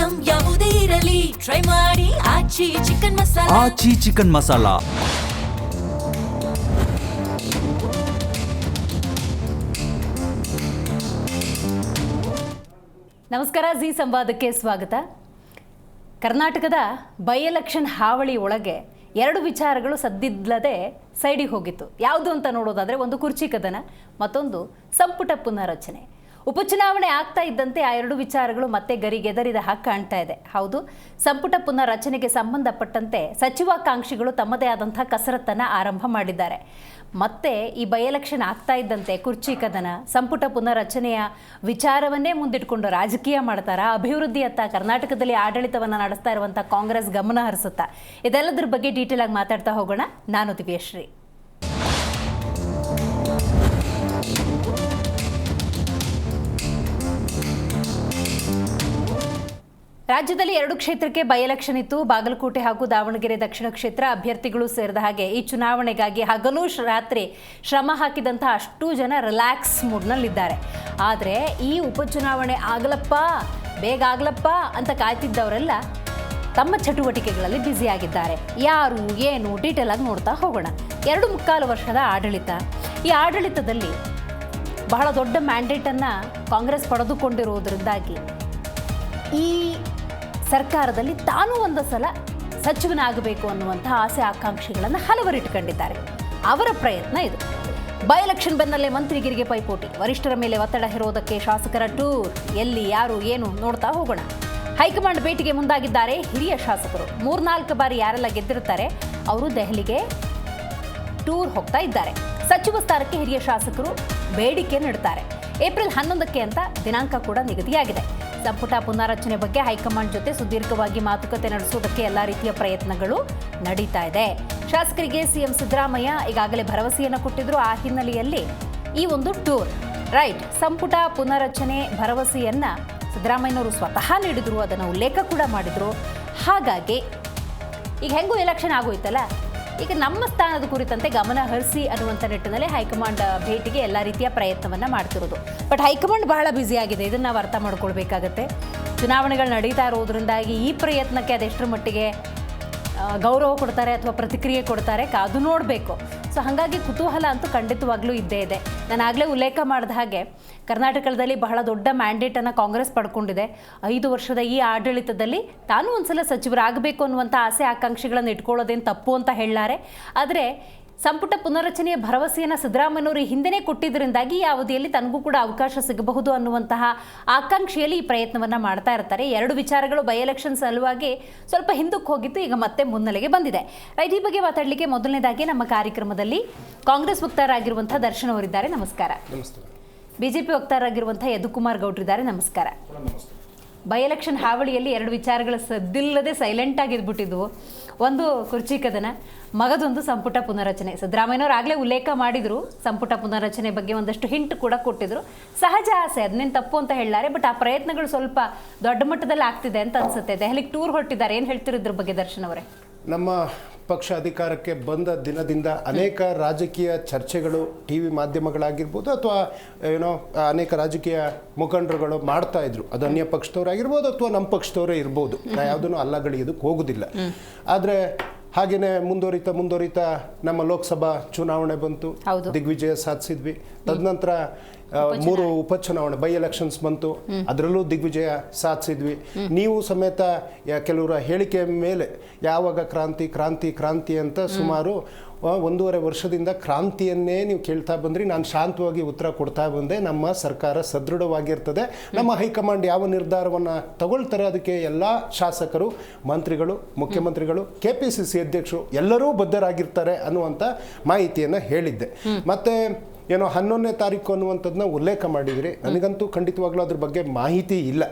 Item ಯಾವುದೇ ಇರಲಿ try ಮಾಡಿ ಆಚಿ ಚಿಕನ್ ಮಸಾಲಾ. ಆಚಿ ಚಿಕನ್ ಮಸಾಲಾ. ನಮಸ್ಕಾರ, ಜಿ ಸಂವಾದಕ್ಕೆ ಸ್ವಾಗತ. ಕರ್ನಾಟಕದ ಬೈ ಎಲೆಕ್ಷನ್ ಹಾವಳಿ ಒಳಗೆ ಎರಡು ವಿಚಾರಗಳು ಸದ್ದಿಲ್ಲದೆ ಸೈಡಿಗೆ ಹೋಗಿತ್ತು. ಯಾವುದು ಅಂತ ನೋಡೋದಾದರೆ, ಒಂದು ಕುರ್ಚಿ ಕದನ, ಮತ್ತೊಂದು ಸಂಪುಟ ಪುನರ್ರಚನೆ. ಉಪಚುನಾವಣೆ ಆಗ್ತಾ ಇದ್ದಂತೆ ಆ ಎರಡು ವಿಚಾರಗಳು ಮತ್ತೆ ಗರಿಗೆದರಿದ ಹಾಗೆ ಕಾಣ್ತಾ ಇದೆ. ಹೌದು, ಸಂಪುಟ ಪುನರ್ರಚನೆಗೆ ಸಂಬಂಧಪಟ್ಟಂತೆ ಸಚಿವಾಕಾಂಕ್ಷಿಗಳು ತಮ್ಮದೇ ಆದಂಥ ಕಸರತ್ತನ್ನು ಆರಂಭ ಮಾಡಿದ್ದಾರೆ. ಮತ್ತೆ ಈ ಬೈ ಎಲೆಕ್ಷನ್ ಆಗ್ತಾ ಇದ್ದಂತೆ ಕುರ್ಚಿ ಕದನ, ಸಂಪುಟ ಪುನರ್ರಚನೆಯ ವಿಚಾರವನ್ನೇ ಮುಂದಿಟ್ಕೊಂಡು ರಾಜಕೀಯ ಮಾಡ್ತಾರಾ, ಅಭಿವೃದ್ಧಿಯತ್ತ ಕರ್ನಾಟಕದಲ್ಲಿ ಆಡಳಿತವನ್ನು ನಡೆಸ್ತಾ ಇರುವಂಥ ಕಾಂಗ್ರೆಸ್ ಗಮನ ಹರಿಸುತ್ತಾ? ಇದೆಲ್ಲದ್ರ ಬಗ್ಗೆ ಡೀಟೇಲ್ ಆಗಿ ಮಾತಾಡ್ತಾ ಹೋಗೋಣ. ನಾನು ದಿವ್ಯಶ್ರೀ. ರಾಜ್ಯದಲ್ಲಿ ಎರಡು ಕ್ಷೇತ್ರಕ್ಕೆ ಬೈ ಎಲೆಕ್ಷನ್ ಇತ್ತು. ಬಾಗಲಕೋಟೆ ಹಾಗೂ ದಾವಣಗೆರೆ ದಕ್ಷಿಣ ಕ್ಷೇತ್ರ ಅಭ್ಯರ್ಥಿಗಳು ಸೇರಿದ ಹಾಗೆ ಈ ಚುನಾವಣೆಗಾಗಿ ಹಗಲು ರಾತ್ರಿ ಶ್ರಮ ಹಾಕಿದಂತಹ ಅಷ್ಟು ಜನ ರಿಲ್ಯಾಕ್ಸ್ ಮೂಡ್ನಲ್ಲಿದ್ದಾರೆ. ಆದರೆ ಈ ಉಪಚುನಾವಣೆ ಆಗಲಪ್ಪ, ಬೇಗ ಆಗ್ಲಪ್ಪ ಅಂತ ಕಾಯ್ತಿದ್ದವರೆಲ್ಲ ತಮ್ಮ ಚಟುವಟಿಕೆಗಳಲ್ಲಿ ಬ್ಯುಸಿಯಾಗಿದ್ದಾರೆ. ಯಾರು ಏನು ಡೀಟೇಲ್ ಆಗಿ ನೋಡ್ತಾ ಹೋಗೋಣ. 2.25 ವರ್ಷದ ಆಡಳಿತ. ಈ ಆಡಳಿತದಲ್ಲಿ ಬಹಳ ದೊಡ್ಡ ಮ್ಯಾಂಡೇಟನ್ನು ಕಾಂಗ್ರೆಸ್ ಪಡೆದುಕೊಂಡಿರುವುದರಿಂದಾಗಿ ಈ ಸರ್ಕಾರದಲ್ಲಿ ತಾನೂ ಒಂದು ಸಲ ಸಚಿವನಾಗಬೇಕು ಅನ್ನುವಂಥ ಆಸೆ ಆಕಾಂಕ್ಷೆಗಳನ್ನು ಹಲವರು ಇಟ್ಕೊಂಡಿದ್ದಾರೆ. ಅವರ ಪ್ರಯತ್ನ ಇದು. ಬೈ ಎಲೆಕ್ಷನ್ ಬೆನ್ನಲ್ಲೇ ಮಂತ್ರಿಗಿರಿಗೆ ಪೈಪೋಟಿ, ವರಿಷ್ಠರ ಮೇಲೆ ಒತ್ತಡ ಹೇರೋದಕ್ಕೆ ಶಾಸಕರ ಟೂರ್. ಎಲ್ಲಿ ಯಾರು ಏನು ನೋಡ್ತಾ ಹೋಗೋಣ. ಹೈಕಮಾಂಡ್ ಭೇಟಿಗೆ ಮುಂದಾಗಿದ್ದಾರೆ ಹಿರಿಯ ಶಾಸಕರು. 3-4 ಬಾರಿ ಯಾರೆಲ್ಲ ಗೆದ್ದಿರ್ತಾರೆ ಅವರು ದೆಹಲಿಗೆ ಟೂರ್ ಹೋಗ್ತಾ ಇದ್ದಾರೆ. ಸಚಿವ ಸ್ಥಾನಕ್ಕೆ ಹಿರಿಯ ಶಾಸಕರು ಬೇಡಿಕೆ ನೀಡುತ್ತಾರೆ. ಏಪ್ರಿಲ್ 11ಕ್ಕೆ ಅಂತ ದಿನಾಂಕ ಕೂಡ ನಿಗದಿಯಾಗಿದೆ. ಸಂಪುಟ ಪುನರ್ರಚನೆ ಬಗ್ಗೆ ಹೈಕಮಾಂಡ್ ಜೊತೆ ಸುದೀರ್ಘವಾಗಿ ಮಾತುಕತೆ ನಡೆಸುವುದಕ್ಕೆ ಎಲ್ಲ ರೀತಿಯ ಪ್ರಯತ್ನಗಳು ನಡೀತಾ ಇದೆ. ಶಾಸಕರಿಗೆ ಸಿಎಂ ಸಿದ್ದರಾಮಯ್ಯ ಈಗಾಗಲೇ ಭರವಸೆಯನ್ನು ಕೊಟ್ಟಿದ್ರು. ಆ ಹಿನ್ನೆಲೆಯಲ್ಲಿ ಈ ಒಂದು ಟೂರ್ ರೈಟ್. ಸಂಪುಟ ಪುನರ್ರಚನೆ ಭರವಸೆಯನ್ನ ಸಿದ್ದರಾಮಯ್ಯನವರು ಸ್ವತಃ ನೀಡಿದ್ರು, ಅದನ್ನು ಉಲ್ಲೇಖ ಕೂಡ ಮಾಡಿದ್ರು. ಹಾಗಾಗಿ ಈಗ ಹೆಂಗೂ ಎಲೆಕ್ಷನ್ ಆಗೋಯ್ತಲ್ಲ, ಈಗ ನಮ್ಮ ಸ್ಥಾನದ ಕುರಿತಂತೆ ಗಮನ ಹರಿಸಿ ಅನ್ನುವಂಥ ನಿಟ್ಟಿನಲ್ಲಿ ಹೈಕಮಾಂಡ್ ಭೇಟಿಗೆ ಎಲ್ಲ ರೀತಿಯ ಪ್ರಯತ್ನವನ್ನು ಮಾಡ್ತಿರೋದು. ಬಟ್ ಹೈಕಮಾಂಡ್ ಬಹಳ ಬ್ಯುಸಿ ಆಗಿದೆ, ಇದನ್ನು ನಾವು ಅರ್ಥ ಮಾಡ್ಕೊಳ್ಬೇಕಾಗತ್ತೆ. ಚುನಾವಣೆಗಳು ನಡೀತಾ ಇರೋದ್ರಿಂದಾಗಿ ಈ ಪ್ರಯತ್ನಕ್ಕೆ ಅದೆಷ್ಟರ ಮಟ್ಟಿಗೆ ಗೌರವ ಕೊಡ್ತಾರೆ ಅಥವಾ ಪ್ರತಿಕ್ರಿಯೆ ಕೊಡ್ತಾರೆ ಕಾದು ನೋಡಬೇಕು. ಸೊ ಹಾಗಾಗಿ ಕುತೂಹಲ ಅಂತೂ ಖಂಡಿತವಾಗ್ಲೂ ಇದ್ದೇ ಇದೆ. ನಾನು ಆಗಲೇ ಉಲ್ಲೇಖ ಮಾಡಿದ ಹಾಗೆ ಕರ್ನಾಟಕದಲ್ಲಿ ಬಹಳ ದೊಡ್ಡ ಮ್ಯಾಂಡೇಟನ್ನು ಕಾಂಗ್ರೆಸ್ ಪಡ್ಕೊಂಡಿದೆ. 5 ವರ್ಷದ ಈ ಆಡಳಿತದಲ್ಲಿ ತಾನೂ ಒಂದ್ಸಲ ಸಚಿವರಾಗಬೇಕು ಅನ್ನುವಂಥ ಆಸೆ ಆಕಾಂಕ್ಷೆಗಳನ್ನು ಇಟ್ಕೊಳ್ಳೋದೇನು ತಪ್ಪು ಅಂತ ಹೇಳಲಾರೆ. ಆದರೆ ಸಂಪುಟ ಪುನರ್ರಚನೆಯ ಭರವಸೆಯನ್ನು ಸಿದ್ದರಾಮಯ್ಯನವರು ಹಿಂದೆನೇ ಕೊಟ್ಟಿದ್ದರಿಂದಾಗಿ ಈ ಅವಧಿಯಲ್ಲಿ ತನಗೂ ಕೂಡ ಅವಕಾಶ ಸಿಗಬಹುದು ಅನ್ನುವಂತಹ ಆಕಾಂಕ್ಷೆಯಲ್ಲಿ ಈ ಪ್ರಯತ್ನವನ್ನು ಮಾಡ್ತಾ ಇರ್ತಾರೆ. 2 ವಿಚಾರಗಳು ಬೈ ಎಲೆಕ್ಷನ್ ಸಲುವಾಗಿ ಸ್ವಲ್ಪ ಹಿಂದಕ್ಕೆ ಹೋಗಿತ್ತು, ಈಗ ಮತ್ತೆ ಮುನ್ನೆಲೆಗೆ ಬಂದಿದೆ. ರೈಟ್, ಈ ಬಗ್ಗೆ ಮಾತಾಡಲಿಕ್ಕೆ ಮೊದಲನೇದಾಗಿ ನಮ್ಮ ಕಾರ್ಯಕ್ರಮದಲ್ಲಿ ಕಾಂಗ್ರೆಸ್ ವಕ್ತಾರರಾಗಿರುವಂಥ ದರ್ಶನ್ ಅವರಿದ್ದಾರೆ. ನಮಸ್ಕಾರ. ಬಿಜೆಪಿ ವಕ್ತಾರರಾಗಿರುವಂಥ ಯದುಕುಮಾರ್ ಗೌಡ್ರಿದ್ದಾರೆ. ನಮಸ್ಕಾರ. ಬೈ ಎಲೆಕ್ಷನ್ ಹಾವಳಿಯಲ್ಲಿ 2 ವಿಚಾರಗಳು ಸದ್ದಿಲ್ಲದೆ ಸೈಲೆಂಟ್ ಆಗಿದ್ಬಿಟ್ಟಿದ್ವು. ಒಂದು ಕುರ್ಚಿ ಕದನ, ಮಗದೊಂದು ಸಂಪುಟ ಪುನರ್ರಚನೆ. ಸಿದ್ದರಾಮಯ್ಯನವರು ಆಗಲೇ ಉಲ್ಲೇಖ ಮಾಡಿದ್ರು, ಸಂಪುಟ ಪುನರ್ರಚನೆ ಬಗ್ಗೆ ಒಂದಷ್ಟು ಹಿಂಟ್ ಕೂಡ ಕೊಟ್ಟಿದ್ರು. ಸಹಜ ಆಸೆ, ಅದನ್ನೇನು ತಪ್ಪು ಅಂತ ಹೇಳಲಾರೆ. ಬಟ್ ಆ ಪ್ರಯತ್ನಗಳು ಸ್ವಲ್ಪ ದೊಡ್ಡ ಮಟ್ಟದಲ್ಲಿ ಆಗ್ತಿದೆ ಅಂತ ಅನ್ಸುತ್ತೆ. ದೆಹಲಿಗೆ ಟೂರ್ ಹೊರಟಿದ್ದಾರೆ, ಏನು ಹೇಳ್ತಿರೋದ್ರ ಬಗ್ಗೆ ದರ್ಶನ್ ಅವರೇ? ನಮ್ಮ ಪಕ್ಷ ಅಧಿಕಾರಕ್ಕೆ ಬಂದ ದಿನದಿಂದ ಅನೇಕ ರಾಜಕೀಯ ಚರ್ಚೆಗಳು ಟಿ ವಿ ಮಾಧ್ಯಮಗಳಾಗಿರ್ಬೋದು ಅಥವಾ ಅನೇಕ ರಾಜಕೀಯ ಮುಖಂಡರುಗಳು ಮಾಡ್ತಾ ಇದ್ರು. ಅದು ಅನ್ಯ ಪಕ್ಷದವರಾಗಿರ್ಬೋದು ಅಥವಾ ನಮ್ಮ ಪಕ್ಷದವರೇ ಇರ್ಬೋದು. ನಾ ಯಾವುದನ್ನು ಅಲ್ಲಗಳಿಯೋದಕ್ಕೆ ಹೋಗೋದಿಲ್ಲ. ಆದರೆ ಹಾಗೆಯೇ ಮುಂದುವರಿತಾ ನಮ್ಮ ಲೋಕಸಭಾ ಚುನಾವಣೆ ಬಂತು, ದಿಗ್ವಿಜಯ ಸಾಧಿಸಿದ್ವಿ. ತದನಂತರ 3 ಉಪಚುನಾವಣೆ ಬೈ ಎಲೆಕ್ಷನ್ಸ್ ಬಂತು, ಅದರಲ್ಲೂ ದಿಗ್ವಿಜಯ ಸಾಧಿಸಿದ್ವಿ. ನೀವು ಸಮೇತ ಕೆಲವರ ಹೇಳಿಕೆ ಮೇಲೆ ಯಾವಾಗ ಕ್ರಾಂತಿ ಅಂತ ಸುಮಾರು 1.5 ವರ್ಷದಿಂದ ಕ್ರಾಂತಿಯನ್ನೇ ನೀವು ಕೇಳ್ತಾ ಬಂದ್ರಿ. ನಾನು ಶಾಂತವಾಗಿ ಉತ್ತರ ಕೊಡ್ತಾ ಬಂದೆ. ನಮ್ಮ ಸರ್ಕಾರ ಸದೃಢವಾಗಿರ್ತದೆ. ನಮ್ಮ ಹೈಕಮಾಂಡ್ ಯಾವ ನಿರ್ಧಾರವನ್ನು ತಗೊಳ್ತಾರೆ ಅದಕ್ಕೆ ಎಲ್ಲ ಶಾಸಕರು, ಮಂತ್ರಿಗಳು, ಮುಖ್ಯಮಂತ್ರಿಗಳು, KPCC ಅಧ್ಯಕ್ಷರು ಎಲ್ಲರೂ ಬದ್ಧರಾಗಿರ್ತಾರೆ ಅನ್ನುವಂಥ ಮಾಹಿತಿಯನ್ನು ಹೇಳಿದ್ದೆ. ಮತ್ತೆ 11ನೇ ತಾರೀಕು ಅನ್ನುವಂಥದ್ದನ್ನ ಉಲ್ಲೇಖ ಮಾಡಿದ್ರಿ. ನನಗಂತೂ ಖಂಡಿತವಾಗ್ಲೂ ಅದ್ರ ಬಗ್ಗೆ ಮಾಹಿತಿ ಇಲ್ಲ.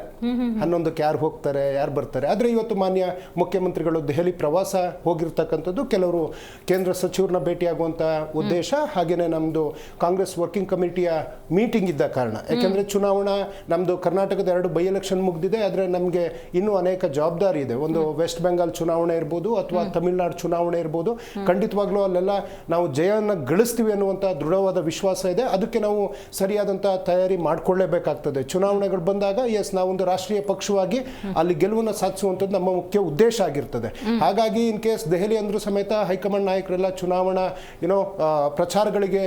11ಕ್ಕೆ ಯಾರು ಹೋಗ್ತಾರೆ, ಯಾರು ಬರ್ತಾರೆ. ಆದರೆ ಇವತ್ತು ಮಾನ್ಯ ಮುಖ್ಯಮಂತ್ರಿಗಳು ದೆಹಲಿ ಪ್ರವಾಸ ಹೋಗಿರ್ತಕ್ಕಂಥದ್ದು ಕೆಲವರು ಕೇಂದ್ರ ಸಚಿವರನ್ನ ಭೇಟಿಯಾಗುವಂಥ ಉದ್ದೇಶ, ಹಾಗೆಯೇ ನಮ್ಮದು ಕಾಂಗ್ರೆಸ್ ವರ್ಕಿಂಗ್ ಕಮಿಟಿಯ ಮೀಟಿಂಗ್ ಇದ್ದ ಕಾರಣ. ಯಾಕೆಂದರೆ ಚುನಾವಣಾ ನಮ್ಮದು ಕರ್ನಾಟಕದ 2 ಬೈ ಎಲೆಕ್ಷನ್ ಮುಗಿದಿದೆ. ಆದರೆ ನಮಗೆ ಇನ್ನೂ ಅನೇಕ ಜವಾಬ್ದಾರಿ ಇದೆ. ಒಂದು ವೆಸ್ಟ್ ಬೆಂಗಾಲ್ ಚುನಾವಣೆ ಇರ್ಬೋದು ಅಥವಾ ತಮಿಳುನಾಡು ಚುನಾವಣೆ ಇರ್ಬೋದು. ಖಂಡಿತವಾಗ್ಲೂ ಅಲ್ಲೆಲ್ಲ ನಾವು ಜಯವನ್ನು ಗಳಿಸ್ತೀವಿ ಅನ್ನುವಂಥ ದೃಢವಾದ ವಿಶ್ವಾಸ ವಿಶ್ವಾಸ ಇದೆ. ಅದಕ್ಕೆ ನಾವು ಸರಿಯಾದಂಥ ತಯಾರಿ ಮಾಡಿಕೊಳ್ಳೇಬೇಕಾಗ್ತದೆ. ಚುನಾವಣೆಗಳು ಬಂದಾಗ ನಾವೊಂದು ರಾಷ್ಟ್ರೀಯ ಪಕ್ಷವಾಗಿ ಅಲ್ಲಿ ಗೆಲುವನ್ನು ಸಾಧಿಸುವಂಥದ್ದು ನಮ್ಮ ಮುಖ್ಯ ಉದ್ದೇಶ ಆಗಿರ್ತದೆ. ಹಾಗಾಗಿ ಇನ್ ಕೇಸ್ ದೆಹಲಿ ಅಂದ್ರೂ ಸಮೇತ ಹೈಕಮಾಂಡ್ ನಾಯಕರೆಲ್ಲ ಚುನಾವಣಾ ಪ್ರಚಾರಗಳಿಗೆ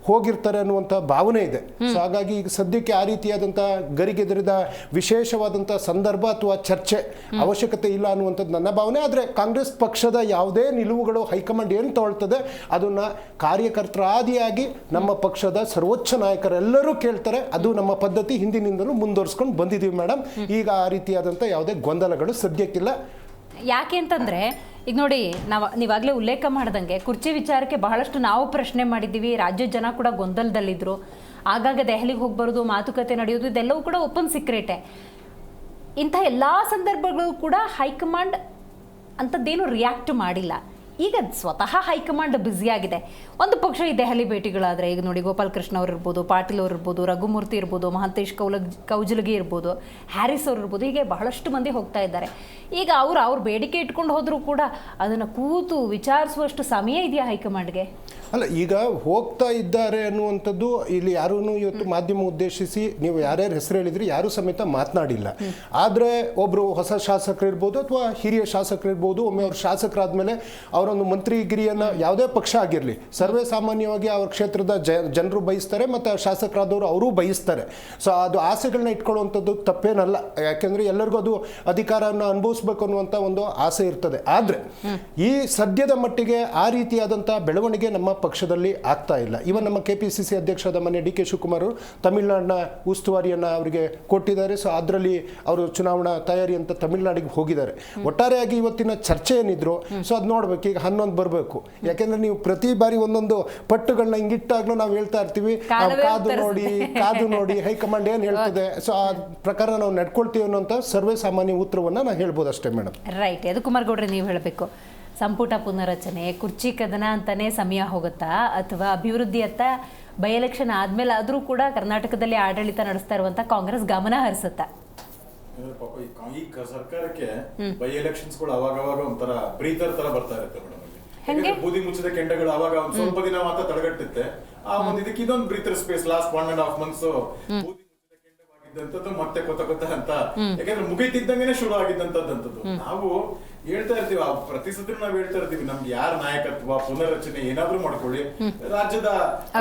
ಹೋಗಿರ್ತಾರೆ ಅನ್ನುವಂಥ ಭಾವನೆ ಇದೆ. ಸೊ ಹಾಗಾಗಿ ಈಗ ಸದ್ಯಕ್ಕೆ ಆ ರೀತಿಯಾದಂಥ ಗರಿಗೆದರಿದ ವಿಶೇಷವಾದಂಥ ಸಂದರ್ಭ ಅಥವಾ ಚರ್ಚೆ ಅವಶ್ಯಕತೆ ಇಲ್ಲ ಅನ್ನುವಂಥದ್ದು ನನ್ನ ಭಾವನೆ. ಆದರೆ ಕಾಂಗ್ರೆಸ್ ಪಕ್ಷದ ಯಾವುದೇ ನಿಲುವುಗಳು ಹೈಕಮಾಂಡ್ ಏನು ತಗೊಳ್ತದೆ ಅದನ್ನು ಕಾರ್ಯಕರ್ತರ ಆದಿಯಾಗಿ ನಮ್ಮ ಪಕ್ಷದ ಸರ್ವೋಚ್ಚ ನಾಯಕರೆಲ್ಲರೂ ಕೇಳ್ತಾರೆ. ಅದು ನಮ್ಮ ಪದ್ಧತಿ ಹಿಂದಿನಿಂದಲೂ ಮುಂದುವರಿಸ್ಕೊಂಡು ಬಂದಿದ್ದೀವಿ ಮೇಡಮ್. ಈಗ ಆ ರೀತಿಯಾದಂಥ ಯಾವುದೇ ಗೊಂದಲಗಳು ಸದ್ಯಕ್ಕಿಲ್ಲ. ಯಾಕೆ ಅಂತಂದರೆ ಈಗ ನೋಡಿ, ನೀವಾಗಲೇ ಉಲ್ಲೇಖ ಮಾಡ್ದಂಗೆ ಕುರ್ಚಿ ವಿಚಾರಕ್ಕೆ ಬಹಳಷ್ಟು ನಾವು ಪ್ರಶ್ನೆ ಮಾಡಿದ್ದೀವಿ. ರಾಜ್ಯದ ಜನ ಕೂಡ ಗೊಂದಲದಲ್ಲಿದ್ದರು. ಆಗಾಗ ದೆಹಲಿಗೆ ಹೋಗಿ ಬರೋದು, ಮಾತುಕತೆ ನಡೆಯೋದು, ಇದೆಲ್ಲವೂ ಕೂಡ ಓಪನ್ ಸೀಕ್ರೆಟೇ. ಇಂಥ ಎಲ್ಲ ಸಂದರ್ಭಗಳು ಕೂಡ ಹೈಕಮಾಂಡ್ ಅಂಥದ್ದೇನು ರಿಯಾಕ್ಟ್ ಮಾಡಿಲ್ಲ. ಈಗ ಸ್ವತಃ ಹೈಕಮಾಂಡ್ ಬ್ಯುಸಿಯಾಗಿದೆ. ಒಂದು ಪಕ್ಷ ಈ ದೆಹಲಿ ಭೇಟಿಗಳಾದರೆ ಈಗ ನೋಡಿ, ಗೋಪಾಲ್ ಕೃಷ್ಣ ಅವ್ರು ಇರ್ಬೋದು, ಪಾಟೀಲ್ ಅವ್ರು ಇರ್ಬೋದು, ರಘುಮೂರ್ತಿ ಇರ್ಬೋದು, ಮಹಾಂತೇಶ್ ಕೌಜಲಗಿ ಇರ್ಬೋದು, ಹ್ಯಾರಿಸ್ ಅವ್ರು ಇರ್ಬೋದು, ಹೀಗೆ ಬಹಳಷ್ಟು ಮಂದಿ ಹೋಗ್ತಾ ಇದ್ದಾರೆ. ಈಗ ಅವ್ರ ಬೇಡಿಕೆ ಇಟ್ಕೊಂಡು ಹೋದರೂ ಕೂಡ ಅದನ್ನು ಕೂತು ವಿಚಾರಿಸುವಷ್ಟು ಸಮಯ ಇದೆಯಾ ಹೈಕಮಾಂಡ್ಗೆ? ಅಲ್ಲ, ಈಗ ಹೋಗ್ತಾ ಇದ್ದಾರೆ ಅನ್ನುವಂಥದ್ದು ಇಲ್ಲಿ ಯಾರೂ ಇವತ್ತು ಮಾಧ್ಯಮ ಉದ್ದೇಶಿಸಿ ನೀವು ಯಾರ್ಯಾರು ಹೆಸರು ಹೇಳಿದ್ರಿ ಯಾರೂ ಸಮೇತ ಮಾತನಾಡಿಲ್ಲ. ಆದರೆ ಒಬ್ಬರು ಹೊಸ ಶಾಸಕರು ಇರ್ಬೋದು ಅಥವಾ ಹಿರಿಯ ಶಾಸಕರು ಇರ್ಬೋದು, ಒಮ್ಮೆ ಅವ್ರು ಶಾಸಕರಾದ್ಮೇಲೆ ಅವರೊಂದು ಮಂತ್ರಿಗಿರಿಯನ್ನು ಯಾವುದೇ ಪಕ್ಷ ಆಗಿರಲಿ ಸರ್ವೇ ಸಾಮಾನ್ಯವಾಗಿ ಅವ್ರ ಕ್ಷೇತ್ರದ ಜನರು ಬಯಸ್ತಾರೆ ಮತ್ತು ಶಾಸಕರಾದವರು ಅವರೂ ಬಯಸ್ತಾರೆ. ಸೊ ಅದು ಆಸೆಗಳನ್ನ ಇಟ್ಕೊಳ್ಳುವಂಥದ್ದು ತಪ್ಪೇನಲ್ಲ. ಯಾಕೆಂದರೆ ಎಲ್ಲರಿಗೂ ಅದು ಅಧಿಕಾರವನ್ನು ಅನುಭವಿಸ್ಬೇಕು ಅನ್ನುವಂಥ ಒಂದು ಆಸೆ ಇರ್ತದೆ. ಆದರೆ ಈ ಸದ್ಯದ ಮಟ್ಟಿಗೆ ಆ ರೀತಿಯಾದಂಥ ಬೆಳವಣಿಗೆ ನಮ್ಮ ಪಕ್ಷದಲ್ಲಿ ಆಗ್ತಾ ಇಲ್ಲ. ಇವನ್ ನಮ್ಮ KPCC ಅಧ್ಯಕ್ಷರಾದ ಮನೆ DK ಶಿವಕುಮಾರ್ ತಮಿಳುನಾಡಿನ ಉಸ್ತುವಾರಿಯನ್ನು ಅವರಿಗೆ ಕೊಟ್ಟಿದ್ದಾರೆ. ಸೊ ಅದರಲ್ಲಿ ಅವರು ಚುನಾವಣಾ ತಯಾರಿ ಅಂತ ತಮಿಳುನಾಡಿಗೆ ಹೋಗಿದ್ದಾರೆ. ಒಟ್ಟಾರೆಯಾಗಿ ಇವತ್ತಿನ ಚರ್ಚೆ ಏನಿದ್ರು ಸೊ ಅದು ನೋಡ್ಬೇಕು. ಈಗ 11 ಬರಬೇಕು. ಯಾಕೆಂದ್ರೆ ನೀವು ಪ್ರತಿ ಬಾರಿ ಒಂದೊಂದು ಪಟ್ಟುಗಳನ್ನ ಹಿಂಗಿಟ್ಟಾಗ್ಲೂ ನಾವು ಹೇಳ್ತಾ ಇರ್ತೀವಿ, ಕಾದು ನೋಡಿ ಹೈಕಮಾಂಡ್ ಏನು ಹೇಳ್ತದೆ, ಸೊ ಆ ಪ್ರಕಾರ ನಾವು ನಡ್ಕೊಳ್ತೀವಿ ಅನ್ನೋಂಥ ಸರ್ವೇ ಸಾಮಾನ್ಯ ಉತ್ತರವನ್ನು ನಾನು ಹೇಳ್ಬೋದು ಅಷ್ಟೇ ಮೇಡಮ್. ರೈಟ್. ಯದುಕುಮಾರ್ ಗೌಡ್ರೆ, ನೀವು ಹೇಳಬೇಕು, ಸಂಪುಟ ಪುನರಚನೆ, ಕುರ್ಚಿ ಕದನ ಅಂತಾನೆ ಸಮಯ ಹೋಗುತ್ತಾ ಅಥವಾ ಅಭಿವೃದ್ಧಿಯತ್ತ ಬೈ ಎಲೆಕ್ಷನ್ ಆದ್ಮೇಲೆ ಆದರೂ ಕೂಡ ಕರ್ನಾಟಕದಲ್ಲಿ ಆಡಳಿತ ನಡೆಸ್ತಾ ಇರುವಂತ ಕಾಂಗ್ರೆಸ್ ಗಮನ ಹರಿಸುತ್ತಾ? ಈ ಸರ್ಕಾರಕ್ಕೆ ಬೈ ಎಲೆಕ್ಷನ್ಸ್ಗಳು ಅವಾಗವಾಗ ಒಂಥರ ಬ್ರೀತರ್ ತರ ಬರ್ತಾ ಇರುತ್ತೆ ಮೇಡಮ್. ಬೂದಿ ಮುಚ್ಚಿದ ಕೆಂಡಗಳು ಅವಾಗ ಒಂದ್ ಸ್ವಲ್ಪ ದಿನ ಮಾತ್ರ ತಡೆಗಟ್ಟುತ್ತೆ. ಆ ಒಂದು ಇದಕ್ಕೆ ಇದೊಂದು ಬ್ರೀತರ್ ಸ್ಪೇಸ್. ಲಾಸ್ಟ್ 1.5 months ಬೂದಿ ಮುಚ್ಚಿದ ಕೆಂಡವಾಗಿದ್ದಂಥದ್ದು ಮತ್ತೆ ಕೊತ್ತ ಅಂತ, ಯಾಕಂದ್ರೆ ಮುಗಿತಿದ್ದಂಗೆನೆ ಶುರು ಆಗಿದ್ದಂಥದ್ದು. ನಾವು ಹೇಳ್ತಾ ಇರ್ತೀವಿ, ಪ್ರತಿ ಸತಿ ನಾವು ಹೇಳ್ತಾ ಇರ್ತೀವಿ, ನಮ್ಗೆ ಯಾರ ನಾಯಕತ್ವ ಪುನರ್ರಚನೆ ಏನಾದ್ರೂ ಮಾಡ್ಕೊಳ್ಳಿ, ರಾಜ್ಯದ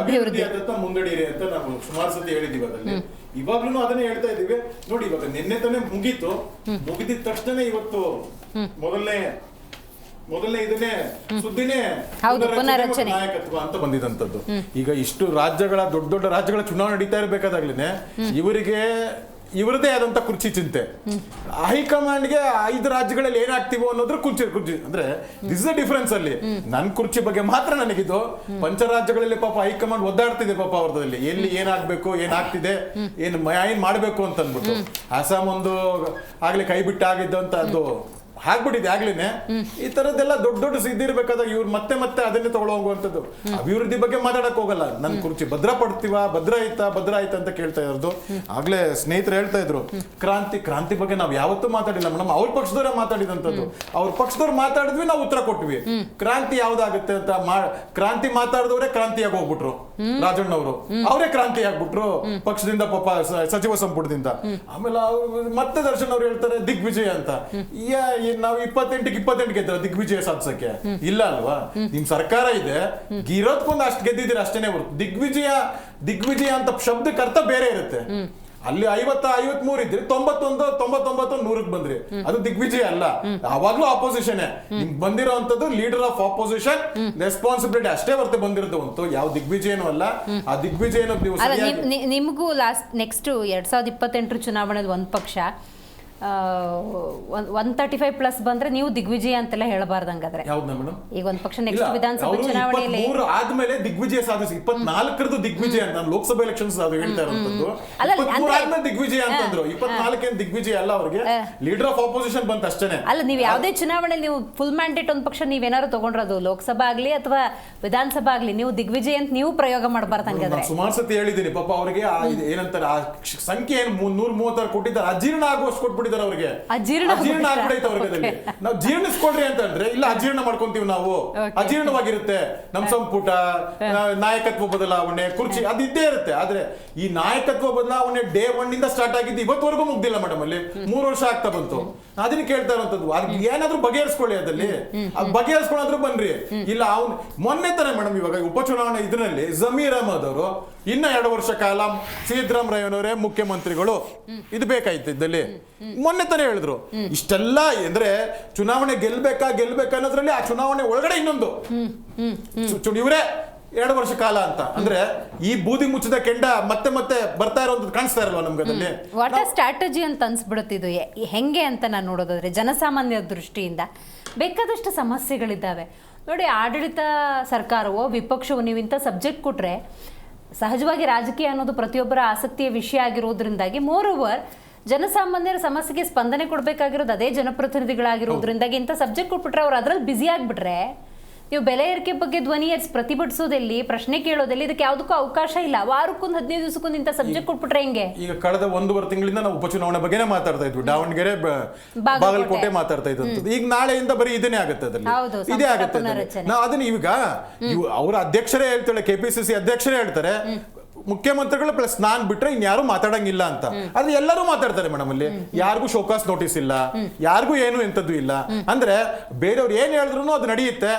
ಅಭಿವೃದ್ಧಿ ಮುಂದಡಿರಿ ಅಂತ ನಾವು ಸುಮಾರು ಸತಿ ಹೇಳಿದೀವಿ. ಅದರಲ್ಲಿ ಇವಾಗ್ಲೂ ಅದನ್ನೇ ಹೇಳ್ತಾ ಇದೀವಿ. ನೋಡಿ, ಇವಾಗ ನಿನ್ನೆ ತಾನೇ ಮುಗಿದಿದ ತಕ್ಷಣ ಇವತ್ತು ಮೊದಲನೇ ಇದನ್ನೇ ಸುದ್ದಿನೇ ನಾಯಕತ್ವ ಅಂತ ಬಂದಿದಂತದ್ದು. ಈಗ ಇಷ್ಟು ರಾಜ್ಯಗಳ ದೊಡ್ಡ ರಾಜ್ಯಗಳ ಚುನಾವಣೆ ನಡೀತಾ ಇರ್ಬೇಕಾದಾಗ್ಲೇನೆ ಇವರದೇ ಆದಂತ ಕುರ್ಚಿ ಚಿಂತೆ. ಹೈಕಮಾಂಡ್ಗೆ 5 ರಾಜ್ಯಗಳಲ್ಲಿ ಏನಾಗ್ತೀವೋ ಅನ್ನೋದ್ರ ಕುರ್ಚಿ ಅಂದ್ರೆ ದಿಸ್ ಇಸ್ ಡಿಫರೆನ್ಸ್. ಅಲ್ಲಿ ನನ್ ಕುರ್ಚಿ ಬಗ್ಗೆ ಮಾತ್ರ ನನಗಿದು, ಪಂಚರಾಜ್ಯಗಳಲ್ಲಿ ಪಾಪ ಹೈಕಮಾಂಡ್ ಒದ್ದಾಡ್ತಿದೆ ಪಾಪ ಅವ್ರದಲ್ಲಿ, ಎಲ್ಲಿ ಏನಾಗ್ಬೇಕು, ಏನಾಗ್ತಿದೆ, ಏನ್ ಮಾಡ್ಬೇಕು ಅಂತ ಅಂದ್ಬಿಟ್ಟು. ಅಸ್ಸಾಂ ಒಂದು ಆಗ್ಲೇ ಕೈ ಬಿಟ್ಟಾಗಿದ್ದಂತದ್ದು ಆಗ್ಬಿಟ್ಟಿದೆ ಆಗ್ಲೇನೆ. ಈ ತರದ್ದೆಲ್ಲ ದೊಡ್ಡ ಇದಿರ್ಬೇಕಾದಾಗ ಇವ್ರು ಮತ್ತೆ ಅದನ್ನೇ ತಗೊಳ್ಳೋಂಗುವಂಥದ್ದು. ಅಭಿವೃದ್ಧಿ ಬಗ್ಗೆ ಮಾತಾಡಕ್ ಹೋಗಲ್ಲ. ನನ್ ಕುರ್ಚಿ ಭದ್ರ ಆಯ್ತಾ ಅಂತ ಕೇಳ್ತಾ ಇರೋದು. ಆಗ್ಲೇ ಸ್ನೇಹಿತರು ಹೇಳ್ತಾ ಇದ್ರು, ಕ್ರಾಂತಿ ಬಗ್ಗೆ ನಾವ್ ಯಾವತ್ತೂ ಮಾತಾಡಿಲ್ಲ ಮೇಡಮ್. ಅವ್ರ ಪಕ್ಷದವರೇ ಮಾತಾಡಿದಂಥದ್ದು. ಅವ್ರ ಪಕ್ಷದವ್ರು ಮಾತಾಡಿದ್ವಿ, ನಾವು ಉತ್ತರ ಕೊಟ್ವಿ. ಕ್ರಾಂತಿ ಯಾವ್ದಾಗುತ್ತೆ ಅಂತ ಕ್ರಾಂತಿ ಮಾತಾಡಿದವರೇ ಕ್ರಾಂತಿಯಾಗಿ ಹೋಗ್ಬಿಟ್ರು. ರಾಜಣ್ಣವರು ಅವರೇ ಕ್ರಾಂತಿ ಆಗ್ಬಿಟ್ರು ಪಕ್ಷದಿಂದ, ಪಾಪ ಸಚಿವ ಸಂಪುಟದಿಂದ. ಆಮೇಲೆ ಮತ್ತೆ ದರ್ಶನ್ ಅವ್ರು ಹೇಳ್ತಾರೆ ದಿಗ್ವಿಜಯ ಅಂತ. ನಾವು 28 ಗೆದ್ರ ದಿಗ್ವಿಜಯ ಸಾಧಿಸಕ್ಕೆ ಇಲ್ಲ ಅಲ್ವಾ? ನಿಮ್ ಸರ್ಕಾರ ಇದೆ, ಇರೋದ್ಕೊಂದು ಅಷ್ಟು ಗೆದ್ದಿದ್ದೀರ ಅಷ್ಟೇನೆ ಹೊರತು ದಿಗ್ವಿಜಯ ಅಂತ ಶಬ್ದಕ್ಕೆ ಅರ್ಥ ಬೇರೆ ಇರುತ್ತೆ. ಅಲ್ಲಿ 53 ಇದ್ರಿ, 91, 99, 100ಕ್ಕೆ ಬಂದ್ರಿ, ಅದು ದಿಗ್ವಿಜಯ ಅಲ್ಲ. ಅವಾಗ್ಲೂ ಆಪೋಸಿಷನ್ ನಿಮ್ಗೆ ಬಂದಿರೋಂಥದ್ದು ಲೀಡರ್ ಆಫ್ ಆಪೋಸಿಷನ್ ರೆಸ್ಪಾನ್ಸಿಬಿಲಿಟಿ ಅಷ್ಟೇ ಹೊರತು ಬಂದಿರೋದು ಹೊಂತು ಯಾವ ದಿಗ್ವಿಜಯನೂ ಅಲ್ಲ. ಆ ದಿಗ್ವಿಜಯನ ನಿಮಗೂ ನೆಕ್ಸ್ಟ್ 2028 ಚುನಾವಣೆಯಲ್ಲಿ ಒಂದು ಪಕ್ಷ 135+ ಬಂದ್ರೆ ನೀವು ದಿಗ್ವಿಜಯ ಅಂತೆಲ್ಲ ಹೇಳಬಾರ್ದಂಗಾದ್ರೆ. ಈಗ ಒಂದ್ ಪಕ್ಷ ನೆಕ್ಸ್ಟ್ ವಿಧಾನಸಭಾ ಚುನಾವಣೆಯಲ್ಲಿ ಆದ್ಮೇಲೆ ದಿಗ್ವಿಜಯ ಸಾಧಿಸಿ 24ರದ್ದು ದಿಗ್ವಿಜಯ ಅಂತ ನಾನು ಲೋಕಸಭಾ ಎಲೆಕ್ಷನ್ಸ್ ಅದು ಹೇಳ್ತಾ ಇರೋದು. 23 ದಿಗ್ವಿಜಯ ಅಂತಂದ್ರು, 24 ದಿಗ್ವಿಜಯ ಅಲ್ಲ, ಅವ್ರಿಗೆ ಲೀಡರ್ ಆಫ್ ಆಪೋಸಿಷನ್ ಬಂತ ಅಷ್ಟೇನೆ. ಅಲ್ಲ, ನೀವು ಯಾವುದೇ ಚುನಾವಣೆ ನೀವು ಫುಲ್ ಮ್ಯಾಂಡೇಟ್ ಒಂದ್ ಪಕ್ಷ ನೀವೇನಾದ್ರು ತಗೊಂಡ್ರದು ಲೋಕಸಭಾ ಆಗ್ಲಿ ಅಥವಾ ವಿಧಾನಸಭಾ ಆಗ್ಲಿ, ನೀವು ದಿಗ್ವಿಜಯ ಅಂತ ನೀವು ಪ್ರಯೋಗ ಮಾಡಬಾರ್ದಂಗಾದ್ರೆ. ಸುಮಾರು ಸತಿ ಹೇಳಿದ್ದೀನಿ ಪಾಪ ಅವ್ರಿಗೆ ಏನಂತಾರೆ, ಆ ಸಂಖ್ಯೆ 136 ಕೊಟ್ಟಿದ್ದಾರೆ, ಅಜೀರ್ಣ ಆಗುವಷ್ಟು ಕೊಟ್ಬಿಟ್ಟು ಮಾಡ್ಬಿಟ್ಟಿದ್ದಾರೆ ಅವ್ರಿಗೆ. ಅಜೀರ್ಣ ಆಗ್ಬಿಡೈತೆ ಅವ್ರಿಗೆ. ನಾವು ಜೀರ್ಣಿಸ್ಕೊಳ್ರಿ ಅಂತಂದ್ರೆ ಇಲ್ಲ ಅಜೀರ್ಣ ಮಾಡ್ಕೊಂತೀವಿ ನಾವು. ಅಜೀರ್ಣವಾಗಿರುತ್ತೆ ನಮ್ ಸಂಪುಟ, ನಾಯಕತ್ವ ಬದಲಾವಣೆ, ಕುರ್ಚಿ ಅದು ಇದ್ದೇ ಇರುತ್ತೆ. ಆದ್ರೆ ಈ ನಾಯಕತ್ವ ಬದಲಾವಣೆ ಡೇ 1 ಇಂದ ಸ್ಟಾರ್ಟ್ ಆಗಿದ್ದು ಇವತ್ತವರೆಗೂ ಮುಗ್ದಿಲ್ಲ ಮೇಡಮ್. ಅಲ್ಲಿ 3 ವರ್ಷ ಆಗ್ತಾ ಬಂತು. ಅದನ್ನ ಕೇಳ್ತಾ ಇರುವಂತದ್ದು ಅದ್ ಏನಾದ್ರೂ ಬಗೆಹರಿಸ್ಕೊಳ್ಳಿ. ಅದಲ್ಲಿ ಬಗೆಹರಿಸ್ಕೊಳ್ಳೋದ್ರು ಬನ್ರಿ. ಇಲ್ಲ ಅವ್ನು ಮೊನ್ನೆ ತಾನೆ ಮೇಡಮ್ ಇವಾಗ ಉಪಚುನಾವಣೆ ಇದರಲ್ಲಿ ಜಮೀರ್ ಅಹಮದ್ ಅವರು ಇನ್ನ 2 ವರ್ಷ ಕಾಲ ಸಿದ್ದರಾಮಯ್ಯನವರೇ ಮುಖ್ಯಮಂತ್ರಿಗಳು ಇದು ಬೇಕಾಯ್ತು ಇದ್ದಲ್ಲಿ ಮೊನ್ನೆ ತಾನೇ ಹೇಳಿದ್ರು. ಇಷ್ಟೆಲ್ಲ ಅಂದ್ರೆ ಚುನಾವಣೆ ಗೆಲ್ಬೇಕಾ ಅನ್ನೋದ್ರಲ್ಲಿ ಆ ಚುನಾವಣೆ ಒಳಗಡೆ ಇನ್ನೊಂದು ಇವರೇ 2 ವರ್ಷ ಕಾಲ ಅಂತ ಅಂದ್ರೆ ಈ ಬೂದಿ ಮುಚ್ಚಿದ ಕೆಂಡ ಮತ್ತೆ ಮತ್ತೆ ಬರ್ತಾ ಇರೋದು ಕಾಣಿಸ್ತಾ ಇರಲ್ವಾ ನಮ್ಗೆ ಅದಲ್ಲಿ. ವಾಟ್ ಆರ್ ಸ್ಟ್ರಾಟಜಿ ಅಂತ ಅನ್ಸ್ಬಿಡುತ್ತಿದ್ದು ಹೆಂಗೆ ಅಂತ ನಾನು ನೋಡೋದಾದ್ರೆ ಜನಸಾಮಾನ್ಯರ ದೃಷ್ಟಿಯಿಂದ ಬೇಕಾದಷ್ಟು ಸಮಸ್ಯೆಗಳಿದ್ದಾವೆ ನೋಡಿ. ಆಡಳಿತ ಸರ್ಕಾರವೋ ವಿಪಕ್ಷವೋ ನೀವು ಇಂಥ ಸಬ್ಜೆಕ್ಟ್ ಕೊಟ್ರೆ ಸಹಜವಾಗಿ ರಾಜಕೀಯ ಅನ್ನೋದು ಪ್ರತಿಯೊಬ್ಬರ ಆಸಕ್ತಿಯ ವಿಷಯ ಆಗಿರೋದ್ರಿಂದಾಗಿ ಮೋರ್ ಓವರ್ ಜನಸಾಮಾನ್ಯರ ಸಮಸ್ಯೆಗೆ ಸ್ಪಂದನೆ ಕೊಡಬೇಕಾಗಿರೋದು ಅದೇ ಜನಪ್ರತಿನಿಧಿಗಳಾಗಿರೋದ್ರಿಂದಾಗಿ ಇಂಥ ಸಬ್ಜೆಕ್ಟ್ ಕೊಟ್ಬಿಟ್ರೆ ಅವ್ರು ಅದ್ರಲ್ಲಿ ಬ್ಯುಸಿ ಆಗಿಬಿಟ್ರೆ ನೀವು ಬೆಲೆ ಏರಿಕೆ ಬಗ್ಗೆ ಧ್ವನಿ ಏರಿಸಿ ಪ್ರತಿಭಟಿಸೋದಲ್ಲಿ ಪ್ರಶ್ನೆ ಕೇಳೋದಲ್ಲಿ ಇದಕ್ಕೆ ಯಾವುದಕ್ಕೂ ಅವಕಾಶ ಇಲ್ಲ. ವಾರಕ್ಕೊಂದು 15 ದಿವಸಕ್ಕೊಂದು ಇಂಥ ಸಬ್ಜೆಕ್ಟ್ ಕೊಟ್ಬಿಟ್ರೆ ಹೆಂಗೆ? ಈಗ ಕಳೆದ 1.5 ತಿಂಗಳಿಂದ ನಾವು ಉಪಚುನಾವಣೆ ಬಗ್ಗೆನೇ ಮಾತಾಡ್ತಾ ಇದ್ವಿ. ದಾವಣಗೆರೆ ಬಾಗಲಕೋಟೆ ಮಾತಾಡ್ತಾ ಇದ್ದಂಥದ್ದು. ಈಗ ನಾಳೆಯಿಂದ ಬರೀ ಇದನ್ನೇ ಆಗುತ್ತೆ. ಅದ್ರಲ್ಲಿ ಇದೇ ಆಗುತ್ತೆ. ನಾವು ಅದನ್ನ ಈಗ ಅವರ ಅಧ್ಯಕ್ಷರೇ ಹೇಳ್ತಾಳೆ, KPCC ಅಧ್ಯಕ್ಷರೇ ಹೇಳ್ತಾರೆ ಮುಖ್ಯಮಂತ್ರಿಗಳು ಪ್ಲಸ್ ನಾನ್ ಬಿಟ್ರೆ ಇನ್ಯಾರು ಮಾತಾಡಂಗಿಲ್ಲ ಅಂತ. ಆದ್ರೆ ಎಲ್ಲರೂ ಮಾತಾಡ್ತಾರೆ ಮೇಡಮ್. ಅಲ್ಲಿ ಯಾರಿಗೂ ಶೋಕಾಸ್ ನೋಟಿಸ್ ಇಲ್ಲ, ಯಾರಿಗೂ ಏನು ಎಂತದ್ದು ಇಲ್ಲ. ಅಂದ್ರೆ ಬೇರೆಯವ್ರು ಏನ್ ಹೇಳಿದ್ರು ಅದು ನಡೆಯುತ್ತೆ.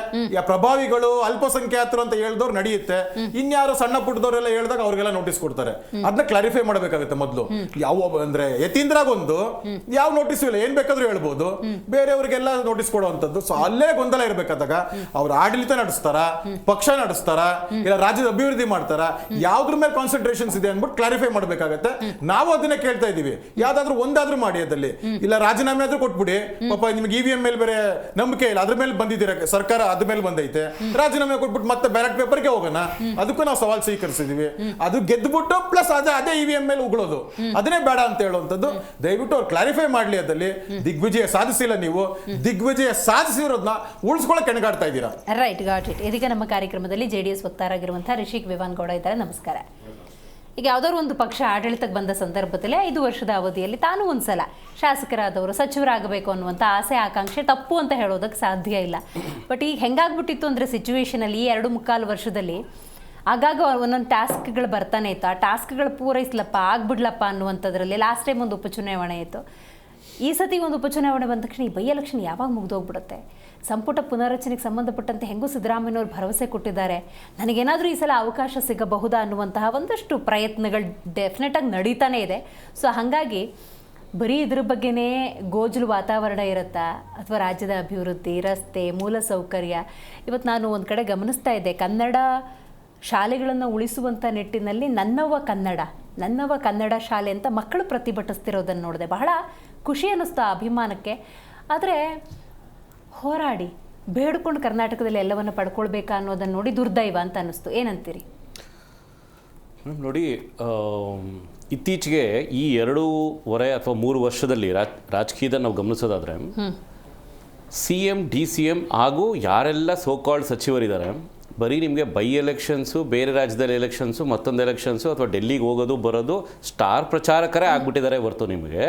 ಪ್ರಭಾವಿಗಳು ಅಲ್ಪಸಂಖ್ಯಾತರು ಅಂತ ಹೇಳಿದವ್ರು ನಡೆಯುತ್ತೆ. ಇನ್ಯಾರು ಸಣ್ಣ ಪುಟ್ಟದವರೆಲ್ಲ ಹೇಳಿದಾಗ ಅವ್ರಿಗೆಲ್ಲ ನೋಟಿಸ್ ಕೊಡ್ತಾರೆ. ಅದನ್ನ ಕ್ಲಾರಿಫೈ ಮಾಡಬೇಕಾಗುತ್ತೆ ಮೊದಲು. ಯಾವ ಅಂದ್ರೆ ಯತೀಂದ್ರಾಗೊಂದು ಯಾವ ನೋಟಿಸ್ ಇಲ್ಲ, ಏನ್ ಬೇಕಾದ್ರೂ ಹೇಳ್ಬೋದು, ಬೇರೆಯವ್ರಿಗೆಲ್ಲ ನೋಟಿಸ್ ಕೊಡುವಂತದ್ದು. ಸೊ ಅಲ್ಲೇ ಗೊಂದಲ ಇರ್ಬೇಕಾದಾಗ ಅವ್ರ ಆಡಳಿತ ನಡೆಸ್ತಾರ, ಪಕ್ಷ ನಡೆಸ್ತಾರ, ಇಲ್ಲ ರಾಜ್ಯದ ಅಭಿವೃದ್ಧಿ ಮಾಡ್ತಾರ, ಯಾವ್ದ್ರ ಮೇಲೆ ಕಾನ್ಸಂಟ್ರೇಷನ್ಸ್ ಇದೆ ಅನ್ಬಿಟ್ಟು ಕ್ಲಾರಿಫೈ ಮಾಡಬೇಕಾಗತ್ತೆ. ನಾವು ಅದನ್ನ ಕೇಳ್ತಾ ಇದೀವಿ. ಯಾವ್ದಾದ್ರು ಒಂದಾದ್ರೂ ಮಾಡಿ ಅದಲ್ಲಿ. ಇಲ್ಲ ರಾಜೀನಾಮೆ ಆದ್ರೂ ಕೊಟ್ಬಿಡಿ. ಪಾಪ ನಿಮ್ಗೆ EVM ಮೇಲೆ ಬೇರೆ ನಂಬಿಕೆ ಇಲ್ಲ, ಅದ್ರ ಮೇಲೆ ಬಂದಿದ್ದೀರ ಸರ್ಕಾರ, ಅದ್ರ ಮೇಲೆ ಬಂದೈತೆ. ರಾಜೀನಾಮೆ ಕೊಟ್ಬಿಟ್ಟು ಮತ್ತೆ ಬ್ಯಾಲೆಟ್ ಪೇಪರ್ಗೆ ಹೋಗೋಣ, ಅದಕ್ಕೂ ನಾವು ಸವಾಲ್ ಸ್ವೀಕರಿಸಿದೀವಿ. ಅದು ಗೆದ್ಬಿಟ್ಟು ಪ್ಲಸ್ ಅದೇ EVM ಮೇಲೆ ಉಗುಳೋದು ಅದನ್ನೇ ಬೇಡ ಅಂತ ಹೇಳುವಂತದ್ದು. ದಯವಿಟ್ಟು ಅವ್ರು ಕ್ಲಾರಿಫೈ ಮಾಡ್ಲಿ. ಅದಲ್ಲಿ ದಿಗ್ವಿಜಯ ಸಾಧಿಸಿಲ್ಲ, ನೀವು ದಿಗ್ವಿಜಯ ಸಾಧಿಸಿರೋದನ್ನ ಉಳಿಸ್ಕೊಳ್ಳೋಕೆ ಕೆಣಗಾಡ್ತಾ ಇದ್ದೀರಾ. Right, got it. ಇದೀಗ ನಮ್ಮ ಕಾರ್ಯಕ್ರಮದಲ್ಲಿ JDS ವಕ್ತಾರಾಗಿರುವಂತಹ ರಿಷಿಕ್ ವಿವಾನ್ಗೌಡ ಇದ್ದಾರೆ. ನಮಸ್ಕಾರ. ಈಗ ಯಾವುದಾದ್ರು ಒಂದು ಪಕ್ಷ ಆಡಳಿತಕ್ಕೆ ಬಂದ ಸಂದರ್ಭದಲ್ಲಿ 5 ವರ್ಷದ ಅವಧಿಯಲ್ಲಿ ತಾನು ಒಂದ್ಸಲ ಶಾಸಕರಾದವರು ಸಚಿವರಾಗಬೇಕು ಅನ್ನುವಂಥ ಆಸೆ ಆಕಾಂಕ್ಷೆ ತಪ್ಪು ಅಂತ ಹೇಳೋದಕ್ಕೆ ಸಾಧ್ಯ ಇಲ್ಲ. ಬಟ್ ಈಗ ಹೆಂಗಾಗ್ಬಿಟ್ಟಿತ್ತು ಅಂದರೆ ಸಿಚುವೇಶನಲ್ಲಿ ಈ 2.25 ವರ್ಷದಲ್ಲಿ ಆಗಾಗ ಒಂದೊಂದು ಟಾಸ್ಕ್ಗಳು ಬರ್ತಾನೆ ಇತ್ತು. ಆ ಟಾಸ್ಕ್ಗಳು ಪೂರೈಸ್ಲಪ್ಪ ಆಗ್ಬಿಡ್ಲಪ್ಪ ಅನ್ನುವಂಥದ್ರಲ್ಲಿ ಲಾಸ್ಟ್ ಟೈಮ್ ಒಂದು ಉಪಚುನಾವಣೆ ಇತ್ತು. ಈ ಸತಿ ಒಂದು ಉಪಚುನಾವಣೆ ಬಂದ ತಕ್ಷಣ ಈ ಬೈ ಎಲೆಕ್ಷನ್ ಯಾವಾಗ ಮುಗಿದೋಗ್ಬಿಡುತ್ತೆ? ಸಂಪುಟ ಪುನರ್ರಚನೆಗೆ ಸಂಬಂಧಪಟ್ಟಂತೆ ಹೆಂಗೂ ಸಿದ್ದರಾಮಯ್ಯನವರು ಭರವಸೆ ಕೊಟ್ಟಿದ್ದಾರೆ, ನನಗೇನಾದರೂ ಈ ಸಲ ಅವಕಾಶ ಸಿಗಬಹುದಾ ಅನ್ನುವಂತಹ ಒಂದಷ್ಟು ಪ್ರಯತ್ನಗಳು ಡೆಫಿನೆಟಾಗಿ ನಡೀತಾನೆ ಇದೆ. ಸೊ ಹಾಗಾಗಿ ಬರೀ ಇದ್ರ ಬಗ್ಗೆನೇ ಗೋಜಲು ವಾತಾವರಣ ಇರುತ್ತಾ ಅಥವಾ ರಾಜ್ಯದ ಅಭಿವೃದ್ಧಿ, ರಸ್ತೆ, ಮೂಲಸೌಕರ್ಯ? ಇವತ್ತು ನಾನು ಒಂದು ಕಡೆ ಗಮನಿಸ್ತಾ ಇದ್ದೆ, ಕನ್ನಡ ಶಾಲೆಗಳನ್ನು ಉಳಿಸುವಂಥ ನಿಟ್ಟಿನಲ್ಲಿ ನನ್ನವ ಕನ್ನಡ ಶಾಲೆ ಅಂತ ಮಕ್ಕಳು ಪ್ರತಿಭಟಿಸ್ತಿರೋದನ್ನು ನೋಡಿದೆ. ಬಹಳ ಖುಷಿ ಅನ್ನಿಸ್ತು ಆ ಅಭಿಮಾನಕ್ಕೆ. ಆದರೆ ಹೋರಾಡಿ ಬೇಡ್ಕೊಂಡು ಕರ್ನಾಟಕದಲ್ಲಿ ಎಲ್ಲವನ್ನು ಪಡ್ಕೊಳ್ಬೇಕಾ ಅನ್ನೋದನ್ನು ನೋಡಿ ದುರ್ದೈವ ಅಂತ ಅನ್ನಿಸ್ತು. ಏನಂತೀರಿ? ನೋಡಿ, ಇತ್ತೀಚೆಗೆ ಈ 2.5 ಅಥವಾ 3 ವರ್ಷದಲ್ಲಿ ರಾಜಕೀಯದ ನಾವು ಗಮನಿಸೋದಾದರೆ CM, DCM ಹಾಗೂ ಯಾರೆಲ್ಲ ಸೋಕಾಲ್ಡ್ ಸಚಿವರಿದ್ದಾರೆ, ಬರೀ ನಿಮಗೆ ಬೈ ಎಲೆಕ್ಷನ್ಸು, ಬೇರೆ ರಾಜ್ಯದಲ್ಲಿ ಎಲೆಕ್ಷನ್ಸು, ಮತ್ತೊಂದು ಎಲೆಕ್ಷನ್ಸು ಅಥವಾ ಡೆಲ್ಲಿಗೆ ಹೋಗೋದು ಬರೋದು ಸ್ಟಾರ್ ಪ್ರಚಾರಕರೇ ಆಗ್ಬಿಟ್ಟಿದ್ದಾರೆ ಹೊರತು ನಿಮಗೆ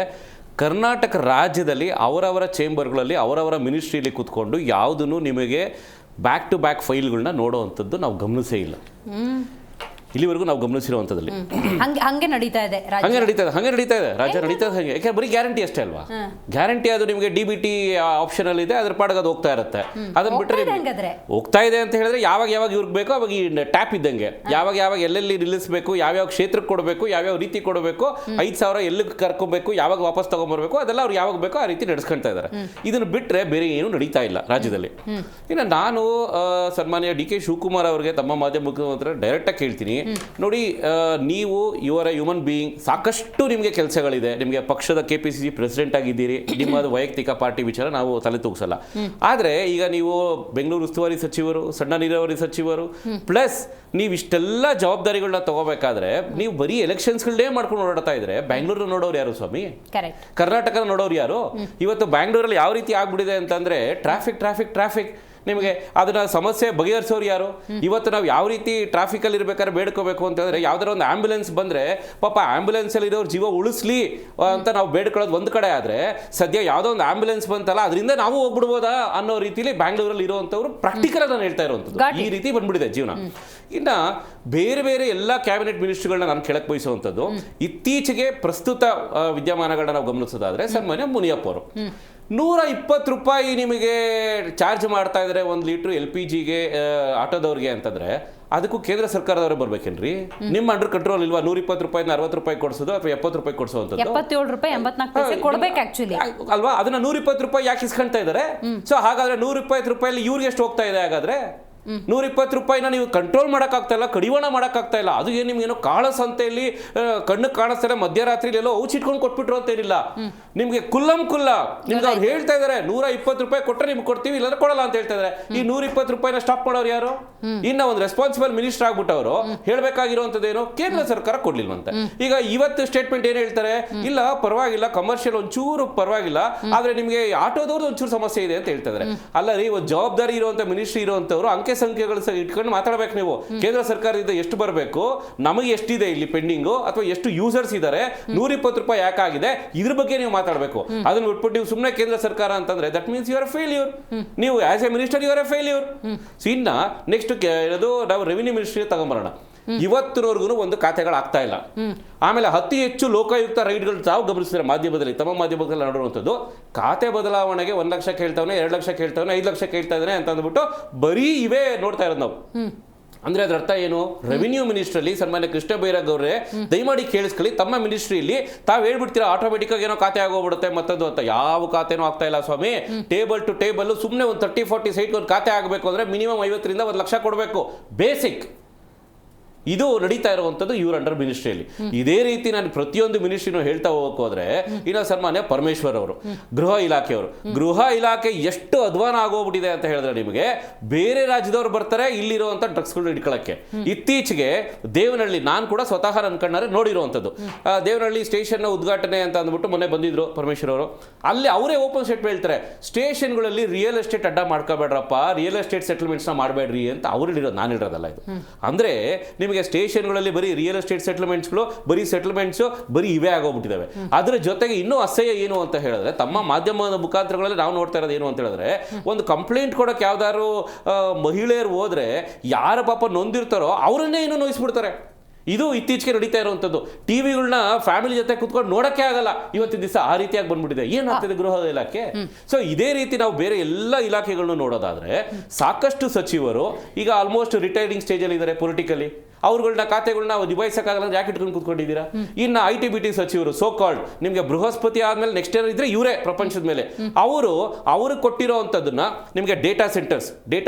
ಕರ್ನಾಟಕ ರಾಜ್ಯದಲ್ಲಿ ಅವರವರ ಚೇಂಬರ್ಗಳಲ್ಲಿ ಅವರವರ ಮಿನಿಸ್ಟ್ರಿಯಲ್ಲಿ ಕೂತ್ಕೊಂಡು ಯಾವುದನ್ನು ನಿಮಗೆ ಬ್ಯಾಕ್ ಟು ಬ್ಯಾಕ್ ಫೈಲ್ಗಳನ್ನ ನೋಡೋ ಅಂಥದ್ದು ನಾವು ಗಮನಿಸೇ ಇಲ್ಲ. ಇಲ್ಲಿವರೆಗೂ ನಾವು ಗಮನಿಸಿರುವಂಥದ್ದಲ್ಲಿ ಹಂಗೆ ನಡೀತಾ ಇದೆ ರಾಜ್ಯ ನಡೀತಾ ಇದೆ. ಯಾಕೆ ಬರೀ ಗ್ಯಾರಂಟಿ ಅಷ್ಟೇ ಅಲ್ವಾ? ಗ್ಯಾರಂಟಿ ಅದು ನಿಮಗೆ DBT ಆಪ್ಷನ್ ಅಲ್ಲಿ ಇದೆ, ಅದ್ರ ಪಾಡಗ ಅದು ಹೋಗ್ತಾ ಇರುತ್ತೆ. ಅದನ್ನ ಬಿಟ್ಟರೆ ಹೋಗ್ತಾ ಇದೆ ಅಂತ ಹೇಳಿದ್ರೆ ಯಾವಾಗ ಇವ್ರಿಗೆ ಬೇಕೋ ಅವಾಗ ಈ ಟ್ಯಾಪ್ ಇದ್ದಂಗೆ ಯಾವಾಗ ಎಲ್ಲೆಲ್ಲಿ ನಿಲ್ಲಿಸಬೇಕು, ಯಾವ್ಯಾವ ಕ್ಷೇತ್ರಕ್ಕೆ ಕೊಡಬೇಕು, ಯಾವ್ಯಾವ ರೀತಿ ಕೊಡಬೇಕು, 5,000 ಎಲ್ಲಿ ಕರ್ಕೋಬೇಕು, ಯಾವಾಗ ವಾಪಸ್ ತಗೊಂಡ್ಬರ್ಬೇಕು, ಅದೆಲ್ಲ ಅವ್ರು ಯಾವಾಗ ಬೇಕೋ ಆ ರೀತಿ ನಡೆಸ್ಕೊಳ್ತಾ ಇದ್ದಾರೆ. ಇದನ್ನು ಬಿಟ್ಟರೆ ಬೇರೆ ಏನು ನಡೀತಾ ಇಲ್ಲ ರಾಜ್ಯದಲ್ಲಿ. ಇನ್ನು ನಾನು ಸನ್ಮಾನ್ಯ DK ಶಿವಕುಮಾರ್ ಅವರಿಗೆ ತಮ್ಮ ಮಾಧ್ಯಮ ಮುಖ್ಯಮಂತ್ರಿ ಡೈರೆಕ್ಟಾಗಿ ಕೇಳ್ತೀನಿ, ನೋಡಿ ನೀವು ಯುವರ್ ಎ ಹ್ಯೂಮನ್ ಬೀಯಿಂಗ್, ಸಾಕಷ್ಟು ನಿಮಗೆ ಕೆಲಸಗಳಿದೆ, ನಿಮಗೆ ಪಕ್ಷದ KPCC ಪ್ರೆಸಿಡೆಂಟ್ ಆಗಿದ್ದೀರಿ, ನಿಮ್ಮದು ವೈಯಕ್ತಿಕ ಪಾರ್ಟಿ ವಿಚಾರ ನಾವು ತಲೆ ತೂಗಿಸಲ್ಲ. ಆದರೆ ಈಗ ನೀವು ಬೆಂಗಳೂರು ಉಸ್ತುವಾರಿ ಸಚಿವರು, ಸಣ್ಣ ನೀರಾವರಿ ಸಚಿವರು, ಪ್ಲಸ್ ನೀವು ಇಷ್ಟೆಲ್ಲ ಜವಾಬ್ದಾರಿಗಳನ್ನ ತಗೋಬೇಕಾದ್ರೆ ನೀವು ಬರೀ ಎಲೆಕ್ಷನ್ಸ್ಗಳನ್ನೇ ಮಾಡ್ಕೊಂಡು ಓಡಾಡ್ತಾ ಇದ್ರೆ ಬ್ಯಾಂಗ್ಳೂರ್ನ ನೋಡೋರು ಯಾರು ಸ್ವಾಮಿ? ಕರ್ನಾಟಕನ ನೋಡೋರು ಯಾರು? ಇವತ್ತು ಬ್ಯಾಂಗ್ಳೂರಲ್ಲಿ ಯಾವ ರೀತಿ ಆಗ್ಬಿಟ್ಟಿದೆ ಅಂತಂದ್ರೆ ಟ್ರಾಫಿಕ್ ನಿಮಗೆ ಅದನ್ನ ಸಮಸ್ಯೆ ಬಗೆಹರಿಸೋರು ಯಾರು? ಇವತ್ತು ನಾವು ಯಾವ ರೀತಿ ಟ್ರಾಫಿಕಲ್ಲಿ ಇರ್ಬೇಕಾದ್ರೆ ಬೇಡ್ಕೋಬೇಕು ಅಂತ ಹೇಳಿದ್ರೆ ಯಾವ್ದಾರ ಒಂದು ಆಂಬ್ಯುಲೆನ್ಸ್ ಬಂದ್ರೆ ಪಾಪ ಆಂಬ್ಯುಲೆನ್ಸ್ ಅಲ್ಲಿ ಇರೋರು ಜೀವ ಉಳಿಸ್ಲಿ ಅಂತ ನಾವು ಬೇಡ್ಕೊಳ್ಳೋದು ಒಂದು ಕಡೆ ಆದ್ರೆ, ಸದ್ಯ ಯಾವುದೋ ಒಂದು ಆಂಬ್ಯುಲೆನ್ಸ್ ಬಂತಲ್ಲ ಅದರಿಂದ ನಾವು ಹೋಗ್ಬಿಡ್ಬೋದಾ ಅನ್ನೋ ರೀತಿಲಿ ಬ್ಯಾಂಗ್ಳೂರಲ್ಲಿ ಇರುವಂತವ್ರು ಪ್ರಾಕ್ಟಿಕಲ್ ನಾನು ಹೇಳ್ತಾ ಇರುವಂಥದ್ದು ಈ ರೀತಿ ಬಂದ್ಬಿಟ್ಟಿದೆ ಜೀವನ. ಇನ್ನ ಬೇರೆ ಬೇರೆ ಎಲ್ಲ ಕ್ಯಾಬಿನೆಟ್ ಮಿನಿಸ್ಟ್ರಿಗಳನ್ನ ನಾನು ಕೆಳಕ್ಕೆ ಬಯಸುವಂಥದ್ದು, ಇತ್ತೀಚೆಗೆ ಪ್ರಸ್ತುತ ವಿದ್ಯಮಾನಗಳನ್ನ ನಾವು ಗಮನಿಸೋದಾದ್ರೆ ಸನ್ಮಾನ್ಯ ಮುನಿಯಪ್ಪ ಅವರು 120 ರೂಪಾಯಿ ನಿಮಗೆ ಚಾರ್ಜ್ ಮಾಡ್ತಾ ಇದ್ದಾರೆ 1 ಲೀಟ್ರ್ LPG ಗೆ ಆಟೋದವ್ರಿಗೆ ಅಂತಂದ್ರೆ ಅದಕ್ಕೂ ಕೇಂದ್ರ ಸರ್ಕಾರದವರೇ ಬರ್ಬೇಕೇನ್ರಿ? ನಿಮ್ಮ ಅಂಡರ್ ಕಂಟ್ರೋಲ್ ಇಲ್ವಾ? 120 ರೂಪಾಯಿನ 60 ರೂಪಾಯಿ ಕೊಡಿಸೋದು ಅಥವಾ 70 ರೂಪಾಯಿ ಕೊಡಿಸೋದು? 77 ರೂಪಾಯಿ 84 ಪೈಸೆ ಕೊಡ್ಬೇಕು ಆಕ್ಚುಲಿ ಅಲ್ವಾ? ಅದನ್ನ 120 ರೂಪಾಯಿ ಯಾಕೆ ಇಸ್ಕೊಂತಾ ಇದ್ದಾರೆ? ಸೊ ಹಾಗಾದ್ರೆ 120 ರೂಪಾಯಲ್ಲಿ ಇವ್ರಿಗೆ ಎಷ್ಟು ಹೋಗ್ತಾ ಇದೆ? ಹಾಗಾದ್ರೆ 120 ರೂಪಾಯಿನ ನೀವು ಕಂಟ್ರೋಲ್ ಮಾಡೋಕ್ಕಾಗ್ತಾ ಇಲ್ಲ, ಕಡಿವಾಣ ಮಾಡೋಕ್ಕಾಗ್ತಾ ಇಲ್ಲ. ಅದು ಏನು ನಿಮ್ಗೇನೋ ಕಾಳ ಸಂತೆಯಲ್ಲಿ ಕಣ್ಣು ಕಾಣಿಸ್ತಾರೆ ಮಧ್ಯರಾತ್ರಿಲಿ ಎಲ್ಲೋ ಔಚಿಟ್ಕೊಂಡು ಕೊಟ್ಬಿಟ್ರು ಅಂತ ಏನಿಲ್ಲ. ನಿಮ್ಗೆ ಕುಲ್ಲ ನಿಮ್ಗೆ ಅವ್ರು ಹೇಳ್ತಾ ಇದಾರೆ 120 ರೂಪಾಯಿ ಕೊಟ್ಟರೆ ನಿಮ್ಗೆ ಕೊಡ್ತೀವಿ, ಇಲ್ಲಾಂದ್ರೆ ಕೊಡಲ್ಲ ಅಂತ ಹೇಳ್ತಾ ಇದಾರೆ. ಈ 120 ರೂಪಾಯಿನ ಸ್ಟಾಪ್ ಮಾಡೋರು ಯಾರು? ಇನ್ನ ಒಂದು ರೆಸ್ಪಾನ್ಸಿಬಲ್ ಮಿನಿಸ್ಟರ್ ಆಗ್ಬಿಟ್ಟವರು ಹೇಳ್ಬೇಕಾಗಿರುವಂತದ್ದೇನು? ಕೇಂದ್ರ ಸರ್ಕಾರ ಕೊಡ್ಲಿಲ್ವಂತೆ. ಈಗ ಇವತ್ತು ಸ್ಟೇಟ್ಮೆಂಟ್ ಏನ್ ಹೇಳ್ತಾರೆ? ಇಲ್ಲ ಪರವಾಗಿಲ್ಲ, ಕಮರ್ಷಿಯಲ್ ಒಂಚೂರು ಪರವಾಗಿಲ್ಲ, ಆದ್ರೆ ನಿಮ್ಗೆ ಆಟೋದವ್ರದ್ದು ಒಂಚೂರು ಸಮಸ್ಯೆ ಇದೆ ಅಂತ ಹೇಳ್ತಾ ಇದಾರೆ. ಅಲ್ಲ ರೀ, ಒಂದು ಜವಾಬ್ದಾರಿ ಇರುವಂತ ಮಿನಿಸ್ಟ್ರಿ ಇರುವಂತವ್ರು ಅಂಕೆ ಸಂಖ್ಯೆಗಳು ಇಟ್ಕೊಂಡು ಮಾತಾಡ್ಬೇಕು. ನೀವು ಕೇಂದ್ರ ಸರ್ಕಾರದಿಂದ ಎಷ್ಟು ಬರಬೇಕು, ನಮಗೆ ಎಷ್ಟಿದೆ ಇಲ್ಲಿ ಪೆಂಡಿಂಗು, ಅಥವಾ ಎಷ್ಟು ಯೂಸರ್ಸ್ ಇದ್ದಾರೆ, 120 ರೂಪಾಯಿ ಯಾಕಾಗಿದೆ, ಇದ್ರ ಬಗ್ಗೆ ನೀವು ಮಾತಾಡಬೇಕು. ಅದನ್ನ ಬಿಟ್ಬಿಟ್ಟು ನೀವು ಸುಮ್ಮನೆ ಕೇಂದ್ರ ಸರ್ಕಾರ ಅಂತಂದ್ರೆ that means you are failure. ನೀವು as a minister you are a failure. ಇನ್ನ ನೆಕ್ಸ್ಟ್ ಇರೋದು ನಾವು ರೆವಿನ್ಯೂ ಮಿನಿಸ್ಟ್ರಿ ತಗೊಂಬರೋಣ. ಇವತ್ತಿನವರೆಗೂ ಒಂದು ಖಾತೆಗಳಾಗ್ತಾ ಇಲ್ಲ. ಆಮೇಲೆ ಅತಿ ಹೆಚ್ಚು ಲೋಕಾಯುಕ್ತ ರೈಡ್ಗಳು ತಾವು ಗಮನಿಸಿದ್ರೆ ಮಾಧ್ಯಮದಲ್ಲಿ, ತಮ್ಮ ಮಾಧ್ಯಮದಲ್ಲಿ ನೋಡುವಂಥದ್ದು, ಖಾತೆ ಬದಲಾವಣೆಗೆ 1 ಲಕ್ಷ ಕೇಳ್ತಾವನೆ, 2 ಲಕ್ಷ ಕೇಳ್ತಾವನೆ, 5 ಲಕ್ಷ ಕೇಳ್ತಾ ಇದ್ದಾನೆ ಅಂತ ಅಂದ್ಬಿಟ್ಟು ಬರೀ ಇವೇ ನೋಡ್ತಾ ಇರೋದು ನಾವು. ಅಂದ್ರೆ ಅದ್ರ ಅರ್ಥ ಏನು? ರೆವಿನ್ಯೂ ಮಿನಿಸ್ಟ್ರಲ್ಲಿ ಸನ್ಮಾನ್ಯ ಕೃಷ್ಣ ಬೈರಾಗ್ ಅವರೇ ದಯಮಾಡಿ ಕೇಳಿಸ್ಕೊಳ್ಳಿ, ತಮ್ಮ ಮಿನಿಸ್ಟ್ರಿಯಲ್ಲಿ ತಾವು ಹೇಳ್ಬಿಡ್ತೀರಾ ಆಟೋಮೆಟಿಕ್ ಆಗಿ ಏನೋ ಖಾತೆ ಆಗೋಗ್ಬಿಡುತ್ತೆ ಮತ್ತದು ಅಂತ. ಯಾವ ಖಾತೆನೂ ಆಗ್ತಾ ಇಲ್ಲ ಸ್ವಾಮಿ. ಟೇಬಲ್ ಟು ಟೇಬಲ್ ಸುಮ್ಮನೆ ಒಂದು 30-40 ಸೈಟ್ ಒಂದು ಖಾತೆ ಆಗಬೇಕು ಅಂದ್ರೆ ಮಿನಿಮಮ್ 50ರಿಂದ 1 ಲಕ್ಷ ಕೊಡಬೇಕು, ಬೇಸಿಕ್. ಇದು ನಡೀತಾ ಇರುವಂಥದ್ದು ಇವ್ರ ಅಂಡರ್ ಮಿನಿಸ್ಟ್ರಿಯಲ್ಲಿ. ಇದೇ ರೀತಿ ನಾನು ಪ್ರತಿಯೊಂದು ಮಿನಿಸ್ಟ್ರಿನೂ ಹೇಳ್ತಾ ಹೋಗಕ್ಕೆ ಹೋದ್ರೆ, ಇನ್ನು ಸನ್ಮಾನ್ಯ ಪರಮೇಶ್ವರ್ ಅವರು ಗೃಹ ಇಲಾಖೆಯವರು, ಗೃಹ ಇಲಾಖೆ ಎಷ್ಟು ಅಧ್ವಾನ ಆಗೋಗ್ಬಿಟ್ಟಿದೆ ಅಂತ ಹೇಳಿದ್ರೆ ನಿಮಗೆ, ಬೇರೆ ರಾಜ್ಯದವ್ರು ಬರ್ತಾರೆ ಇಲ್ಲಿರುವಂಥ ಡ್ರಗ್ಸ್ಗಳು ಹಿಡ್ಕೊಳ್ಳೋಕ್ಕೆ. ಇತ್ತೀಚೆಗೆ ದೇವನಹಳ್ಳಿ, ನಾನು ಕೂಡ ಸ್ವತಃ ನನ್ನ ಕಣ್ಣಾರೆ ನೋಡಿರುವಂಥದ್ದು, ದೇವನಹಳ್ಳಿ ಸ್ಟೇಷನ್ ಉದ್ಘಾಟನೆ ಅಂತ ಅಂದ್ಬಿಟ್ಟು ಮೊನ್ನೆ ಬಂದಿದ್ರು ಪರಮೇಶ್ವರ್ ಅವರು. ಅಲ್ಲಿ ಅವರೇ ಓಪನ್ ಸ್ಟೇಟ್ಮೆಂಟ್ ಹೇಳ್ತಾರೆ, ಸ್ಟೇಷನ್ಗಳಲ್ಲಿ ರಿಯಲ್ ಎಸ್ಟೇಟ್ ಅಡ್ಡ ಮಾಡ್ಕೋಬೇಡ್ರಪ್ಪ, ರಿಯಲ್ ಎಸ್ಟೇಟ್ ಸೆಟಲ್ಮೆಂಟ್ಸ್ನ ಮಾಡಬೇಡ್ರಿ ಅಂತ ಅವ್ರು ಹೇಳಿರೋದು, ನಾನು ಹೇಳಿರೋದಲ್ಲ ಇದು. ಅಂದ್ರೆ ನಿಮಗೆ ಸ್ಟೇಷನ್ಗಳಲ್ಲಿ ಬರೀ ರಿಯಲ್ ಎಸ್ಟೇಟ್ ಸೆಟಲ್ಮೆಂಟ್ಸ್ಗಳು, ಬರೀ ಸೆಟಲ್ಮೆಂಟ್ಸ್ ಬರೀ ಇವೇ ಆಗೋಗ್ಬಿಟ್ಟಿದ್ದಾವೆ. ಅದರ ಜೊತೆಗೆ ಇನ್ನೂ ಅಸಹ್ಯ ಏನು ಅಂತ ಹೇಳಿದ್ರೆ, ತಮ್ಮ ಮಾಧ್ಯಮದ ಮುಖಾಂತರಗಳಲ್ಲಿ ನಾವು ನೋಡ್ತಾ ಇರೋದು ಏನು ಅಂತ ಹೇಳಿದ್ರೆ, ಒಂದು ಕಂಪ್ಲೇಂಟ್ ಕೊಡೋಕೆ ಯಾವ್ದಾದ್ರು ಮಹಿಳೆಯರು ಹೋದ್ರೆ ಯಾರ ಪಾಪ ನೊಂದಿರ್ತಾರೋ ಅವರನ್ನೇ ಇನ್ನೂ ನೋಯಿಸ್ಬಿಡ್ತಾರೆ. ಇದು ಇತ್ತೀಚೆಗೆ ನಡೀತಾ ಇರುವಂಥದ್ದು. ಟಿವಿಗಳನ್ನ ಫ್ಯಾಮಿಲಿ ಜೊತೆ ಕುತ್ಕೊಂಡು ನೋಡಕ್ಕೆ ಆಗಲ್ಲ ಇವತ್ತಿನ ದಿವಸ, ಆ ರೀತಿಯಾಗಿ ಬಂದ್ಬಿಟ್ಟಿದೆ. ಏನಾಗ್ತಿದೆ ಗೃಹ ಇಲಾಖೆ? ಸೊ ಇದೇ ರೀತಿ ನಾವು ಬೇರೆ ಎಲ್ಲ ಇಲಾಖೆಗಳನ್ನು ನೋಡೋದಾದ್ರೆ, ಸಾಕಷ್ಟು ಸಚಿವರು ಈಗ ಆಲ್ಮೋಸ್ಟ್ ರಿಟೈರಿಂಗ್ ಸ್ಟೇಜಲ್ಲಿ ಇದ್ದಾರೆ ಪೊಲಿಟಿಕಲಿ. ಅವ್ರುಗಳನ್ನ ಖಾತೆಗಳನ್ನ ನಿಭಾಯಿಸಕ್ಕಾಗಲ್ಲ, ಯಾಕೆ ಇಟ್ಕೊಂಡು ಕೂತ್ಕೊಂಡಿದ್ದೀರಾ? ಇನ್ನು IT-BT ಸಚಿವರು ಸೋ ಕಾಲ್ಡ್, ನಿಮಗೆ ಬೃಹಸ್ಪತಿ ಆದ್ಮೇಲೆ ನೆಕ್ಸ್ಟ್ ಏನಾದ್ರು ಇದ್ರೆ ಇವರೇ ಪ್ರಪಂಚದ ಮೇಲೆ. ಅವರು ಕೊಟ್ಟಿರೋವಂಥದ್ದನ್ನ ನಿಮಗೆ ಡೇಟಾ ಸೆಂಟರ್ಸ್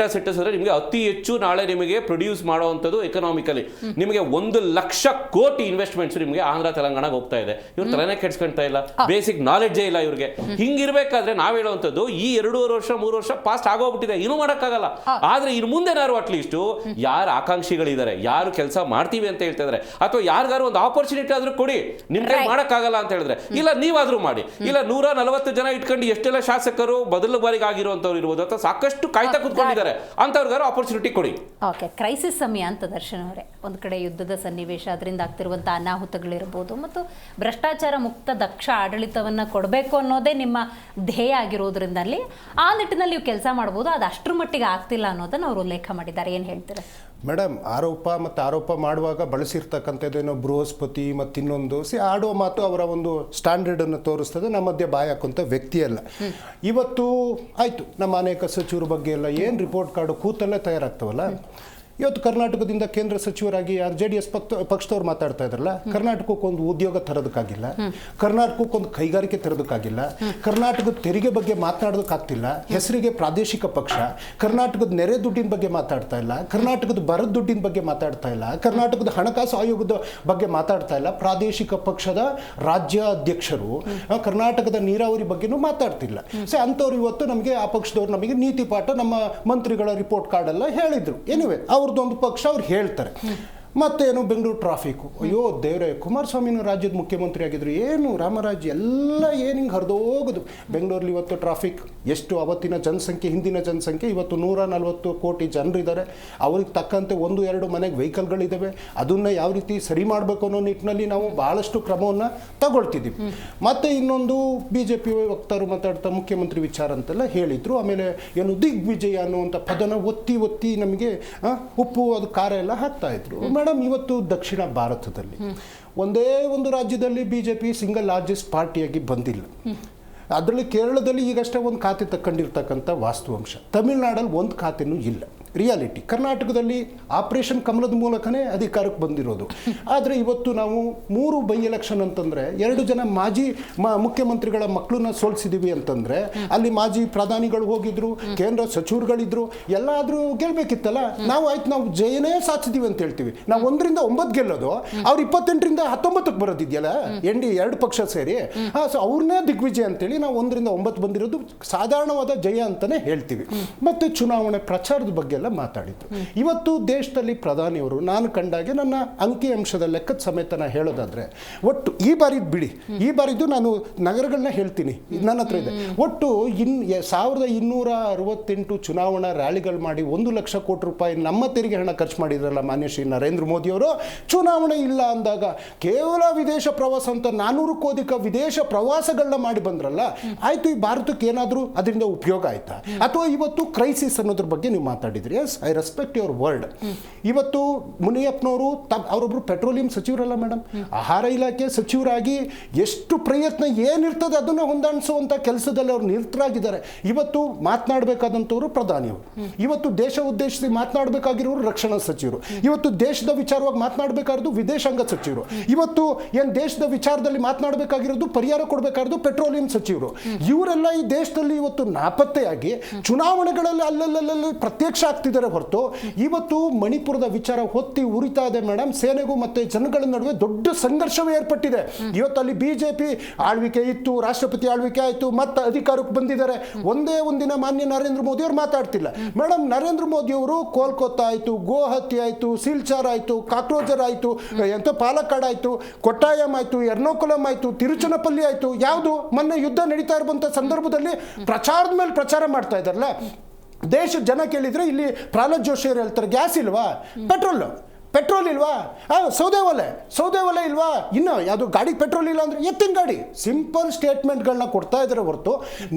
ಅಂದ್ರೆ ನಿಮಗೆ ಅತಿ ಹೆಚ್ಚು ನಾಳೆ ನಿಮಗೆ ಪ್ರೊಡ್ಯೂಸ್ ಮಾಡುವಂಥದ್ದು ಎಕನಾಮಿಕಲಿ ನಿಮಗೆ 1 ಲಕ್ಷ ಕೋಟಿ ಇನ್ವೆಸ್ಟ್ಮೆಂಟ್ಸ್ ನಿಮಗೆ ಆಂಧ್ರ ತೆಲಂಗಾಣಕ್ಕೆ ಹೋಗ್ತಾ ಇದೆ. ಇವ್ರು ತಲೆನೇ ಕೆಡ್ಸ್ಕೊಂತಾ ಇಲ್ಲ, ಬೇಸಿಕ್ ನಾಲೆಡ್ಜೇ ಇಲ್ಲ ಇವ್ರಿಗೆ. ಹಿಂಗಿರ್ಬೇಕಾದ್ರೆ ನಾವ್ ಹೇಳುವಂಥದ್ದು, ಈ 2.5 ವರ್ಷ 3 ವರ್ಷ ಪಾಸ್ಟ್ ಆಗೋಗ್ಬಿಟ್ಟಿದೆ, ಏನೂ ಮಾಡೋಕ್ಕಾಗಲ್ಲ. ಆದ್ರೆ ಇನ್ನು ಮುಂದೆ ನಾರು ಅಟ್ಲೀಸ್ಟ್ ಯಾರು ಆಕಾಂಕ್ಷಿಗಳಿದ್ದಾರೆ, ಯಾರು ಕೆಲಸ ಮಾಡ್ತೀವಿ ಅಂತ ಹೇಳ್ತಾ ಇದ್ದಾರೆ, ಅಥವಾ ಯಾರಿಗಾರು ಒಂದು ಆಪರ್ಚುನಿಟಿ ಆದ್ರೂ ಕೊಡಿ, ನಿಮ್ ಕೈ ಮಾಡಕ್ಕಾಗಲ್ಲ ಅಂತ ಹೇಳಿದ್ರೆ, ಇಲ್ಲ ನೀವಾದ್ರೂ ಮಾಡಿ. ಇಲ್ಲ 140 ಜನ ಇಟ್ಕೊಂಡು ಎಷ್ಟೆಲ್ಲ ಶಾಸಕರು ಮೊದಲ ಬಾರಿಗೆ ಆಗಿರುವಂತವ್ರು ಇರ್ಬೋದು, ಅಥವಾ ಸಾಕಷ್ಟು ಕಾಯ್ತಾ ಕೂತ್ಕೊಂಡಿದ್ದಾರೆ, ಅಂತವ್ರಿಗಾರು ಆಪರ್ಚುನಿಟಿ ಕೊಡಿ. ಓಕೆ, ಕ್ರೈಸಿಸ್ ಸಮಯ ಅಂತ ದರ್ಶನ್ ಅವರೇ, ಒಂದು ಕಡೆ ಯುದ್ಧದ ಸನ್ನಿವೇಶ, ಅದರಿಂದ ಆಗ್ತಿರುವಂಥ ಅನಾಹುತಗಳಿರ್ಬೋದು, ಮತ್ತು ಭ್ರಷ್ಟಾಚಾರ ಮುಕ್ತ ದಕ್ಷ ಆಡಳಿತವನ್ನು ಕೊಡಬೇಕು ಅನ್ನೋದೇ ನಿಮ್ಮ ಧ್ಯೇಯ ಆಗಿರೋದ್ರಿಂದಲ್ಲಿ ಆ ನಿಟ್ಟಿನಲ್ಲಿ ನೀವು ಕೆಲಸ ಮಾಡ್ಬೋದು. ಅದು ಅಷ್ಟರ ಮಟ್ಟಿಗೆ ಆಗ್ತಿಲ್ಲ ಅನ್ನೋದನ್ನು ಅವರು ಉಲ್ಲೇಖ ಮಾಡಿದ್ದಾರೆ. ಏನು ಹೇಳ್ತಾರೆ ಮೇಡಮ್? ಆರೋಪ ಮಾಡುವಾಗ ಬಳಸಿರ್ತಕ್ಕಂಥದ್ದೇನೋ ಬೃಹಸ್ಪತಿ ಮತ್ತು ಇನ್ನೊಂದು ಆಡುವ ಮಾತು ಅವರ ಒಂದು ಸ್ಟ್ಯಾಂಡರ್ಡನ್ನು ತೋರಿಸ್ತದೆ. ನಮ್ಮ ಮಧ್ಯೆ ಬಾಯಿ ಹಾಕುವಂಥ ವ್ಯಕ್ತಿ ಅಲ್ಲ. ಇವತ್ತು ಆಯಿತು, ನಮ್ಮ ಅನೇಕ ಸಚಿವರ ಬಗ್ಗೆ ಎಲ್ಲ ಏನು ರಿಪೋರ್ಟ್ ಕಾರ್ಡು ಕೂತಲ್ಲೇ ತಯಾರಾಗ್ತವಲ್ಲ. ಇವತ್ತು ಕರ್ನಾಟಕದಿಂದ ಕೇಂದ್ರ ಸಚಿವರಾಗಿ ಯಾರು JDS ಪಕ್ಷದವ್ರು ಮಾತಾಡ್ತಾ ಇದ್ರಲ್ಲ, ಕರ್ನಾಟಕಕ್ಕೊಂದು ಉದ್ಯೋಗ ತರೋದಕ್ಕಾಗಿಲ್ಲ, ಕರ್ನಾಟಕಕ್ಕೊಂದು ಕೈಗಾರಿಕೆ ತರೋದಕ್ಕಾಗಿಲ್ಲ, ಕರ್ನಾಟಕದ ತೆರಿಗೆ ಬಗ್ಗೆ ಮಾತನಾಡೋದಕ್ಕಾಗ್ತಿಲ್ಲ, ಹೆಸರಿಗೆ ಪ್ರಾದೇಶಿಕ ಪಕ್ಷ, ಕರ್ನಾಟಕದ ನೆರೆ ದುಡ್ಡಿನ ಬಗ್ಗೆ ಮಾತಾಡ್ತಾ ಇಲ್ಲ, ಕರ್ನಾಟಕದ ಬರದ ದುಡ್ಡಿನ ಬಗ್ಗೆ ಮಾತಾಡ್ತಾ ಇಲ್ಲ, ಕರ್ನಾಟಕದ ಹಣಕಾಸು ಆಯೋಗದ ಬಗ್ಗೆ ಮಾತಾಡ್ತಾ ಇಲ್ಲ, ಪ್ರಾದೇಶಿಕ ಪಕ್ಷದ ರಾಜ್ಯ ಅಧ್ಯಕ್ಷರು ಕರ್ನಾಟಕದ ನೀರಾವರಿ ಬಗ್ಗೆನೂ ಮಾತಾಡ್ತಿಲ್ಲ. ಅಂಥವ್ರು ಇವತ್ತು ನಮಗೆ ಆ ಪಕ್ಷದವ್ರು ನಮಗೆ ನೀತಿ ಪಾಠ ನಮ್ಮ ಮಂತ್ರಿಗಳ ರಿಪೋರ್ಟ್ ಕಾರ್ಡ್ ಎಲ್ಲ ಹೇಳಿದ್ರು. ಎನಿವೆ ಅವ್ರದ್ದೊಂದು ಪಕ್ಷ ಅವ್ರು ಹೇಳ್ತಾರೆ. ಮತ್ತೇನು ಬೆಂಗಳೂರು ಟ್ರಾಫಿಕ್ಕು, ಅಯ್ಯೋ ದೇವರೇ, ಕುಮಾರಸ್ವಾಮಿನೂ ರಾಜ್ಯದ ಮುಖ್ಯಮಂತ್ರಿ ಆಗಿದ್ರು, ಏನು ರಾಮರಾಜ್ಯ ಎಲ್ಲ ಏನು ಹಿಂಗೆ ಹರಿದೋಗೋದು. ಬೆಂಗಳೂರಲ್ಲಿ ಇವತ್ತು ಟ್ರಾಫಿಕ್ ಎಷ್ಟು, ಅವತ್ತಿನ ಜನಸಂಖ್ಯೆ ಹಿಂದಿನ ಜನಸಂಖ್ಯೆ, ಇವತ್ತು 140 ಕೋಟಿ ಜನರಿದ್ದಾರೆ. ಅವ್ರಿಗೆ ತಕ್ಕಂತೆ 1-2 ಮನೆಗೆ ವೆಹಿಕಲ್ಗಳಿದ್ದಾವೆ. ಅದನ್ನು ಯಾವ ರೀತಿ ಸರಿ ಮಾಡಬೇಕು ಅನ್ನೋ ನಿಟ್ಟಿನಲ್ಲಿ ನಾವು ಭಾಳಷ್ಟು ಕ್ರಮವನ್ನು ತಗೊಳ್ತಿದ್ದೀವಿ. ಮತ್ತು ಇನ್ನೊಂದು BJP ವಕ್ತಾರರು ಮಾತಾಡ್ತಾ ಮುಖ್ಯಮಂತ್ರಿ ವಿಚಾರ ಅಂತೆಲ್ಲ ಹೇಳಿದರು. ಆಮೇಲೆ ಏನು ದಿಗ್ವಿಜಯ ಅನ್ನುವಂಥ ಪದನ ಒತ್ತಿ ನಮಗೆ ಉಪ್ಪು ಅದು ಖಾರ ಎಲ್ಲ ಹಾಕ್ತಾಯಿದ್ರು. ಮೇಡಮ್, ಇವತ್ತು ದಕ್ಷಿಣ ಭಾರತದಲ್ಲಿ ಒಂದೇ ಒಂದು ರಾಜ್ಯದಲ್ಲಿ BJP ಸಿಂಗಲ್ ಲಾರ್ಜೆಸ್ಟ್ ಪಾರ್ಟಿಯಾಗಿ ಬಂದಿಲ್ಲ. ಅದರಲ್ಲಿ ಕೇರಳದಲ್ಲಿ ಈಗಷ್ಟೇ ಒಂದು ಖಾತೆ ತಗೊಂಡಿರ್ತಕ್ಕಂಥ ವಾಸ್ತವಾಂಶ. ತಮಿಳುನಾಡಲ್ಲಿ ಒಂದು ಖಾತೆನೂ ಇಲ್ಲ. ರಿಯಾಲಿಟಿ ಕರ್ನಾಟಕದಲ್ಲಿ ಆಪರೇಷನ್ ಕಮಲದ ಮೂಲಕನೇ ಅಧಿಕಾರಕ್ಕೆ ಬಂದಿರೋದು. ಆದರೆ ಇವತ್ತು ನಾವು 3 ಬೈ ಎಲೆಕ್ಷನ್ ಅಂತಂದರೆ 2 ಜನ ಮಾಜಿ ಮುಖ್ಯಮಂತ್ರಿಗಳ ಮಕ್ಕಳನ್ನ ಸೋಲಿಸಿದ್ದೀವಿ ಅಂತಂದರೆ ಅಲ್ಲಿ ಮಾಜಿ ಪ್ರಧಾನಿಗಳು ಹೋಗಿದ್ರು, ಕೇಂದ್ರ ಸಚಿವರುಗಳಿದ್ರು, ಎಲ್ಲಾದರೂ ಗೆಲ್ಲಬೇಕಿತ್ತಲ್ಲ. ನಾವು ಜಯನೇ ಸಾಧಿಸಿದ್ದೀವಿ ಅಂತ ಹೇಳ್ತೀವಿ. ನಾವು 1ರಿಂದ 9 ಗೆಲ್ಲೋದು, ಅವ್ರು 28ರಿಂದ 19ಕ್ಕೆ ಬರೋದಿದೆಯಲ್ಲ, ND2 ಪಕ್ಷ ಸೇರಿ. ಸೊ ಅವ್ರನ್ನೇ ದಿಗ್ವಿಜಯ ಅಂತೇಳಿ ನಾವು 1ರಿಂದ 9 ಬಂದಿರೋದು ಸಾಧಾರಣವಾದ ಜಯ ಅಂತಲೇ ಹೇಳ್ತೀವಿ. ಮತ್ತು ಚುನಾವಣೆ ಪ್ರಚಾರದ ಬಗ್ಗೆ ಮಾತಾಡಿದ್ರು. ಇವತ್ತು ದೇಶದಲ್ಲಿ ಪ್ರಧಾನಿಯವರು ನಾನು ಕಂಡಾಗೆ ನನ್ನ ಅಂಕಿಅಂಶದ ಲೆಕ್ಕದ ಸಮೇತನ ಹೇಳೋದಾದ್ರೆ ಒಟ್ಟು ಈ ಬಾರಿದು ಬಿಡಿ, ಈ ಬಾರಿದು ನಾನು ನಗರಗಳನ್ನ ಹೇಳ್ತೀನಿ, ನನ್ನ ಹತ್ರ ಇದೆ. ಒಟ್ಟು 1268 ಚುನಾವಣಾ ರ್ಯಾಲಿಗಳು ಮಾಡಿ 1 ಲಕ್ಷ ಕೋಟಿ ರೂಪಾಯಿ ನಮ್ಮ ತೆರಿಗೆ ಹಣ ಖರ್ಚು ಮಾಡಿದ್ರಲ್ಲ ಮಾನ್ಯ ಶ್ರೀ ನರೇಂದ್ರ ಮೋದಿಯವರು. ಚುನಾವಣೆ ಇಲ್ಲ ಅಂದಾಗ ಕೇವಲ ವಿದೇಶ ಪ್ರವಾಸ ಅಂತ 400ಕ್ಕೂ ಅಧಿಕ ವಿದೇಶ ಪ್ರವಾಸಗಳನ್ನ ಮಾಡಿ ಬಂದ್ರಲ್ಲ, ಆಯ್ತು, ಈ ಭಾರತಕ್ಕೆ ಏನಾದರೂ ಅದರಿಂದ ಉಪಯೋಗ ಆಯ್ತಾ? ಅಥವಾ ಇವತ್ತು ಕ್ರೈಸಿಸ್ ಅನ್ನೋದ್ರ ಬಗ್ಗೆ ನೀವು ಮಾತಾಡಿದ್ರಿ. Yes, I respect your word. ಇವತ್ತು ಮುನಿಯಪ್ಪನವರು ಅವರೊಬ್ಬರು ಪೆಟ್ರೋಲಿಯಂ ಸಚಿವರಲ್ಲ ಮೇಡಮ್, ಆಹಾರ ಇಲಾಖೆ ಸಚಿವರಾಗಿ ಎಷ್ಟು ಪ್ರಯತ್ನ ಏನಿರ್ತದೆ ಅದನ್ನು ಹೊಂದಾಣಿಸುವಂಥ ಕೆಲಸದಲ್ಲಿ ಅವರು ನಿರತರಾಗಿದ್ದಾರೆ. ಇವತ್ತು ಮಾತನಾಡಬೇಕಾದಂಥವ್ರು ಪ್ರಧಾನಿಯವರು, ಇವತ್ತು ದೇಶ ಉದ್ದೇಶಿಸಿ ಮಾತನಾಡಬೇಕಾಗಿರೋರು ರಕ್ಷಣಾ ಸಚಿವರು, ಇವತ್ತು ದೇಶದ ವಿಚಾರವಾಗಿ ಮಾತನಾಡಬೇಕಾಗಿರೋದು ವಿದೇಶಾಂಗ ಸಚಿವರು, ಇವತ್ತು ಏನು ದೇಶದ ವಿಚಾರದಲ್ಲಿ ಮಾತನಾಡಬೇಕಾಗಿರೋದು ಪರಿಹಾರ ಕೊಡಬೇಕಾಗಿರೋದು ಪೆಟ್ರೋಲಿಯಂ ಸಚಿವರು. ಇವರೆಲ್ಲ ಈ ದೇಶದಲ್ಲಿ ಇವತ್ತು ನಾಪತ್ತೆಯಾಗಿ ಚುನಾವಣೆಗಳಲ್ಲಿ ಅಲ್ಲಲ್ಲಿ ಪ್ರತ್ಯಕ್ಷ ಆಗ್ತಿದ್ದಾರೆ ಹೊರತು ಇವತ್ತು ಮಣಿಪುರದ ವಿಚಾರ ಹೊತ್ತಿ ಉರಿತಾ ಇದೆ ಮೇಡಮ್. ಸೇನೆಗೂ ಮತ್ತೆ ಜನಗಳ ನಡುವೆ ದೊಡ್ಡ ಸಂಘರ್ಷವೇ ಏರ್ಪಟ್ಟಿದೆ. ಇವತ್ತು ಅಲ್ಲಿ BJP ಆಳ್ವಿಕೆ ಇತ್ತು, ರಾಷ್ಟ್ರಪತಿ ಆಳ್ವಿಕೆ ಆಯಿತು, ಮತ್ತೆ ಅಧಿಕಾರಕ್ಕೆ ಬಂದಿದ್ದಾರೆ. ಒಂದೇ ಒಂದಿನ ಮಾನ್ಯ ನರೇಂದ್ರ ಮೋದಿ ಅವರು ಮಾತಾಡ್ತಿಲ್ಲ ಮೇಡಮ್. ನರೇಂದ್ರ ಮೋದಿ ಅವರು ಕೋಲ್ಕತ್ತಾ ಆಯಿತು, ಗೋಹತ್ಯೆ ಆಯಿತು, ಸಿಲ್ಚಾರ್ ಆಯಿತು, ಕಾಕ್ರೋಜರ್ ಆಯಿತು, ಎಂತ ಪಾಲಕ್ಕಾಡ್ ಆಯಿತು, ಕೊಟ್ಟಾಯಂ ಆಯಿತು, ಎರ್ನಾಕುಲಂ ಆಯಿತು, ತಿರುಚನಪಲ್ಲಿ ಆಯಿತು. ಯಾವುದು ಮೊನ್ನೆ ಯುದ್ಧ ನಡೀತಾ ಇರುವಂಥ ಸಂದರ್ಭದಲ್ಲಿ ಪ್ರಚಾರದ ಮೇಲೆ ಪ್ರಚಾರ ಮಾಡ್ತಾ ಇದ್ದಾರಲ್ಲ. ದೇಶದ ಜನ ಕೇಳಿದರೆ ಇಲ್ಲಿ ಪ್ರಹ್ಲಾದ್ ಜೋಶಿ ಅವರು ಹೇಳ್ತಾರೆ, ಗ್ಯಾಸ್ ಇಲ್ವಾ, ಪೆಟ್ರೋಲ್ ಇಲ್ವಾ, ಸೌದೆ ಒಲೆ ಇಲ್ವಾ, ಇನ್ನು ಯಾವುದು ಗಾಡಿ ಪೆಟ್ರೋಲ್ ಇಲ್ಲ ಅಂದರೆ ಎತ್ತಿನ ಗಾಡಿ. ಸಿಂಪಲ್ ಸ್ಟೇಟ್ಮೆಂಟ್ಗಳನ್ನ ಕೊಡ್ತಾ ಇದ್ದಾರೆ ಹೊರತು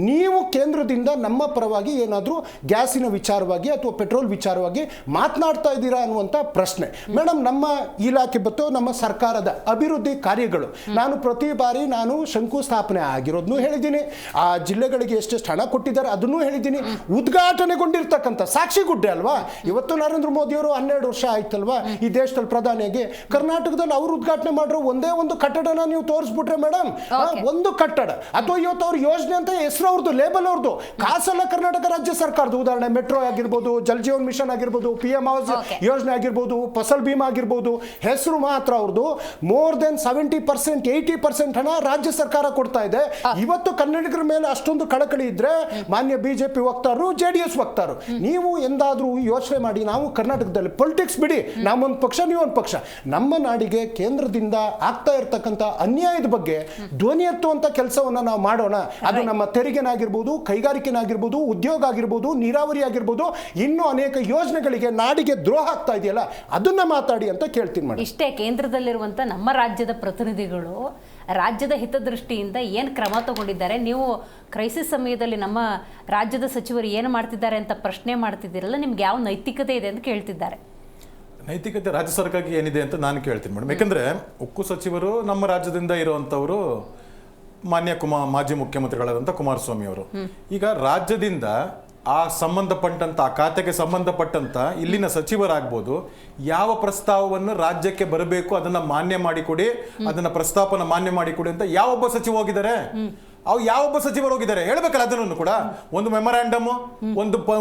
ನೀವು ಕೇಂದ್ರದಿಂದ ನಮ್ಮ ಪರವಾಗಿ ಏನಾದರೂ ಗ್ಯಾಸಿನ ವಿಚಾರವಾಗಿ ಅಥವಾ ಪೆಟ್ರೋಲ್ ವಿಚಾರವಾಗಿ ಮಾತನಾಡ್ತಾ ಇದ್ದೀರಾ ಅನ್ನುವಂಥ ಪ್ರಶ್ನೆ. ಮೇಡಮ್, ನಮ್ಮ ಇಲಾಖೆ ಮತ್ತು ನಮ್ಮ ಸರ್ಕಾರದ ಅಭಿವೃದ್ಧಿ ಕಾರ್ಯಗಳು ನಾನು ಪ್ರತಿ ಬಾರಿ ಶಂಕುಸ್ಥಾಪನೆ ಆಗಿರೋದನ್ನು ಹೇಳಿದ್ದೀನಿ, ಆ ಜಿಲ್ಲೆಗಳಿಗೆ ಎಷ್ಟೆಷ್ಟು ಹಣ ಕೊಟ್ಟಿದ್ದಾರೆ ಅದನ್ನು ಹೇಳಿದ್ದೀನಿ. ಉದ್ಘಾಟನೆಗೊಂಡಿರ್ತಕ್ಕಂಥ ಸಾಕ್ಷಿಗುಡ್ಡೆ ಅಲ್ವಾ, ಇವತ್ತು ನರೇಂದ್ರ ಮೋದಿಯವರು 12 ವರ್ಷ ಆಯ್ತಲ್ವಾ ಈ ದೇಶದಲ್ಲಿ ಪ್ರಧಾನಿಯಾಗಿ. ಕರ್ನಾಟಕದಲ್ಲಿ ಅವರು ಉದ್ಘಾಟನೆ ಮಾಡಿರೋ ಒಂದೇ ಒಂದು ಕಟ್ಟಡನ ನೀವು ತೋರಿಸ್ಬಿಟ್ರೆ ಮೇಡಮ್, ಒಂದು ಕಟ್ಟಡ ಅಥವಾ ಇವತ್ತು ಅವ್ರ ಯೋಜನೆ ಅಂತ ಹೆಸರು ಅವ್ರದ್ದು, ಲೇಬಲ್ ಅವ್ರದ್ದು, ಕಾಸೆಲ್ಲ ಕರ್ನಾಟಕ ರಾಜ್ಯ ಸರ್ಕಾರದ. ಉದಾಹರಣೆ ಮೆಟ್ರೋ ಆಗಿರ್ಬೋದು, ಜಲ್ ಜೀವನ್ ಮಿಷನ್ ಆಗಿರ್ಬೋದು, PM ಆವಾಸ್ ಯೋಜನೆ ಆಗಿರ್ಬೋದು, ಫಸಲ್ ಭೀಮಾ ಆಗಿರ್ಬೋದು, ಹೆಸರು ಮಾತ್ರ ಅವ್ರದ್ದು. ಮೋರ್ ದೆನ್ 70% 80% ಹಣ ರಾಜ್ಯ ಸರ್ಕಾರ ಕೊಡ್ತಾ ಇದೆ. ಇವತ್ತು ಕನ್ನಡಿಗರ ಮೇಲೆ ಅಷ್ಟೊಂದು ಕಳಕಳಿ ಇದ್ರೆ ಮಾನ್ಯ BJP ವಕ್ತಾರರು, JDS ವಕ್ತಾರರು, ನೀವು ಎಂದಾದ್ರೂ ಯೋಚನೆ ಮಾಡಿ, ನಾವು ಕರ್ನಾಟಕದಲ್ಲಿ ಪೊಲಿಟಿಕ್ಸ್ ಬಿಡಿ, ನಾವೊಂದು ಪಕ್ಷ ನೀವೊಂದು ಪಕ್ಷ, ನಮ್ಮ ನಾಡಿಗೆ ಕೇಂದ್ರದಿಂದ ಆಗ್ತಾ ಇರತಕ್ಕಂಥ ಅನ್ಯಾಯದ ಬಗ್ಗೆ ಧ್ವನಿ ಎತ್ತುವಂತ ಕೆಲಸವನ್ನ ನಾವು ಮಾಡೋಣ. ಅದು ನಮ್ಮ ತೆರಿಗೆನಾಗಿರ್ಬೋದು, ಕೈಗಾರಿಕೆನಾಗಿರ್ಬೋದು, ಉದ್ಯೋಗ ಆಗಿರ್ಬೋದು, ನೀರಾವರಿ ಆಗಿರ್ಬೋದು, ಇನ್ನೂ ಅನೇಕ ಯೋಜನೆಗಳಿಗೆ ನಾಡಿಗೆ ದ್ರೋಹ ಆಗ್ತಾ ಇದೆಯಲ್ಲ, ಅದನ್ನ ಮಾತಾಡಿ ಅಂತ ಕೇಳ್ತೀನಿ ಮೇಡಮ್. ಇಷ್ಟೇ ಕೇಂದ್ರದಲ್ಲಿರುವಂತ ನಮ್ಮ ರಾಜ್ಯದ ಪ್ರತಿನಿಧಿಗಳು ರಾಜ್ಯದ ಹಿತದೃಷ್ಟಿಯಿಂದ ಏನು ಕ್ರಮ ತಗೊಂಡಿದ್ದಾರೆ, ನೀವು ಕ್ರೈಸಿಸ್ ಸಮಯದಲ್ಲಿ ನಮ್ಮ ರಾಜ್ಯದ ಸಚಿವರು ಏನು ಮಾಡ್ತಿದ್ದಾರೆ ಅಂತ ಪ್ರಶ್ನೆ ಮಾಡ್ತಿದ್ದೀರಲ್ಲ, ನಿಮ್ಗೆ ಯಾವ ನೈತಿಕತೆ ಇದೆ ಅಂತ ಕೇಳ್ತಿದ್ದಾರೆ. ನೈತಿಕತೆ ರಾಜ್ಯ ಸರ್ಕಾರಕ್ಕೆ ಏನಿದೆ ಅಂತ ನಾನು ಕೇಳ್ತೀನಿ ಮೇಡಮ್. ಯಾಕಂದರೆ ಉಕ್ಕು ಸಚಿವರು ನಮ್ಮ ರಾಜ್ಯದಿಂದ ಇರುವಂಥವರು ಮಾನ್ಯ ಮಾಜಿ ಮುಖ್ಯಮಂತ್ರಿಗಳಾದಂಥ ಕುಮಾರಸ್ವಾಮಿ ಅವರು. ಈಗ ರಾಜ್ಯದಿಂದ ಆ ಸಂಬಂಧಪಟ್ಟಂಥ ಆ ಖಾತೆಗೆ ಸಂಬಂಧಪಟ್ಟಂಥ ಇಲ್ಲಿನ ಸಚಿವರಾಗ್ಬೋದು, ಯಾವ ಪ್ರಸ್ತಾವವನ್ನು ರಾಜ್ಯಕ್ಕೆ ಬರಬೇಕು ಅದನ್ನು ಮಾನ್ಯ ಮಾಡಿಕೊಡಿ, ಅದನ್ನು ಪ್ರಸ್ತಾಪನ ಮಾನ್ಯ ಮಾಡಿಕೊಡಿ ಅಂತ ಯಾವೊಬ್ಬ ಸಚಿವ ಹೋಗಿದ್ದಾರೆ? ಅವು ಯಾವೊಬ್ಬ ಸಚಿವರು ಹೋಗಿದ್ದಾರೆ ಹೇಳ್ಬೇಕಲ್ಲ ಅದನ್ನು ಕೂಡ. ಒಂದು ಮೆಮೊರಾಂಡಮ್,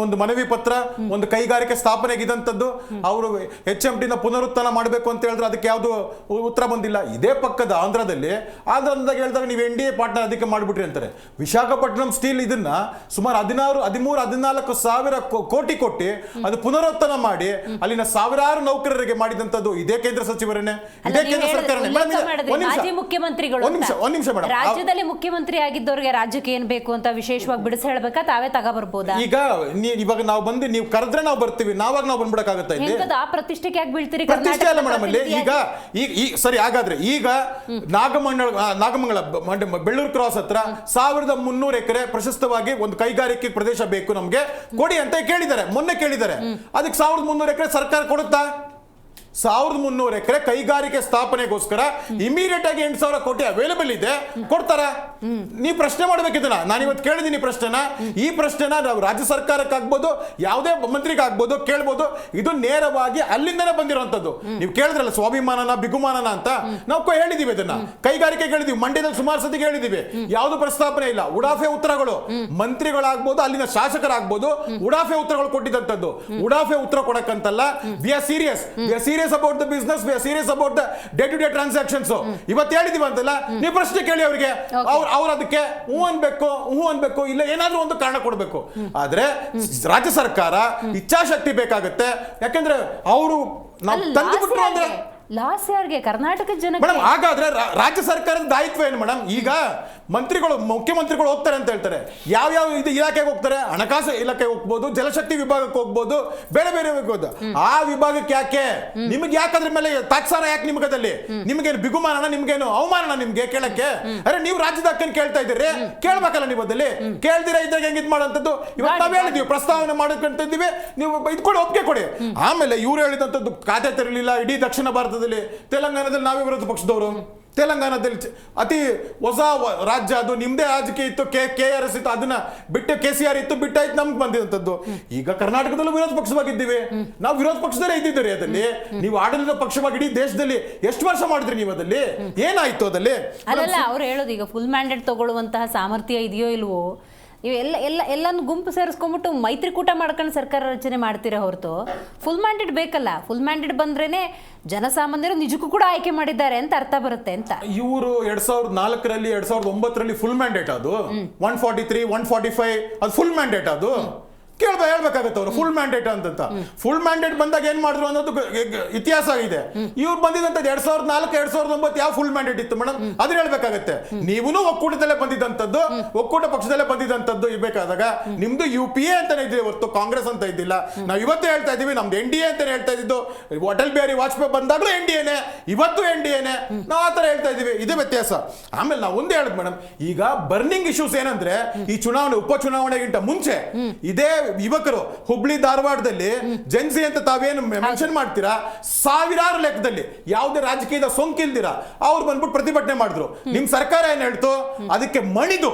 ಒಂದು ಮನವಿ ಪತ್ರ, ಒಂದು ಕೈಗಾರಿಕೆ ಸ್ಥಾಪನೆಗಿದಂಥದ್ದು, ಅವರು HMT ನ ಪುನರುತ್ಥಾನ ಮಾಡಬೇಕು ಅಂತ ಹೇಳಿದ್ರೆ ಅದಕ್ಕೆ ಯಾವುದು ಉತ್ತರ ಬಂದಿಲ್ಲ. ಇದೇ ಪಕ್ಕದ ಆಂಧ್ರದಲ್ಲಿ ಹೇಳಿದಾಗ ನೀವು NDA ಪಾರ್ಟ್ನರ್ ಅದಕ್ಕೆ ಮಾಡಿಬಿಟ್ರಿ ಅಂತಾರೆ. ವಿಶಾಖಪಟ್ಟಣಂ ಸ್ಟೀಲ್ ಇದನ್ನ ಸುಮಾರು 14 ಸಾವಿರ ಕೋಟಿ ಕೊಟ್ಟು ಅದು ಪುನರುತ್ಥಾನ ಮಾಡಿ ಅಲ್ಲಿನ ಸಾವಿರಾರು ನೌಕರರಿಗೆ ಮಾಡಿದಂಥದ್ದು ಇದೇ ಕೇಂದ್ರ ಸಚಿವರನ್ನೇ, ಇದೇ ಕೇಂದ್ರ ಸರ್ಕಾರನೇ. ಮಾಜಿ ಮುಖ್ಯಮಂತ್ರಿಗಳು ಒಂದ್ ನಿಮಿಷ ಮೇಡಮ್, ರಾಜ್ಯದಲ್ಲಿ ಮುಖ್ಯಮಂತ್ರಿ ಆಗಿದ್ದವ್ರಿಗೆ ರಾಜ್ಯಕ್ಕೆ ಏನ್ ಬೇಕು ಅಂತ ವಿಶೇಷವಾಗಿ ಬಿಡಿಸಿ ಹೇಳ್ಬೇಕಾ, ತಾವೇ ತಗೋಬರ್ಬೋದಾ? ಈಗ ಇವಾಗ ನಾವು ಬಂದು ನೀವು ಕರೆದ್ರೆ ನಾವು ಬರ್ತೀವಿ, ನಾವು ಬಂದ್ಬಿಡಕ್ಕಾಗತ್ತಾ? ಇಲ್ಲಿ ಆ ಪ್ರತಿಷ್ಠೆಗೆ ಯಾಕೆ ಬೀಳ್ತೀರಿ? ಪ್ರತಿಷ್ಠೆ ಅಲ್ಲ ಮೇಡಮ್ ಅಲ್ಲಿ. ಈಗ ಸರಿ, ಹಾಗಾದ್ರೆ ಈಗ ನಾಗಮಂಗಲ ಬೆಳ್ಳೂರು ಕ್ರಾಸ್ ಹತ್ರ 1300 ಎಕರೆ ಪ್ರಶಸ್ತವಾಗಿ ಒಂದು ಕೈಗಾರಿಕೆ ಪ್ರದೇಶ ಬೇಕು ನಮ್ಗೆ ಕೊಡಿ ಅಂತ ಕೇಳಿದ್ದಾರೆ, ಮೊನ್ನೆ ಕೇಳಿದ್ದಾರೆ. ಅದಕ್ಕೆ 1300 ಎಕರೆ ಸರ್ಕಾರ ಕೊಡುತ್ತಾ? 1300 ಎಕರೆ ಕೈಗಾರಿಕೆ ಸ್ಥಾಪನೆಗೋಸ್ಕರ ಇಮಿಡಿಯೇಟ್ ಆಗಿ 8,000 ಕೋಟಿ ಅವೈಲೇಬಲ್ ಇದೆ, ಕೊಡ್ತಾರ? ನೀವು ಪ್ರಶ್ನೆ ಮಾಡ್ಬೇಕಿದನ್ನ. ನಾನು ಇವತ್ತು ಕೇಳಿದೀನಿ ಪ್ರಶ್ನೆನ. ಈ ಪ್ರಶ್ನೆನ ನಾವು ರಾಜ್ಯ ಸರ್ಕಾರಕ್ಕಾಗ್ಬೋದು, ಯಾವುದೇ ಮಂತ್ರಿಗಾಗ್ಬೋದು ಕೇಳ್ಬೋದು. ಇದು ನೇರವಾಗಿ ಅಲ್ಲಿಂದನೇ ಬಂದಿರುವಂತದ್ದು. ನೀವು ಕೇಳಿದ್ರಲ್ಲ ಸ್ವಾಭಿಮಾನನ ಬಿಗುಮಾನನ ಅಂತ, ನಾವು ಹೇಳಿದೀವಿ ಇದನ್ನ. ಕೈಗಾರಿಕೆ ಹೇಳಿದೀವಿ, ಮಂಡ್ಯದಲ್ಲಿ ಸುಮಾರು ಸತಿ ಹೇಳಿದೀವಿ, ಯಾವುದು ಪ್ರಸ್ತಾಪನೆ ಇಲ್ಲ. ಉಡಾಫೆ ಉತ್ತರಗಳು, ಮಂತ್ರಿಗಳಾಗ್ಬೋದು, ಅಲ್ಲಿನ ಶಾಸಕರಾಗ್ಬೋದು, ಉಡಾಫೆ ಉತ್ತರಗಳು ಕೊಟ್ಟಿದ್ದಂಥದ್ದು. ಉಡಾಫೆ ಉತ್ತರ ಕೊಡಕ್ಕಂತಲ್ಲ, we are serious about the business, we are serious about the day to day transactions. ಇವತ್ತು ಹೇಳಿದೀವಿ ಅಂತಲ್ಲ, ನೀವು ಪ್ರಶ್ನೆ ಕೇಳಿ ಅವರಿಗೆ, ಅವ್ರು ಅದಕ್ಕೆ ಹೂ ಅನ್ಬೇಕು, ಇಲ್ಲ ಏನಾದ್ರೂ ಒಂದು ಕಾರಣ ಕೊಡಬೇಕು. ಆದ್ರೆ ರಾಜ್ಯ ಸರ್ಕಾರ ಇಚ್ಛಾಶಕ್ತಿ ಬೇಕಾಗುತ್ತೆ. ಯಾಕಂದ್ರೆ ಅವರು ನಾವು ತಂದುಬಿಟ್ರು ಅಂದ್ರೆ ಲಾಸ್ ಯಾರಿಗೆ? ಕರ್ನಾಟಕದ ಜನ. ಮೇಡಮ್, ಹಾಗಾದ್ರೆ ರಾಜ್ಯ ಸರ್ಕಾರದ ದಾಯಿತ್ವ ಏನು ಮೇಡಮ್? ಈಗ ಮುಖ್ಯಮಂತ್ರಿಗಳು ಹೋಗ್ತಾರೆ ಅಂತ ಹೇಳ್ತಾರೆ. ಯಾವ ಇದು ಇಲಾಖೆಗೆ ಹೋಗ್ತಾರೆ? ಹಣಕಾಸು ಇಲಾಖೆಗೆ ಹೋಗ್ಬೋದು, ಜಲಶಕ್ತಿ ವಿಭಾಗಕ್ಕೆ ಹೋಗ್ಬೋದು, ಬೇರೆ ಹೋಗ್ಬೋದು. ಆ ವಿಭಾಗಕ್ಕೆ ಯಾಕೆ? ನಿಮ್ಗೆ ಯಾಕಂದ್ರ ಮೇಲೆ ತಾತ್ಸಾರ ಯಾಕೆ? ನಿಮ್ಗದಲ್ಲಿ ನಿಮ್ಗೇನು ಬಿಗುಮಾನ, ನಿಮ್ಗೇನು ಅವಮಾನ ನಿಮ್ಗೆ ಕೇಳಕ್ಕೆ? ಅರೆ ನೀವು ರಾಜ್ಯದ ಹಕ್ಕನ್ನು ಕೇಳ್ತಾ ಇದ್ದೀರಿ, ಕೇಳ್ಬೇಕಲ್ಲ ನೀವು ಅದಲ್ಲಿ. ಕೇಳ್ದಿರ ಇದ್ದಾಗ ಹೆಂಗ್ ಇದು ಮಾಡೋಂಥದ್ದು? ಇವತ್ತು ನಾವ್ ಹೇಳಿದೀವಿ, ಪ್ರಸ್ತಾವನೆ ಮಾಡ್ಕೊಂತಿದ್ದೀವಿ, ನೀವು ಇದ್ಕೊಂಡು ಒಪ್ಪಿಗೆ ಕೊಡಿ. ಆಮೇಲೆ ಇವ್ರು ಹೇಳಿದಂಥದ್ದು ಖಾತೆ ತೆರಲಿಲ್ಲ. ಇಡೀ ದಕ್ಷಿಣ ಭಾರತದಲ್ಲಿ, ತೆಲಂಗಾಣದಲ್ಲಿ ನಾವೇ ವಿರೋಧ ಪಕ್ಷದವರು. ತೆಲಂಗಾಣದಲ್ಲಿ ಅತಿ ಹೊಸ ರಾಜ್ಯ, ಅದು ನಿಮ್ದೇ ರಾಜಕೀಯ ಇತ್ತು, KRS ಇತ್ತು, ಅದನ್ನ ಬಿಟ್ಟು KCR ಇತ್ತು, ಬಿಟ್ಟಾಯ್ತು ನಮ್ಗೆ ಬಂದಿದಂಥದ್ದು. ಈಗ ಕರ್ನಾಟಕದಲ್ಲೂ ವಿರೋಧ ಪಕ್ಷವಾಗಿದ್ದೀವಿ, ನಾವು ವಿರೋಧ ಪಕ್ಷದಲ್ಲೇ ಇದ್ದಿದ್ದೀರಿ. ಅದಲ್ಲಿ ನೀವು ಆಡಳಿತ ಪಕ್ಷವಾಗಿ ಇಡೀ ದೇಶದಲ್ಲಿ ಎಷ್ಟು ವರ್ಷ ಮಾಡಿದ್ರಿ ನೀವು? ಅದಲ್ಲಿ ಏನಾಯ್ತು? ಅದಲ್ಲಿ ಅಲ್ಲ, ಅವ್ರು ಹೇಳೋದು ಈಗ ಫುಲ್ ಮ್ಯಾಂಡೇಟ್ ತಗೊಳ್ಳುವಂತಹ ಸಾಮರ್ಥ್ಯ ಇದೆಯೋ ಇಲ್ವೋ, ಇವು ಎಲ್ಲಾನು ಗುಂಪು ಸೇರಿಸ್ಕೊಂಡ್ಬಿಟ್ಟು ಮೈತ್ರಿಕೂಟ ಮಾಡ್ಕೊಂಡು ಸರ್ಕಾರ ರಚನೆ ಮಾಡ್ತೀರಾ ಹೊರತು ಫುಲ್ ಮ್ಯಾಂಡೇಟ್ ಬೇಕಲ್ಲ. ಫುಲ್ ಮ್ಯಾಂಡೇಟ್ ಬಂದ್ರೇನೆ ಜನಸಾಮಾನ್ಯರು ನಿಜಕ್ಕೂ ಕೂಡ ಆಯ್ಕೆ ಮಾಡಿದ್ದಾರೆ ಅಂತ ಅರ್ಥ ಬರುತ್ತೆ ಅಂತ. ಇವರು 2004ರಲ್ಲಿ 2009ರಲ್ಲಿ ಫುಲ್ ಮ್ಯಾಂಡೇಟ್, ಅದು 143 145 ಅದು ಫುಲ್ ಮ್ಯಾಂಡೇಟ್. ಅದು ಹೇಳ್ಬೇಕಾಗತ್ತೆ ಅವರು ಫುಲ್ ಮ್ಯಾಂಡೇಟ್ ಅಂತ. ಫುಲ್ ಮ್ಯಾಂಡೇಟ್ ಬಂದಾಗ ಏನ್ ಮಾಡಿದ್ರು ಅನ್ನೋದು ಇತಿಹಾಸ ಇದೆ. ಇವ್ರು ಬಂದಿದಂತದ್ದು 2004 2009 ಯಾವ ಫುಲ್ ಮ್ಯಾಂಡೇಟ್ ಇತ್ತು ಮೇಡಮ್? ಅದನ್ನ ಹೇಳ್ಬೇಕಾಗತ್ತೆ. ನೀವುನು ಒಕ್ಕೂಟದಲ್ಲೇ ಬಂದಿದ್ದಂಥದ್ದು, ಒಕ್ಕೂಟ ಪಕ್ಷದಲ್ಲೇ ಬಂದಿದ್ದಂಥದ್ದು. ಇರ್ಬೇಕಾದಾಗ ನಿಮ್ದು UPA ಅಂತಾನೆ ಇದೆ ಹೊರತು ಕಾಂಗ್ರೆಸ್ ಅಂತ ಇದ್ದಿಲ್ಲ. ನಾವು ಇವತ್ತು ಹೇಳ್ತಾ ಇದೀವಿ, ನಮ್ದು NDA ಅಂತಾನೆ ಹೇಳ್ತಾ ಇದ್ದು. ಅಟಲ್ ಬಿಹಾರಿ ವಾಜಪೇಯಿ ಬಂದಾಗ್ಲೂ NDAನೇ, ಇವತ್ತು NDAನೇ. ನಾವು ಆತರ ಹೇಳ್ತಾ ಇದೀವಿ, ಇದೇ ವ್ಯತ್ಯಾಸ. ಆಮೇಲೆ ನಾವು ಒಂದೇ ಹೇಳುದು ಮೇಡಮ್, ಈಗ ಬರ್ನಿಂಗ್ ಇಶ್ಯೂಸ್ ಏನಂದ್ರೆ, ಈ ಚುನಾವಣೆ ಉಪಚುನಾವಣೆಗಿಂತ ಮುಂಚೆ ಇದೇ ಯುವಕರು ಹುಬ್ಳಿ ಧಾರವಾಡದಲ್ಲಿ ಜೆನ್ಸಿ ಅಂತ ತಾವೇನು ಮೆನ್ಷನ್ ಮಾಡ್ತೀರಾ, ಸಾವಿರಾರು ಲೆಕ್ಕದಲ್ಲಿ ಯಾವುದೇ ರಾಜಕೀಯದ ಸೋಂಕಿಲ್ದಿರ ಅವ್ರು ಬಂದ್ಬಿಟ್ಟು ಪ್ರತಿಭಟನೆ ಮಾಡಿದ್ರು. ನಿಮ್ ಸರ್ಕಾರ ಏನ್ ಹೇಳ್ತು? ಅದಕ್ಕೆ ಮಣಿದು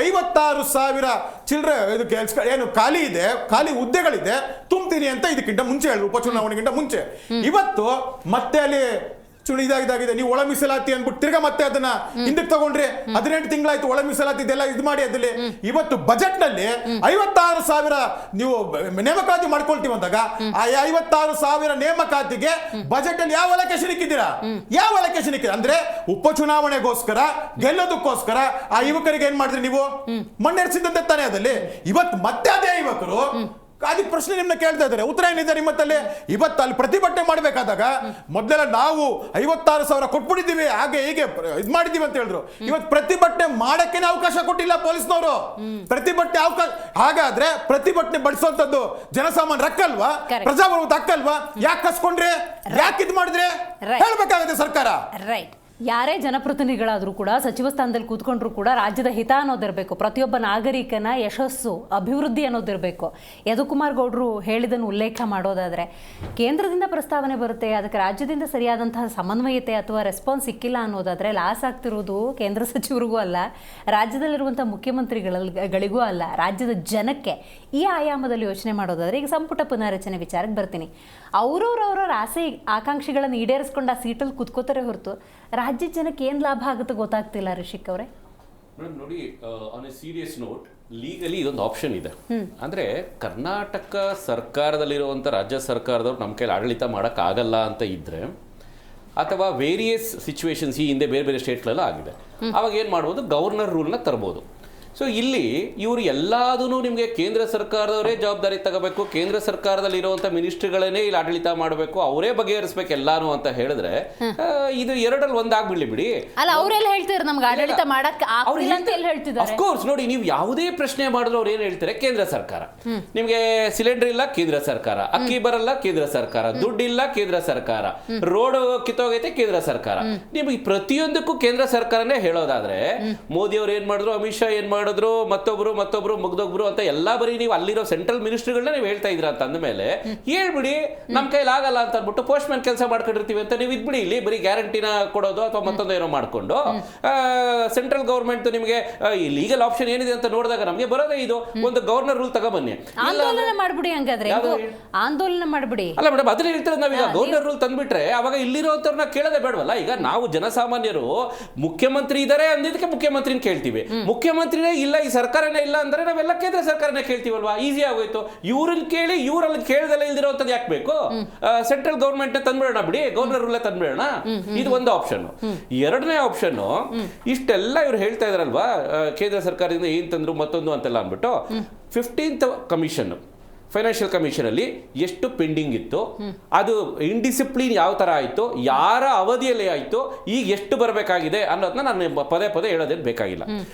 56,000 ಚಿಲ್ಲರೆ ಏನು ಖಾಲಿ ಹುದ್ದೆಗಳಿದೆ, ತುಂಬ್ತೀನಿ ಅಂತ ಇದಕ್ಕಿಂತ ಮುಂಚೆ ಹೇಳಿದ್ರು, ಉಪಚುನಾವಣೆಗಿಂತ ಮುಂಚೆ. ಇವತ್ತು ಮತ್ತೆ ಅಲ್ಲಿ ಇದಾಗಿದೆ, ನೀವು ಒಳ ಮೀಸಲಾತಿ ಅಂದ್ಬಿಟ್ಟು ತಿರ್ಗಾ ಮತ್ತೆ ಅದನ್ನ ಹಿಂದಕ್ಕೆ ತಗೊಂಡ್ರೆ 18 ತಿಂಗಳಾಯ್ತು ಒಳ ಮೀಸಲಾತಿ ಇದೆಲ್ಲ ಇದು ಮಾಡಿ. ಅದಲ್ಲಿ ಇವತ್ತು ಬಜೆಟ್ ನಲ್ಲಿ 56,000 ನೀವು ನೇಮಕಾತಿ ಮಾಡ್ಕೊಳ್ತೀವಿ ಅಂದಾಗ, ಆ 56,000 ನೇಮಕಾತಿಗೆ ಬಜೆಟ್ ಅಲ್ಲಿ ಯಾವ ಅಲೋಕೇಶನ್ ಇಕ್ಕಿದ್ದೀರಾ? ಯಾವ ಅಲೋಕೇಶನ್ ಇಕ್ಕಿದ್ದೀರಾ? ಅಂದ್ರೆ ಉಪಚುನಾವಣೆಗೋಸ್ಕರ ಗೆಲ್ಲೋದಕ್ಕೋಸ್ಕರ ಆ ಯುವಕರಿಗೆ ಏನ್ ಮಾಡಿದ್ರಿ ನೀವು? ಮಣ್ಣೆರ್ಸಿದ್ದಂತೆ ತಾನೇ ಅದಲ್ಲಿ. ಇವತ್ತು ಮತ್ತೆ ಅದೇ ಯುವಕರು ಅದಕ್ಕೆ ಪ್ರಶ್ನೆ ನಿಮ್ಮನ್ನ ಕೇಳ್ತಾ ಇದ್ದಾರೆ, ಉತ್ತರ ಏನಿದೆ ನಿಮ್ಮತ್ತಲ್ಲಿ? ಇವತ್ತು ಅಲ್ಲಿ ಪ್ರತಿಭಟನೆ ಮಾಡಬೇಕಾದಾಗ ಮೊದಲೆಲ್ಲ ನಾವು 56,000 ಕೊಟ್ಬಿಟ್ಟಿದ್ದೀವಿ, ಹಾಗೆ ಹೀಗೆ ಇದು ಮಾಡಿದ್ದೀವಿ ಅಂತ ಹೇಳಿದ್ರು. ಇವತ್ತು ಪ್ರತಿಭಟನೆ ಮಾಡಕ್ಕೆ ಅವಕಾಶ ಕೊಟ್ಟಿಲ್ಲ ಪೊಲೀಸ್ನವರು. ಪ್ರತಿಭಟನೆ ಅವಕಾಶ, ಹಾಗಾದ್ರೆ ಪ್ರತಿಭಟನೆ ಬಡಿಸುವಂತದ್ದು ಜನಸಾಮಾನ್ಯರ ಹಕ್ಕಲ್ವಾ? ಪ್ರಜಾಪ್ರಭುತ್ವ ಹಕ್ಕಲ್ವಾ? ಯಾಕೆ ಕಸ್ಕೊಂಡ್ರೆ, ಯಾಕೆ ಇದು ಮಾಡಿದ್ರೆ ಹೇಳ್ಬೇಕಾಗುತ್ತೆ ಸರ್ಕಾರ. ರೈಟ್. ಯಾರೇ ಜನಪ್ರತಿನಿಧಿಗಳಾದರೂ ಕೂಡ, ಸಚಿವ ಸ್ಥಾನದಲ್ಲಿ ಕೂತ್ಕೊಂಡ್ರು ಕೂಡ ರಾಜ್ಯದ ಹಿತ ಅನ್ನೋದಿರಬೇಕು, ಪ್ರತಿಯೊಬ್ಬ ನಾಗರಿಕನ ಯಶಸ್ಸು ಅಭಿವೃದ್ಧಿ ಅನ್ನೋದಿರಬೇಕು. ಯದುಕುಮಾರ್ ಗೌಡರು ಹೇಳಿದನ್ನು ಉಲ್ಲೇಖ ಮಾಡೋದಾದರೆ, ಕೇಂದ್ರದಿಂದ ಪ್ರಸ್ತಾವನೆ ಬರುತ್ತೆ, ಅದಕ್ಕೆ ರಾಜ್ಯದಿಂದ ಸರಿಯಾದಂತಹ ಸಮನ್ವಯತೆ ಅಥವಾ ರೆಸ್ಪಾನ್ಸ್ ಸಿಕ್ಕಿಲ್ಲ ಅನ್ನೋದಾದರೆ ಲಾಸ್ ಆಗ್ತಿರೋದು ಕೇಂದ್ರ ಸಚಿವರಿಗೂ ಅಲ್ಲ, ರಾಜ್ಯದಲ್ಲಿರುವಂಥ ಮುಖ್ಯಮಂತ್ರಿಗಳಿಗೂ ಅಲ್ಲ, ರಾಜ್ಯದ ಜನಕ್ಕೆ. ಈ ಆಯಾಮದಲ್ಲಿ ಯೋಚನೆ ಮಾಡೋದಾದರೆ ಈಗ ಸಂಪುಟ ಪುನಾರಚನೆ ವಿಚಾರಕ್ಕೆ ಬರ್ತೀನಿ. ಅವರವರ ಆಸೆ ಆಕಾಂಕ್ಷೆಗಳನ್ನು ಈಡೇರಿಸ್ಕೊಂಡು ಆ ಸೀಟಲ್ಲಿ ಕೂತ್ಕೋತಾರೆ ಹೊರತು ರಾಜ್ಯ ಜನಕ್ಕೆ ಏನು ಲಾಭ ಆಗುತ್ತೆ ಗೊತ್ತಾಗ್ತಿಲ್ಲ. ರಿಷಿಕ್ ಅವರೇ, ಮೇಡಮ್ ನೋಡಿ, on A serious note, legally ಇದೊಂದು ಆಪ್ಷನ್ ಇದೆ. ಅಂದ್ರೆ ಕರ್ನಾಟಕ ಸರ್ಕಾರದಲ್ಲಿರುವಂಥ ರಾಜ್ಯ ಸರ್ಕಾರದವ್ರು ನಮ್ಮ ಕೈಲಿ ಆಡಳಿತ ಮಾಡೋಕ್ಕಾಗಲ್ಲ ಅಂತ ಇದ್ರೆ, ಅಥವಾ ವೇರಿಯಸ್ ಸಿಚುವೇಶನ್ಸ್ ಈ ಹಿಂದೆ ಬೇರೆ ಬೇರೆ ಸ್ಟೇಟ್ಗಳೆಲ್ಲ ಆಗಿದೆ, ಅವಾಗ ಏನು ಮಾಡ್ಬೋದು, ಗವರ್ನರ್ ರೂಲ್ನ ತರ್ಬೋದು. ಸೊ ಇಲ್ಲಿ ಇವರು ಎಲ್ಲದೂ ನಿಮಗೆ ಕೇಂದ್ರ ಸರ್ಕಾರದವರೇ ಜವಾಬ್ದಾರಿ ತಗೋಬೇಕು, ಕೇಂದ್ರ ಸರ್ಕಾರದಲ್ಲಿ ಇರುವಂಥ ಮಿನಿಸ್ಟ್ರಿಗಳನ್ನೇ ಇಲ್ಲಿ ಆಡಳಿತ ಮಾಡಬೇಕು, ಅವರೇ ಬಗೆಹರಿಸ್ಬೇಕು ಎಲ್ಲಾನು ಅಂತ ಹೇಳಿದ್ರೆ ಇದು ಎರಡರಲ್ಲಿ ಒಂದಾಗ್ಬಿಡ್ಲಿ ಬಿಡಿ. ಅಲ್ಲ, ಅವರೆಲ್ಲ ಹೇಳ್ತಾರೆ ನಮ್ಗೆ ಆಡಳಿತ ಮಾಡಕ್ ಆಗ್ತಿಲ್ಲ ಅಂತ ಎಲ್ಲಿ ಹೇಳ್ತಿದ್ದಾರೆ? ಅಫ್ಕೋರ್ಸ್ ನೋಡಿ, ನೀವು ಯಾವುದೇ ಪ್ರಶ್ನೆ ಮಾಡಿದ್ರು ಅವ್ರು ಏನು ಹೇಳ್ತಾರೆ, ಕೇಂದ್ರ ಸರ್ಕಾರ. ನಿಮಗೆ ಸಿಲಿಂಡರ್ ಇಲ್ಲ, ಕೇಂದ್ರ ಸರ್ಕಾರ. ಅಕ್ಕಿ ಬರಲ್ಲ, ಕೇಂದ್ರ ಸರ್ಕಾರ. ದುಡ್ಡಿಲ್ಲ, ಕೇಂದ್ರ ಸರ್ಕಾರ. ರೋಡ್ ಕಿತ್ತೋಗೈತೆ, ಕೇಂದ್ರ ಸರ್ಕಾರ. ನಿಮಗೆ ಪ್ರತಿಯೊಂದಕ್ಕೂ ಕೇಂದ್ರ ಸರ್ಕಾರನೇ ಹೇಳೋದಾದ್ರೆ, ಮೋದಿ ಅವ್ರು ಏನ್ ಮಾಡಿದ್ರು, ಅಮಿತ್ ಶಾ ಏನ್ ಮಾಡಿದ್ರು, ಮತ್ತೊಬ್ರು ಮುಗ್ದೊಬ್ರು ಅಂತ ಎಲ್ಲಾ ಬರೀ ನೀವು ಅಲ್ಲಿರೋ ಸೆಂಟ್ರಲ್ ಮಿನಿಸ್ಟ್ರಿಗಳನ್ನ ನೀವು ಹೇಳ್ತಾ ಇದ್ರ ಅಂತ ಅಂದಮೇಲೆ ಹೇಳ್ಬಿಡಿ, ನಮ್ ಕೈಲಿ ಆಗಲ್ಲ ಅಂತ ಅಂದ್ಬಿಟ್ಟು ಪೋಸ್ಟ್ ಮ್ಯಾನ್ ಕೆಲಸ ಮಾಡ್ಕೊಂಡಿರ್ತೀವಿ ಅಂತ ನೀವು ಇದ್ಬಿಡಿ. ಇಲ್ಲಿ ಬರೀ ಗ್ಯಾರಂಟಿನ ಕೊಡೋದು ಅಥವಾ ಮತ್ತೊಂದು ಏನೋ ಮಾಡ್ಕೊಂಡು ಸೆಂಟ್ರಲ್ ಗವರ್ಮೆಂಟ್ ನಿಮಗೆ ಲೀಗಲ್ ಆಪ್ಷನ್ ಏನಿದೆ ಅಂತ ನೋಡಿದಾಗ ನಮಗೆ ಬರೋದೇ ಇದು, ಒಂದು ಗವರ್ನರ್ ರೂಲ್ ತಗೊಬನ್ನಿ, ಆಂದೋಲನ ಮಾಡ್ಬಿಡಿ. ಹಂಗಾದ್ರೆ ಆಂದೋಲನ ಮಾಡ್ಬಿಡಿ. ಅಲ್ಲ ಮೇಡಮ್, ಅದನ್ನ ಹೇಳ್ತಾರೆ ನಾವೀಗ ಗವರ್ನರ್ ರೂಲ್ ತಂದ್ಬಿಟ್ರೆ ಅವಾಗ ಇಲ್ಲಿರೋಂಥವ್ರನ್ನ ಕೇಳೋದೇ ಬೇಡವಲ್ಲ. ಈಗ ನಾವು ಜನಸಾಮಾನ್ಯರು ಮುಖ್ಯಮಂತ್ರಿ ಇದಾರೆ ಅಂದಿದ್ದಕ್ಕೆ ಮುಖ್ಯಮಂತ್ರಿನ ಕೇಳ್ತೀವಿ, ಮುಖ್ಯಮಂತ್ರಿನೇ ಇಲ್ಲ, ಈ ಸರ್ಕಾರನೇ ಇಲ್ಲ ಅಂದ್ರೆ ನಾವೆಲ್ಲ ಕೇಂದ್ರ ಸರ್ಕಾರನೇ ಕೇಳ್ತೀವಲ್ವಾ, ಈಸಿ ಆಗೋಯ್ತು. ಇವ್ರನ್ನ ಕೇಳಿ ಇವ್ರಲ್ಲಿ ಕೇಳ್ದಲ್ಲ ಇಲ್ದಿರೋಂಥದ್ದು ಯಾಕೆ ಬೇಕು? ಸೆಂಟ್ರಲ್ ಗವರ್ಮೆಂಟ್ ತಂದ್ಬಿಡೋಣ ಬಿಡಿ, ಗವರ್ನರ್ ರೂಲ್ ತಂದ್ಬಿಡೋಣ. ಇದು ಒಂದು ಆಪ್ಷನ್. ಎರಡನೇ ಆಪ್ಷನ್, ಇಷ್ಟೆಲ್ಲ ಇವ್ರು ಹೇಳ್ತಾ ಇದಾರಲ್ವಾ, ಕೇಂದ್ರ ಸರ್ಕಾರದಿಂದ ಏನ್ ತಂದ್ರು ಮತ್ತೊಂದು ಅಂತೆಲ್ಲ ಅಂದ್ಬಿಟ್ಟು 15th ಕಮಿಷನ್, ಫೈನಾನ್ಷಿಯಲ್ ಕಮಿಷನ್ ಅಲ್ಲಿ ಎಷ್ಟು ಪೆಂಡಿಂಗ್ ಇತ್ತು, ಅದು ಇಂಡಿಸಿಪ್ಲಿನ್ ಯಾವ ತರ ಆಯ್ತು, ಯಾರ ಅವಧಿಯಲ್ಲಿ ಆಯ್ತು, ಈಗ ಎಷ್ಟು ಬರಬೇಕಾಗಿದೆ ಅನ್ನೋದನ್ನ ನಾನು ಪದೇ ಹೇಳೋದೇನು ಬೇಕಾಗಿಲ್ಲ.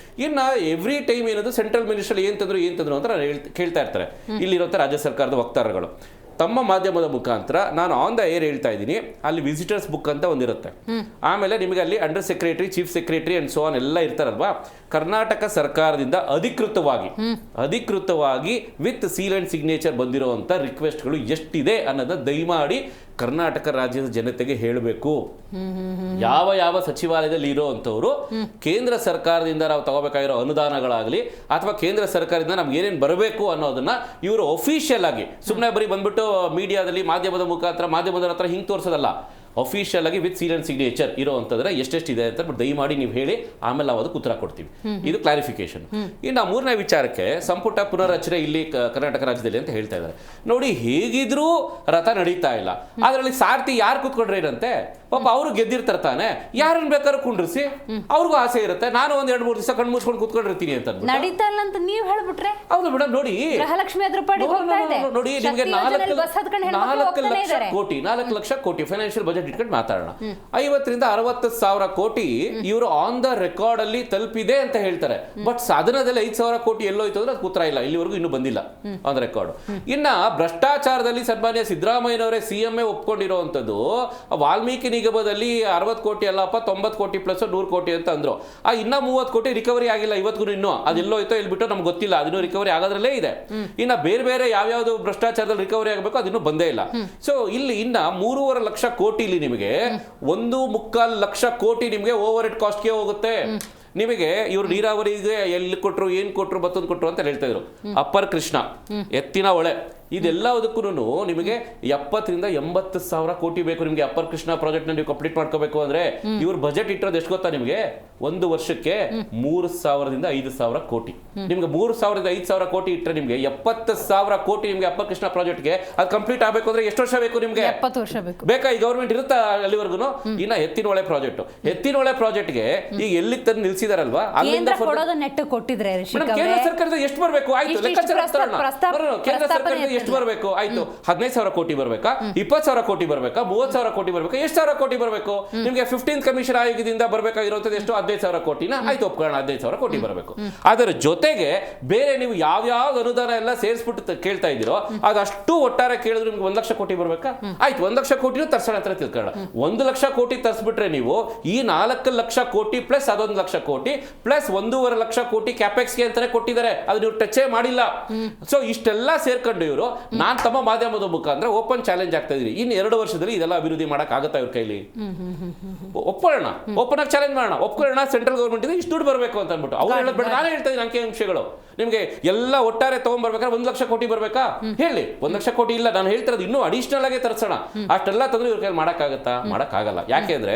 ಇನ್ನು ಎವ್ರಿ ಟೈಮ್ ಏನದು ಸೆಂಟ್ರಲ್ ಮಿನಿಸ್ಟರ್ ಏನ್ ತಂದ್ರು ಅಂತ ಕೇಳ್ತಾ ಇರ್ತಾರೆ ಇಲ್ಲಿರುವಂಥ ರಾಜ್ಯ ಸರ್ಕಾರದ ವಕ್ತಾರಗಳು. ತಮ್ಮ ಮಾಧ್ಯಮದ ಮುಖಾಂತರ ನಾನು ಆನ್ ದ ಏರ್ ಹೇಳ್ತಾ ಇದ್ದೀನಿ, ಅಲ್ಲಿ ವಿಸಿಟರ್ಸ್ ಬುಕ್ ಅಂತ ಒಂದಿರುತ್ತೆ, ಆಮೇಲೆ ನಿಮಗೆ ಅಲ್ಲಿ under secretary, chief secretary and so on ಎಲ್ಲ ಇರ್ತಾರಲ್ವಾ. ಕರ್ನಾಟಕ ಸರ್ಕಾರದಿಂದ ಅಧಿಕೃತವಾಗಿ ವಿತ್ ಸೀಲ್ ಅಂಡ್ ಸಿಗ್ನೇಚರ್ ಬಂದಿರುವಂತ ರಿಕ್ವೆಸ್ಟ್ಗಳು ಎಷ್ಟಿದೆ ಅನ್ನೋದನ್ನ ದಯಮಾಡಿ ಕರ್ನಾಟಕ ರಾಜ್ಯದ ಜನತೆಗೆ ಹೇಳಬೇಕು. ಯಾವ ಸಚಿವಾಲಯದಲ್ಲಿ ಇರೋವಂಥವ್ರು ಕೇಂದ್ರ ಸರ್ಕಾರದಿಂದ ನಾವು ತಗೋಬೇಕಾಗಿರೋ ಅನುದಾನಗಳಾಗಲಿ ಅಥವಾ ಕೇಂದ್ರ ಸರ್ಕಾರದಿಂದ ನಮ್ಗೆ ಏನೇನು ಬರಬೇಕು ಅನ್ನೋದನ್ನ ಇವರು ಅಫಿಷಿಯಲ್ ಆಗಿ, ಸುಮ್ಮನೆ ಬರೀ ಬಂದ್ಬಿಟ್ಟು ಮೀಡಿಯಾದಲ್ಲಿ ಮಾಧ್ಯಮದ ಹತ್ರ ಹಿಂಗೆ ತೋರಿಸೋದಲ್ಲ, ಅಫಿಷಿಯಲ್ ಆಗಿ ವಿತ್ ಸೀಲ್ ಅಂಡ್ ಸಿಗ್ನೇಚರ್ ಇರೋವಂಥದ್ರೆ ಎಷ್ಟೆಷ್ಟಿದೆ ಅಂತ ದಯಮಾಡಿ ನೀವು ಹೇಳಿ, ಆಮೇಲೆ ನಾವು ಅದಕ್ಕೆ ಉತ್ತರ ಕೊಡ್ತೀವಿ. ಇದು ಕ್ಲಾರಿಫಿಕೇಶನ್. ಇನ್ನು ಮೂರನೇ ವಿಚಾರಕ್ಕೆ, ಸಂಪುಟ ಪುನರ್ರಚನೆ ಇಲ್ಲಿ ಕರ್ನಾಟಕ ರಾಜ್ಯದಲ್ಲಿ ಅಂತ ಹೇಳ್ತಾ ಇದ್ದಾರೆ. ನೋಡಿ, ಹೇಗಿದ್ರೂ ರಥ ನಡೀತಾ ಇಲ್ಲ, ಅದರಲ್ಲಿ ಸಾರ್ಥಿ ಯಾರು ಕೂತ್ಕೊಂಡ್ರೆ ಇರಂತೆ, ಪಾಪ ಅವರು ಗೆದ್ದಿರ್ತಾರೆ ತಾನೆ, ಯಾರನ್ನ ಬೇಕಾದ್ರೂ ಕುಂಡ್ರಿಸಿ, ಅವ್ರಿಗೂ ಆಸೆ ಇರುತ್ತೆ, ನಾನು ಒಂದ್ 2-3 ದಿವಸ ಕಣ್ಣು ಮುಚ್ಕೊಂಡು ಕೂತ್ಕೊಂಡಿರ್ತೀನಿ ಅಂತ ನಡೀತಾ ಇಲ್ಲ ಅಂತ ನೀವು ಹೇಳ್ಬಿಟ್ರೆ. ಹೌದು ಮೇಡಮ್, ನೋಡಿ ಗೃಹಲಕ್ಷ್ಮಿ ನೋಡಿ ನಿಮಗೆ 4 ಲಕ್ಷ ಕೋಟಿ ಫೈನಾನ್ಷಿಯಲ್ ಬಜೆಟ್ ಇಟ್ಕೊಂಡು ಮಾತಾಡೋಣ. 50 ರಿಂದ 60 ಸಾವಿರ ಕೋಟಿ ಇವರು ಆನ್ ದ ರೆಕಾರ್ಡ್ ಅಲ್ಲಿ ತಲುಪಿದೆ ಅಂತ ಹೇಳ್ತಾರೆ. ಬಟ್ ಸಾಧನದಲ್ಲಿ 5,000 ಕೋಟಿ ಎಲ್ಲೋಯ್ತು ಅಂದ್ರೆ ಅದು ಉತ್ತರ ಇಲ್ಲ, ಇಲ್ಲಿವರೆಗೂ ಇನ್ನೂ ಬಂದಿಲ್ಲ ಆನ್ ದ ರೆಕಾರ್ಡ್. ಇನ್ನ ಭ್ರಷ್ಟಾಚಾರದಲ್ಲಿ ಸನ್ಮಾನ್ಯ ಸಿದ್ದರಾಮಯ್ಯನವರೇ ಸಿಎಂ ಒಪ್ಕೊಂಡಿರುವಂತದ್ದು, ವಾಲ್ಮೀಕಿ ನಿಗಮದಲ್ಲಿ 60 ಕೋಟಿ ಅಲ್ಲಪ್ಪ 90 ಕೋಟಿ ಪ್ಲಸ್ 100 ಕೋಟಿ ಅಂತ ಅಂದ್ರು. ಇನ್ನ 30 ಕೋಟಿ ರಿಕವರಿ ಆಗಿಲ್ಲ ಇವತ್ತಿಗೂ, ಇನ್ನೂ ಅದೆಲ್ಲೋಯ್ತೋ ಎಲ್ಬಿಟ್ಟೋ ನಮ್ಗೆ ಗೊತ್ತಿಲ್ಲ, ಅದನ್ನು ರಿಕವರಿ ಆಗೋದ್ರಲ್ಲೇ ಇದೆ. ಇನ್ನ ಬೇರೆ ಯಾವ್ಯಾವ್ದು ಭ್ರಷ್ಟಾಚಾರದಲ್ಲಿ ರಿಕವರಿ ಆಗಬೇಕು ಅದನ್ನು ಬಂದೇ ಇಲ್ಲ. ಸೊ ಇಲ್ಲಿ ಇನ್ನ 3.5 ಲಕ್ಷ ಕೋಟಿ ನಿಮಗೆ 1.25 ಲಕ್ಷ ಕೋಟಿ ನಿಮಗೆ ಓವರ್ ಹೆಡ್ ಕಾಸ್ಟ್ಗೆ ಹೋಗುತ್ತೆ. ನಿಮಗೆ ಇವರು ನೀರಾವರಿಗೆ ಎಲ್ಲಿ ಕೊಟ್ರು, ಏನ್ ಕೊಟ್ರು, ಮತ್ತೊಂದು ಕೊಟ್ರು ಅಂತ ಹೇಳ್ತಾ ಇದ್ರು. ಅಪ್ಪರ್ ಕೃಷ್ಣ, ಎತ್ತಿನ ಹೊಳೆ, ಇದೆಲ್ಲದಕ್ಕೂ ನಿಮಗೆ 70 ರಿಂದ 80 ಸಾವಿರ ಕೋಟಿ ಬೇಕು ನಿಮಗೆ. ಅಪ್ಪರ್ ಕೃಷ್ಣ ಪ್ರಾಜೆಕ್ಟ್ ನೀವು ಕಂಪ್ಲೀಟ್ ಮಾಡ್ಕೋಬೇಕು ಅಂದ್ರೆ ಇವ್ರ ಬಜೆಟ್ ಇಟ್ಟಿರೋದು ಎಷ್ಟು ಗೊತ್ತಾ ನಿಮಗೆ? ಒಂದು ವರ್ಷಕ್ಕೆ 3,000 ರಿಂದ 5,000 ಕೋಟಿ. ನಿಮ್ಗೆ 3,000 ರಿಂದ 5,000 ಕೋಟಿ ಇಟ್ಟರೆ ನಿಮ್ಗೆ 70,000 ಕೋಟಿ ನಿಮ್ಗೆ ಅಪ್ಪರ್ ಕೃಷ್ಣ ಪ್ರಾಜೆಕ್ಟ್ಗೆ ಅದು ಕಂಪ್ಲೀಟ್ ಆಗಬೇಕು ಅಂದ್ರೆ ಎಷ್ಟು ವರ್ಷ ಬೇಕು ನಿಮ್ಗೆ? 70 ವರ್ಷ ಬೇಕು. ಬೇಕಾ? ಈ ಗವರ್ಮೆಂಟ್ ಇರುತ್ತಾ ಅಲ್ಲಿವರೆಗೂ? ಇನ್ನ ಎತ್ತಿನೊಳೆ ಪ್ರಾಜೆಕ್ಟ್ಗೆ ಈಗ ಎಲ್ಲಿ ತಂದು ನಿಲ್ಸಿದಾರಲ್ವಾ, ಅಲ್ಲಿಂದ ನೆಟ್ಟು ಕೊಟ್ಟಿದ್ರೆ ಕೇಂದ್ರ ಸರ್ಕಾರದ ಎಷ್ಟು ಬರಬೇಕು? ಆಯ್ತು, ಲೆಕ್ಕಾಚಾರ ಕೇಂದ್ರ ಸರ್ಕಾರದ ಎಷ್ಟು ಬರಬೇಕು? ಆಯ್ತು, 15,000 ಕೋಟಿ ಬರಬೇಕಾ, 20,000 ಕೋಟಿ ಬರಬೇಕಾ, 30,000 ಕೋಟಿ ಬರಬೇಕಾ, ಎಷ್ಟು ಸಾವಿರ ಕೋಟಿ ಬರಬೇಕು ನಿಮ್ಗೆ? 15th ಕಮಿಷನ್ ಆಯೋಗದಿಂದ ಬರಬೇಕಾಗಿರುವಂತದ್ದು ಎಷ್ಟು? 15,000 ಕೋಟಿನ ಆಯ್ತು ಒಪ್ಕೊಳ್ಳೋಣ, 15,000 ಕೋಟಿ ಬರಬೇಕು. ಅದರ ಜೊತೆಗೆ ಬೇರೆ ನೀವು ಯಾವ್ಯಾವ ಅನುದಾನ ಎಲ್ಲ ಸೇರಿಸ್ಬಿಟ್ಟು ಕೇಳ್ತಾ ಇದ್ದೀರೋ ಅದಷ್ಟು ಒಟ್ಟಾರೆ ಕೇಳಿದ್ರೆ ನಿಮ್ಗೆ 1 ಲಕ್ಷ ಕೋಟಿ ಬರಬೇಕಾ? ಆಯ್ತು, 1 ಲಕ್ಷ ಕೋಟಿನೂ ತರ್ಸೋಣ ಅಂತ ತಿಳ್ಕೊಳ್ಳೋಣ. 1 ಲಕ್ಷ ಕೋಟಿ ತರಿಸ್ಬಿಟ್ರೆ ನೀವು ಈ 4 ಲಕ್ಷ ಕೋಟಿ ಪ್ಲಸ್ ಅದೊಂದು ಲಕ್ಷ ಕೋಟಿ ಪ್ಲಸ್ 1.5 ಲಕ್ಷ ಕೋಟಿ ಕ್ಯಾಪೆಕ್ಸ್ಗೆ ಅಂತಾನೆ ಕೊಟ್ಟಿದ್ದಾರೆ, ಅದು ನೀವು ಟಚ್ ಮಾಡಿಲ್ಲ. ಸೊ ಇಷ್ಟೆಲ್ಲ ಸೇರ್ಕೊಂಡು ಇವರು, ನಾನು ತಮ್ಮ ಮಾಧ್ಯಮದ ಮುಖಾಂತರ ಓಪನ್ ಚಾಲೆಂಜ್ ಆಗ್ತಾ ಇದೀನಿ, ಇನ್ನು 2 ವರ್ಷದಲ್ಲಿ ಇದೆಲ್ಲ ಅಭಿವೃದ್ಧಿ ಮಾಡಕ್ ಆಗತ್ತಾ ಇವ್ರ ಕೈಲಿ? ಒಪ್ಕೊಳ್ಳೋಣ, ಓಪನ್ ಆಗಿ ಚಾಲೆಂಜ್ ಮಾಡೋಣ, ಒಪ್ಕೊಳ್ಳೋಣ, ಸೆಂಟ್ರಲ್ ಗವರ್ಮೆಂಟ್ ಇಷ್ಟು ದುಡ್ಡು ಬರಬೇಕು ಅಂತ ಅಂದ್ಬಿಟ್ಟು ಅವ್ರು ಹೇಳೋದು ಬೇಡ, ನಾನೇ ಹೇಳ್ತಾ ಇದ್ದೀನಿ ಅಂಕಿ ಅಂಶಗಳು. ನಿಮಗೆ ಎಲ್ಲ ಒಟ್ಟಾರೆ ತಗೊಂಡ್ಬರ್ಬೇಕಾದ್ರೆ 1 ಲಕ್ಷ ಕೋಟಿ ಬರ್ಬೇಕಾ ಹೇಳಿ? 1 ಲಕ್ಷ ಕೋಟಿ ಇಲ್ಲ, ನಾನು ಹೇಳ್ತಿರೋದು ಇನ್ನೂ ಅಡಿಷನಲ್ ಆಗಿ ತರಿಸೋಣ. ಅಷ್ಟೆಲ್ಲ ತಂದ್ರೆ ಇವ್ರ ಕೈಲಿ ಮಾಡೋಕ್ಕಾಗತ್ತಾ? ಮಾಡೋಕ್ಕಾಗಲ್ಲ. ಯಾಕೆಂದ್ರೆ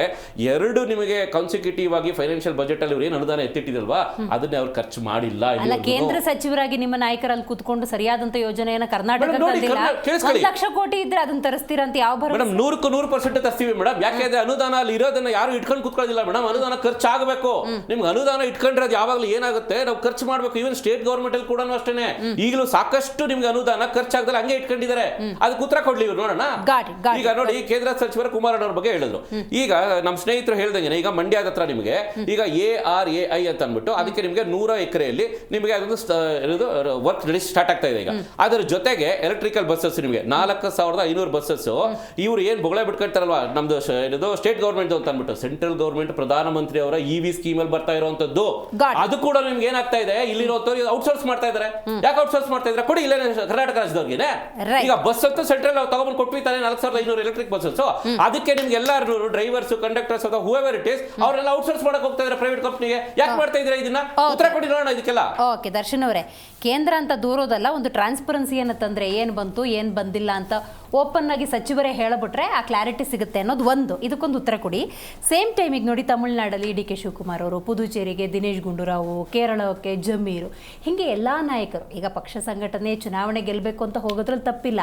ಎರಡು ನಿಮಗೆ ಕಾನ್ಸಿಕ್ಯೂಟಿವ್ ಆಗಿ ಫೈನಾನ್ಷಿಯಲ್ ಬಜೆಟ್ ಅಲ್ಲಿ ಇವ್ರು ಏನು ಅನುದಾನ ಎತ್ತಿಟ್ಟಿದಲ್ವಾ ಅದನ್ನೇ ಅವ್ರು ಖರ್ಚು ಮಾಡಿಲ್ಲ. ಅಲ್ಲ, ಕೇಂದ್ರ ಸಚಿವರಾಗಿ ನಿಮ್ಮ ನಾಯಕರಲ್ಲಿ ಕೂತ್ಕೊಂಡು ಸರಿಯಾದಂತ ಯೋಜನೆಯನ್ನ ಕರ್ನಾಟಕ 1 ಲಕ್ಷ ಕೋಟಿ ಇದ್ರೆ ಅದನ್ನ ತರಿಸ್ತೀರಾ ಅಂತ ಯಾವ ಭರವಸೆ? ಮೇಡಮ್ 100% ತರ್ತೀವಿ ಮೇಡಮ್. ಯಾಕೆಂದ್ರೆ ಅನುದಾನ ಅಲ್ಲಿ ಇರೋದನ್ನ ಯಾರು ಇಟ್ಕೊಂಡು ಕೂತ್ಕೊಳ್ಳೋದಿಲ್ಲ ಮೇಡಮ್. ಅನುದಾನ ಖರ್ಚಾಗಬೇಕು. ನಿಮ್ಗೆ ಅನುದಾನ ಇಟ್ಕೊಂಡ್ರೆ ಅದು ಯಾವಾಗಲೂ ಏನಾಗುತ್ತೆ, ನಾವು ಖರ್ಚು ಮಾಡಬೇಕು. ಈವನ್ ಸ್ಟೇಟ್ ಗವರ್ಮೆಂಟ್ ಅಲ್ಲಿ ಕೂಡ ಅಷ್ಟೇನೆ ಈಗಲೂ ಸಾಕಷ್ಟು ನಿಮ್ಗೆ ಅನುದಾನ ಖರ್ಚಾಗದಲ್ಲಿ ಹಂಗೆ ಇಟ್ಕೊಂಡಿದ್ದಾರೆ. ಅದಕ್ಕೆ ಉತ್ತರ ಕೊಡ್ಲಿ ಇವ್ರು ನೋಡೋಣ. ಈಗ ನೋಡಿ, ಕೇಂದ್ರ ಸಚಿವರ ಕುಮಾರಣ್ಣ ಅವ್ರ ಬಗ್ಗೆ ಹೇಳಿದ್ರು. ಈಗ ನಮ್ಮ ಸ್ನೇಹಿತರು ಹೇಳ್ದಂಗೆ ಈಗ ಮಂಡ್ಯದ ಹತ್ರ ನಿಮಗೆ ಈಗ ARAI ಅಂತ ಅಂದ್ಬಿಟ್ಟು ಅದಕ್ಕೆ ನಿಮಗೆ 100 ಎಕರೆಯಲ್ಲಿ ನಿಮಗೆ ಅದೊಂದು ವರ್ಕ್ ಸ್ಟಾರ್ಟ್ ಆಗ್ತಾ ಇದೆ. ಈಗ ಅದರ ಜೊತೆಗೆ ಎಲೆಕ್ಟ್ರಿಕಲ್ ಬಸ್ಸಸ್ ನಿಮಗೆ 4500 ಬಸ್ಸಸ್ ಇವ್ರು ಏನ್ ಬೊಗಳೆ ಬಿಟ್ಕೊಳ್ತಾರಲ್ವಾ ನಮ್ದು ಸ್ಟೇಟ್ ಗವರ್ಮೆಂಟ್ ಅಂತ ಅಂದ್ಬಿಟ್ಟು ಸೆಂಟ್ರಲ್ ಗವರ್ಮೆಂಟ್ ಪ್ರಧಾನಮಂತ್ರಿ ಅವರ EV ಸ್ಕೀಮ್ ಅಲ್ಲಿ ಬರ್ತಾ ಇರುವಂತದ್ದು. ಅದು ಕೂಡ ನಿಮ್ಗೆ ಏನಾಗ್ತಾ ಇದೆ, ಇಲ್ಲಿರೋರು ಔಟ್ಸೋರ್ಸ್ ಮಾಡ್ತಾ ಇದಾರೆ. ಯಾಕೆ ಔಟ್ಸೋರ್ಸ್ ಮಾಡ್ತಾ ಇದ್ರೆ ಕೊಡಿ ಇಲ್ಲೇ ಕರ್ನಾಟಕ ರಾಜ್ಯದವ್ರಿಗೆ. ಈಗ ಬಸ್ ಅಂತ ಸೆಂಟ್ರಲ್ ತಗೊಂಡು ಕೊಟ್ಬಿಡ್ತಾರೆ 4500 ಎಲೆಕ್ಟ್ರಿಕ್ ಬಸ್ಸಸ್. ಅದಕ್ಕೆ ನಿಮ್ಗೆ ಎಲ್ಲರೂ ಡ್ರೈವರ್ಸ್, ಕಂಡಕ್ಟರ್ಸ್ ಅಥವಾ ಹೂಎವರ್ ಇಟ್ ಇಸ್ ಅವರೆಲ್ಲ ಔಟ್ಸೋರ್ಸ್ ಮಾಡಕ್ ಹೋಗ್ತಾ ಇದ್ದಾರೆ ಪ್ರೈವೇಟ್ ಕಂಪ್ನಿಗೆ. ಯಾಕೆ ಮಾಡ್ತಾ ಇದ್ರೆ ಇದನ್ನ? ಉತ್ತರ ಕೊಡಿ ನೋಡೋಣ ಇದಕ್ಕೆಲ್ಲ. ಓಕೆ ದರ್ಶನ್ ಅವರೇ, ಕೇಂದ್ರ ಅಂತ ದೂರೋದಲ್ಲ, ಒಂದು ಟ್ರಾನ್ಸ್ಪರೆನ್ಸಿಯನ್ನು ತಂದ್ರೆ ಏನ್ ಬಂತು ಏನ್ ಬಂದಿಲ್ಲ ಅಂತ ಓಪನ್ ಆಗಿ ಸಚಿವರೇ ಹೇಳಬಿಟ್ರೆ ಆ ಕ್ಲಾರಿಟಿ ಸಿಗುತ್ತೆ ಅನ್ನೋದು ಒಂದು. ಇದಕ್ಕೊಂದು ಉತ್ತರ ಕೊಡಿ. ಸೇಮ್ ಟೈಮಿಗೆ ನೋಡಿ, ತಮಿಳುನಾಡಲ್ಲಿ DK ಶಿವಕುಮಾರ್ ಅವರು, ಪುದುಚೇರಿಗೆ ದಿನೇಶ್ ಗುಂಡೂರಾವ್, ಕೇರಳಕ್ಕೆ ಜಮೀರು, ಹೀಗೆ ಎಲ್ಲ ನಾಯಕರು ಈಗ ಪಕ್ಷ ಸಂಘಟನೆ ಚುನಾವಣೆ ಗೆಲ್ಲಬೇಕು ಅಂತ ಹೋಗೋದ್ರಲ್ಲಿ ತಪ್ಪಿಲ್ಲ.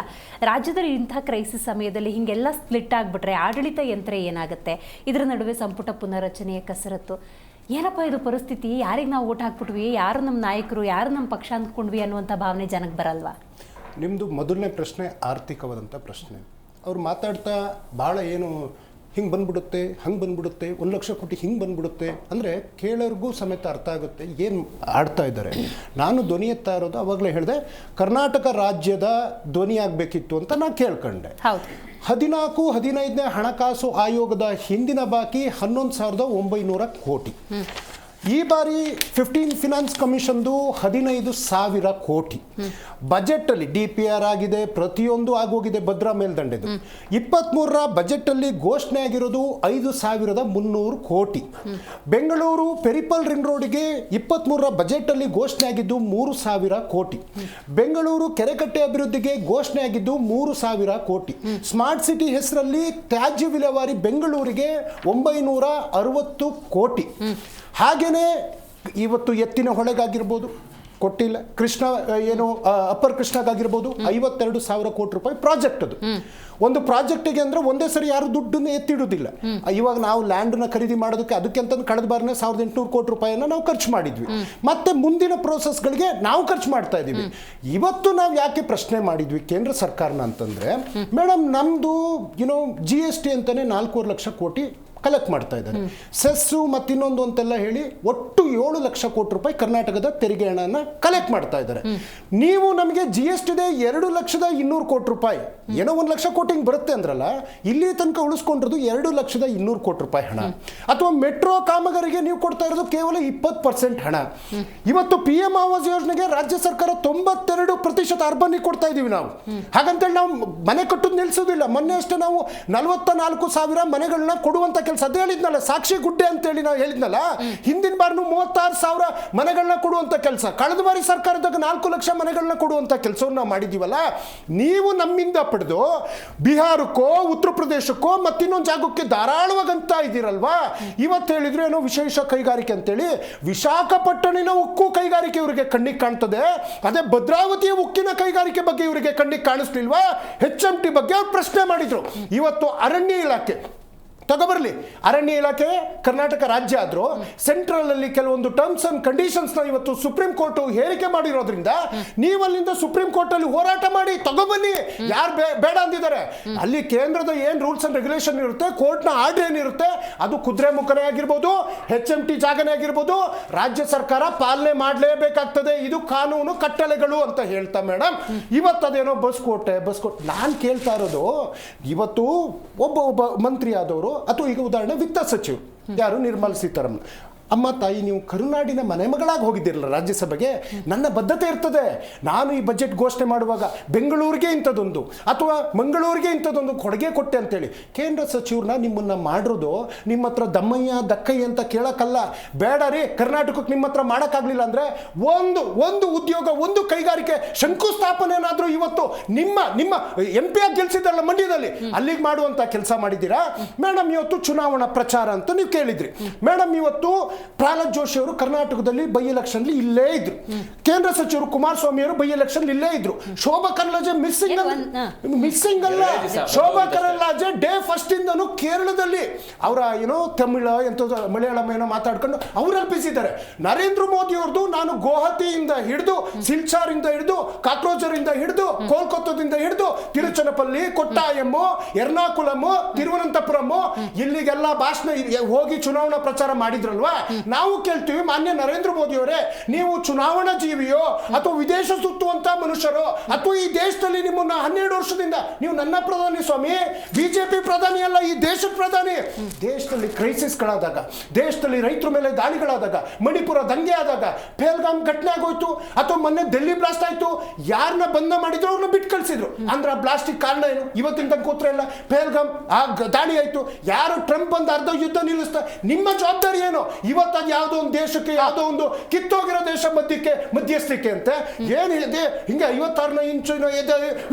ರಾಜ್ಯದಲ್ಲಿ ಇಂಥ ಕ್ರೈಸಿಸ್ ಸಮಯದಲ್ಲಿ ಹಿಂಗೆಲ್ಲ ಸ್ಪ್ಲಿಟ್ ಆಗಿಬಿಟ್ರೆ ಆಡಳಿತ ಯಂತ್ರ ಏನಾಗುತ್ತೆ? ಇದರ ನಡುವೆ ಸಂಪುಟ ಪುನರ್ರಚನೆಯ ಕಸರತ್ತು, ಏನಪ್ಪ ಇದು ಪರಿಸ್ಥಿತಿ? ಯಾರಿಗೆ ನಾವು ಓಟ್ ಹಾಕ್ಬಿಟ್ವಿ, ಯಾರು ನಮ್ಮ ನಾಯಕರು, ಯಾರು ನಮ್ಮ ಪಕ್ಷ ಅಂದ್ಕೊಂಡ್ವಿ ಅನ್ನುವಂಥ ಭಾವನೆ ಜನಕ್ಕೆ ಬರಲ್ವಾ? ನಿಮ್ಮದು ಮೊದಲನೇ ಪ್ರಶ್ನೆ ಆರ್ಥಿಕವಾದಂಥ ಪ್ರಶ್ನೆ. ಅವ್ರು ಮಾತಾಡ್ತಾ ಭಾಳ ಏನು ಹಿಂಗೆ ಬಂದ್ಬಿಡುತ್ತೆ, ಹಂಗೆ ಬಂದ್ಬಿಡುತ್ತೆ, 1 ಲಕ್ಷ ಕೋಟಿ ಹಿಂಗೆ ಬಂದ್ಬಿಡುತ್ತೆ ಅಂದರೆ ಕೇಳೋರ್ಗೂ ಸಮೇತ ಅರ್ಥ ಆಗುತ್ತೆ ಏನು ಆಡ್ತಾ ಇದ್ದಾರೆ. ನಾನು ಧ್ವನಿ ಎತ್ತಾ ಇರೋದು ಅವಾಗಲೇ ಹೇಳಿದೆ, ಕರ್ನಾಟಕ ರಾಜ್ಯದ ಧ್ವನಿ ಆಗಬೇಕಿತ್ತು ಅಂತ ನಾನು ಕೇಳ್ಕೊಂಡೆ. 14-15ನೇ ಹಣಕಾಸು ಆಯೋಗದ ಹಿಂದಿನ ಬಾಕಿ 11,900 ಕೋಟಿ. ಈ ಬಾರಿ 15 ಫಿನಾನ್ಸ್ ಕಮಿಷನ್ದು 15,000 ಕೋಟಿ. ಬಜೆಟಲ್ಲಿ DPR ಆಗಿದೆ, ಪ್ರತಿಯೊಂದು ಆಗೋಗಿದೆ ಭದ್ರಾ ಮೇಲ್ದಂಡೆದು. 23ರ ಬಜೆಟಲ್ಲಿ ಘೋಷಣೆ ಆಗಿರೋದು 5,300 ಕೋಟಿ. ಬೆಂಗಳೂರು ಪೆರಿಪಲ್ ರಿಂಗ್ ರೋಡ್ಗೆ 23ರ ಬಜೆಟಲ್ಲಿ ಘೋಷಣೆ ಆಗಿದ್ದು 3,000 ಕೋಟಿ. ಬೆಂಗಳೂರು ಕೆರೆಕಟ್ಟೆ ಅಭಿವೃದ್ಧಿಗೆ ಘೋಷಣೆ ಆಗಿದ್ದು 3,000 ಕೋಟಿ. ಸ್ಮಾರ್ಟ್ ಸಿಟಿ ಹೆಸರಲ್ಲಿ ತ್ಯಾಜ್ಯ ವಿಲೇವಾರಿ ಬೆಂಗಳೂರಿಗೆ 960 ಕೋಟಿ. ಹಾಗೇನೆ ಇವತ್ತು ಎತ್ತಿನ ಹೊಳೆಗಾಗಿರ್ಬೋದು ಕೊಟ್ಟಿಲ್ಲ, ಕೃಷ್ಣ ಏನು ಅಪ್ಪರ್ ಕೃಷ್ಣಗಾಗಿರ್ಬೋದು 52,000 ಕೋಟಿ ರೂಪಾಯಿ ಪ್ರಾಜೆಕ್ಟ್. ಅದು ಒಂದು ಪ್ರಾಜೆಕ್ಟಿಗೆ ಅಂದರೆ ಒಂದೇ ಸರಿ ಯಾರು ದುಡ್ಡನ್ನು ಎತ್ತಿಡುವುದಿಲ್ಲ. ಇವಾಗ ನಾವು ಲ್ಯಾಂಡನ್ನ ಖರೀದಿ ಮಾಡೋದಕ್ಕೆ ಅದಕ್ಕೆ ಅಂತಂದು ಕಳೆದ ಬಾರಿನೇ 1,800 ಕೋಟಿ ರೂಪಾಯಿಯನ್ನು ನಾವು ಖರ್ಚು ಮಾಡಿದ್ವಿ. ಮತ್ತೆ ಮುಂದಿನ ಪ್ರೋಸೆಸ್ಗಳಿಗೆ ನಾವು ಖರ್ಚು ಮಾಡ್ತಾ ಇದ್ದೀವಿ. ಇವತ್ತು ನಾವು ಯಾಕೆ ಪ್ರಶ್ನೆ ಮಾಡಿದ್ವಿ ಕೇಂದ್ರ ಸರ್ಕಾರನ ಅಂತಂದರೆ, ಮೇಡಮ್ ನಮ್ಮದು GST ಅಂತಲೇ 4 ಲಕ್ಷ ಕೋಟಿ ಕಲೆಕ್ಟ್ ಮಾಡ್ತಾ ಇದ್ದಾರೆ. ಸೆಸ್ಸು ಮತ್ತಿನ್ನೊಂದು ಅಂತೆಲ್ಲ ಹೇಳಿ ಒಟ್ಟು 7 ಲಕ್ಷ ಕೋಟಿ ರೂಪಾಯಿ ಕರ್ನಾಟಕದ ತೆರಿಗೆ ಹಣನ ಕಲೆಕ್ಟ್ ಮಾಡ್ತಾ ಇದ್ದಾರೆ. ನೀವು ನಮಗೆ GST 2,200,000 ಕೋಟಿ ರೂಪಾಯಿ, ಏನೋ 1 ಲಕ್ಷ ಕೋಟಿ ಬರುತ್ತೆ ಅಂದ್ರಲ್ಲ, ಇಲ್ಲಿ ತನಕ ಉಳಿಸ್ಕೊಂಡಿರೋದು 2,200,000 ಕೋಟಿ ರೂಪಾಯಿ ಹಣ. ಅಥವಾ ಮೆಟ್ರೋ ಕಾಮಗಾರಿಗೆ ನೀವು ಕೊಡ್ತಾ ಇರೋದು ಕೇವಲ 20% ಹಣ. ಇವತ್ತು PM ಆವಾಸ್ ಯೋಜನೆಗೆ ರಾಜ್ಯ ಸರ್ಕಾರ 92% ಅರ್ಬನ್ನಿಗೆ ಕೊಡ್ತಾ ಇದೀವಿ ನಾವು. ಹಾಗಂತೇಳಿ ನಾವು ಮನೆ ಕಟ್ಟೋದು ನಿಲ್ಲಿಸೋದಿಲ್ಲ. ಮೊನ್ನೆ ಅಷ್ಟೇ ನಾವು 44,000 ಮನೆಗಳನ್ನ ಕೊಡುವಂತ ಕೆಲಸ ಅದು ಹೇಳಿದ್ನಲ್ಲ, ಸಾಕ್ಷಿ ಗುಡ್ಡೆ ಅಂತೇಳಿ ನಾವು ಹೇಳಿದ್ನಲ್ಲ. ಹಿಂದಿನ ಬಾರಿನೂ 36,000 ಮನೆಗಳನ್ನ ಕೊಡುವಂತ ಕೆಲಸ, ಕಳೆದ ಬಾರಿ ಸರ್ಕಾರದಾಗ 4 ಲಕ್ಷ ಮನೆಗಳನ್ನ ಕೊಡುವಂತ ಕೆಲಸವನ್ನು ನಾವು ಮಾಡಿದೀವಲ್ಲ. ನೀವು ನಮ್ಮಿಂದ ಪಡೆದು ಬಿಹಾರಕ್ಕೋ ಉತ್ತರ ಪ್ರದೇಶಕ್ಕೋ ಮತ್ತಿನ್ನೊಂದು ಜಾಗಕ್ಕೆ ಧಾರಾಳವಾಗಂತ ಇದ್ದೀರಲ್ವಾ. ಇವತ್ತು ಹೇಳಿದ್ರು ಏನೋ ವಿಶೇಷ ಕೈಗಾರಿಕೆ ಅಂತೇಳಿ, ವಿಶಾಖಪಟ್ಟಣಿನ ಉಕ್ಕು ಕೈಗಾರಿಕೆ ಇವರಿಗೆ ಕಣ್ಣಿಗೆ ಕಾಣ್ತದೆ, ಅದೇ ಭದ್ರಾವತಿಯ ಉಕ್ಕಿನ ಕೈಗಾರಿಕೆ ಬಗ್ಗೆ ಇವರಿಗೆ ಕಣ್ಣಿಗೆ ಕಾಣಿಸ್ಲಿಲ್ವಾ? HMT ಬಗ್ಗೆ ಅವ್ರು ಪ್ರಶ್ನೆ ಮಾಡಿದ್ರು. ಇವತ್ತು ಅರಣ್ಯ ಇಲಾಖೆ ತಗೋಬರ್ಲಿ, ಅರಣ್ಯ ಇಲಾಖೆ ಕರ್ನಾಟಕ ರಾಜ್ಯ ಆದರೂ ಸೆಂಟ್ರಲ್ ಅಲ್ಲಿ ಕೆಲವೊಂದು ಟರ್ಮ್ಸ್ ಅಂಡ್ ಕಂಡೀಷನ್ಸ್ ನ ಇವತ್ತು ಸುಪ್ರೀಂ ಕೋರ್ಟ್ ಹೇರಿಕೆ ಮಾಡಿರೋದ್ರಿಂದ ನೀವು ಅಲ್ಲಿಂದ ಸುಪ್ರೀಂ ಕೋರ್ಟ್ ಅಲ್ಲಿ ಹೋರಾಟ ಮಾಡಿ ತಗೋಬನ್ನಿ. ಯಾರು ಬೇಡ ಅಂದಿದ್ದಾರೆ? ಅಲ್ಲಿ ಕೇಂದ್ರದ ಏನ್ ರೂಲ್ಸ್ ಅಂಡ್ ರೆಗ್ಯುಲೇಷನ್ ಇರುತ್ತೆ, ಕೋರ್ಟ್ ನ ಆರ್ಡರ್ ಏನಿರುತ್ತೆ, ಅದು ಕುದುರೆ ಮುಖನೇ ಆಗಿರ್ಬೋದು, HMT ಜಾಗನೇ ಆಗಿರ್ಬೋದು, ರಾಜ್ಯ ಸರ್ಕಾರ ಪಾಲನೆ ಮಾಡಲೇಬೇಕಾಗ್ತದೆ. ಇದು ಕಾನೂನು ಕಟ್ಟಳೆಗಳು ಅಂತ ಹೇಳ್ತಾ ಮೇಡಮ್ ಇವತ್ತು ಅದೇನೋ ಬಸ್ ಕೋಟೆ. ನಾನು ಕೇಳ್ತಾ ಇರೋದು, ಇವತ್ತು ಒಬ್ಬ ಮಂತ್ರಿ ಆದವರು ಅಥವಾ ಈಗ ಉದಾಹರಣೆ ವಿತ್ತ ಸಚಿವರು ಯಾರು ನಿರ್ಮಲಾ ಸೀತಾರಾಮನ್ ಅಮ್ಮ ತಾಯಿ ನೀವು ಕರುನಾಡಿನ ಮನೆ ಮಗಳಾಗಿ ಹೋಗಿದ್ದೀರಲ್ಲ ರಾಜ್ಯಸಭೆಗೆ, ನನ್ನ ಬದ್ಧತೆ ಇರ್ತದೆ. ನಾನು ಈ ಬಜೆಟ್ ಘೋಷಣೆ ಮಾಡುವಾಗ ಬೆಂಗಳೂರಿಗೆ ಇಂಥದ್ದೊಂದು ಅಥವಾ ಮಂಗಳೂರಿಗೆ ಇಂಥದ್ದೊಂದು ಕೊಡುಗೆ ಕೊಟ್ಟೆ ಅಂತೇಳಿ. ಕೇಂದ್ರ ಸಚಿವರನ್ನ ನಿಮ್ಮನ್ನ ಮಾಡಿರೋದು ನಿಮ್ಮ ಹತ್ರ ದಮ್ಮಯ್ಯ ದಕ್ಕಯ್ಯ ಅಂತ ಕೇಳಕ್ಕಲ್ಲ. ಬೇಡ ರೀ, ಕರ್ನಾಟಕಕ್ಕೆ ನಿಮ್ಮ ಹತ್ರ ಮಾಡೋಕ್ಕಾಗಲಿಲ್ಲ ಅಂದರೆ ಒಂದು ಉದ್ಯೋಗ, ಒಂದು ಕೈಗಾರಿಕೆ ಶಂಕುಸ್ಥಾಪನೆನಾದರೂ ಇವತ್ತು ನಿಮ್ಮ MP ಆಗಿ ಗೆಲ್ಸಿದ್ರಲ್ಲ ಮಂಡ್ಯದಲ್ಲಿ, ಅಲ್ಲಿಗೆ ಮಾಡುವಂಥ ಕೆಲಸ ಮಾಡಿದ್ದೀರಾ. ಮೇಡಮ್ ಇವತ್ತು ಚುನಾವಣಾ ಪ್ರಚಾರ ಅಂತ ನೀವು ಕೇಳಿದ್ರಿ. ಮೇಡಮ್ ಇವತ್ತು ಪ್ರಹ್ಲಾದ್ ಜೋಶಿ ಅವರು ಕರ್ನಾಟಕದಲ್ಲಿ ಬೈ ಎಲೆಕ್ಷನ್ ಇಲ್ಲೇ ಇದ್ರು. ಕೇಂದ್ರ ಸಚಿವರು ಕುಮಾರಸ್ವಾಮಿ ಅವರು ಬೈ ಎಲೆಕ್ಷನ್ ಇಲ್ಲೇ ಇದ್ರು. ಶೋಭಾ ಕರಂದ್ಲಾಜೆ ಮಿಸ್ಸಿಂಗ್ ಅಲ್ಲ. ಶೋಭಾ ಕರಂದ್ಲಾಜೆ ಡೇ ಫಸ್ಟ್ ಇಂದನು ಕೇರಳದಲ್ಲಿ ಅವರ ತಮಿಳು ಎಂತ ಮಲಯಾಳಂ ಏನೋ ಮಾತಾಡ್ಕೊಂಡು ಅವರಲ್ಲಿ ಬಿಸಿದ್ದಾರೆ. ನರೇಂದ್ರ ಮೋದಿ ಅವ್ರದ್ದು ನಾನು ಗುವಾಹಟಿಯಿಂದ ಹಿಡಿದು ಸಿಲ್ಚಾರ್ ಇಂದ ಹಿಡಿದು ಕಾಕ್ರೋಜರ್ ಇಂದ ಹಿಡಿದು ಕೋಲ್ಕತ್ತಾದಿಂದ ಹಿಡಿದು ತಿರುಚನಪಲ್ಲಿ, ಕೊಟ್ಟಾಯಂ, ಎರ್ನಾಕುಲಂ, ತಿರುವನಂತಪುರಂ ಇಲ್ಲಿಗೆಲ್ಲ ಭಾಷಣ ಹೋಗಿ ಚುನಾವಣಾ ಪ್ರಚಾರ ಮಾಡಿದ್ರಲ್ವಾ. ನಾವು ಕೇಳ್ತೀವಿ, ಮಾನ್ಯ ನರೇಂದ್ರ ಮೋದಿ ಅವರೇ, ನೀವು ಚುನಾವಣಾ ಜೀವಿಯೋ ಅಥವಾ ವಿದೇಶ ಸುತ್ತುವಂತ ಮನುಷ್ಯರು ಅಥವಾ ಈ ದೇಶದಲ್ಲಿ ನಿಮ್ಮನ್ನ 12 ವರ್ಷದಿಂದ ನೀವು ನನ್ನ ಪ್ರಧಾನಿ ಸ್ವಾಮಿ, ಬಿಜೆಪಿ ಪ್ರಧಾನಿ ಅಲ್ಲ, ಈ ದೇಶದ ಪ್ರಧಾನಿ. ದೇಶದಲ್ಲಿ ಕ್ರೈಸಿಸ್ಗಳಾದಾಗ, ದೇಶದಲ್ಲಿ ರೈತರ ಮೇಲೆ ದಾಳಿಗಳಾದಾಗ, ಮಣಿಪುರ ದಂಗೆ ಆದಾಗ, ಪಹಲ್ಗಾಮ್ ಘಟನೆ ಆಗೋಯ್ತು ಅಥವಾ ಮೊನ್ನೆ ಡೆಲ್ಲಿ ಬ್ಲಾಸ್ಟ್ ಆಯ್ತು, ಯಾರನ್ನ ಬಂಧ ಮಾಡಿದ್ರು ಅವ್ರನ್ನ ಬಿಟ್ಟು ಕಳಿಸಿದ್ರು. ಅಂದ್ರೆ ಆ ಬ್ಲಾಸ್ಟಿಗೆ ಕಾರಣ ಏನು? ಇವತ್ತಿನ ತನಕ ಕೂತ್ರ ಇಲ್ಲ. ಪಹಲ್ಗಾಮ್ ಆ ದಾಳಿ ಆಯ್ತು, ಯಾರು ಟ್ರಂಪ್ ಬಂದು ಅರ್ಧ ಯುದ್ಧ ನಿಲ್ಲಿಸ್ತಾ, ನಿಮ್ಮ ಜವಾಬ್ದಾರಿ ಏನು? ಇವತ್ತು ಅದು ಯಾವುದೋ ಒಂದು ದೇಶಕ್ಕೆ ಯಾವುದೋ ಒಂದು ಕಿತ್ತೋಗಿರೋ ದೇಶ ಮಧ್ಯಸ್ಥಿಕೆ ಅಂತ ಏನಿದೆ. ಹಿಂಗೆ 56ನೇ ಇಂಚು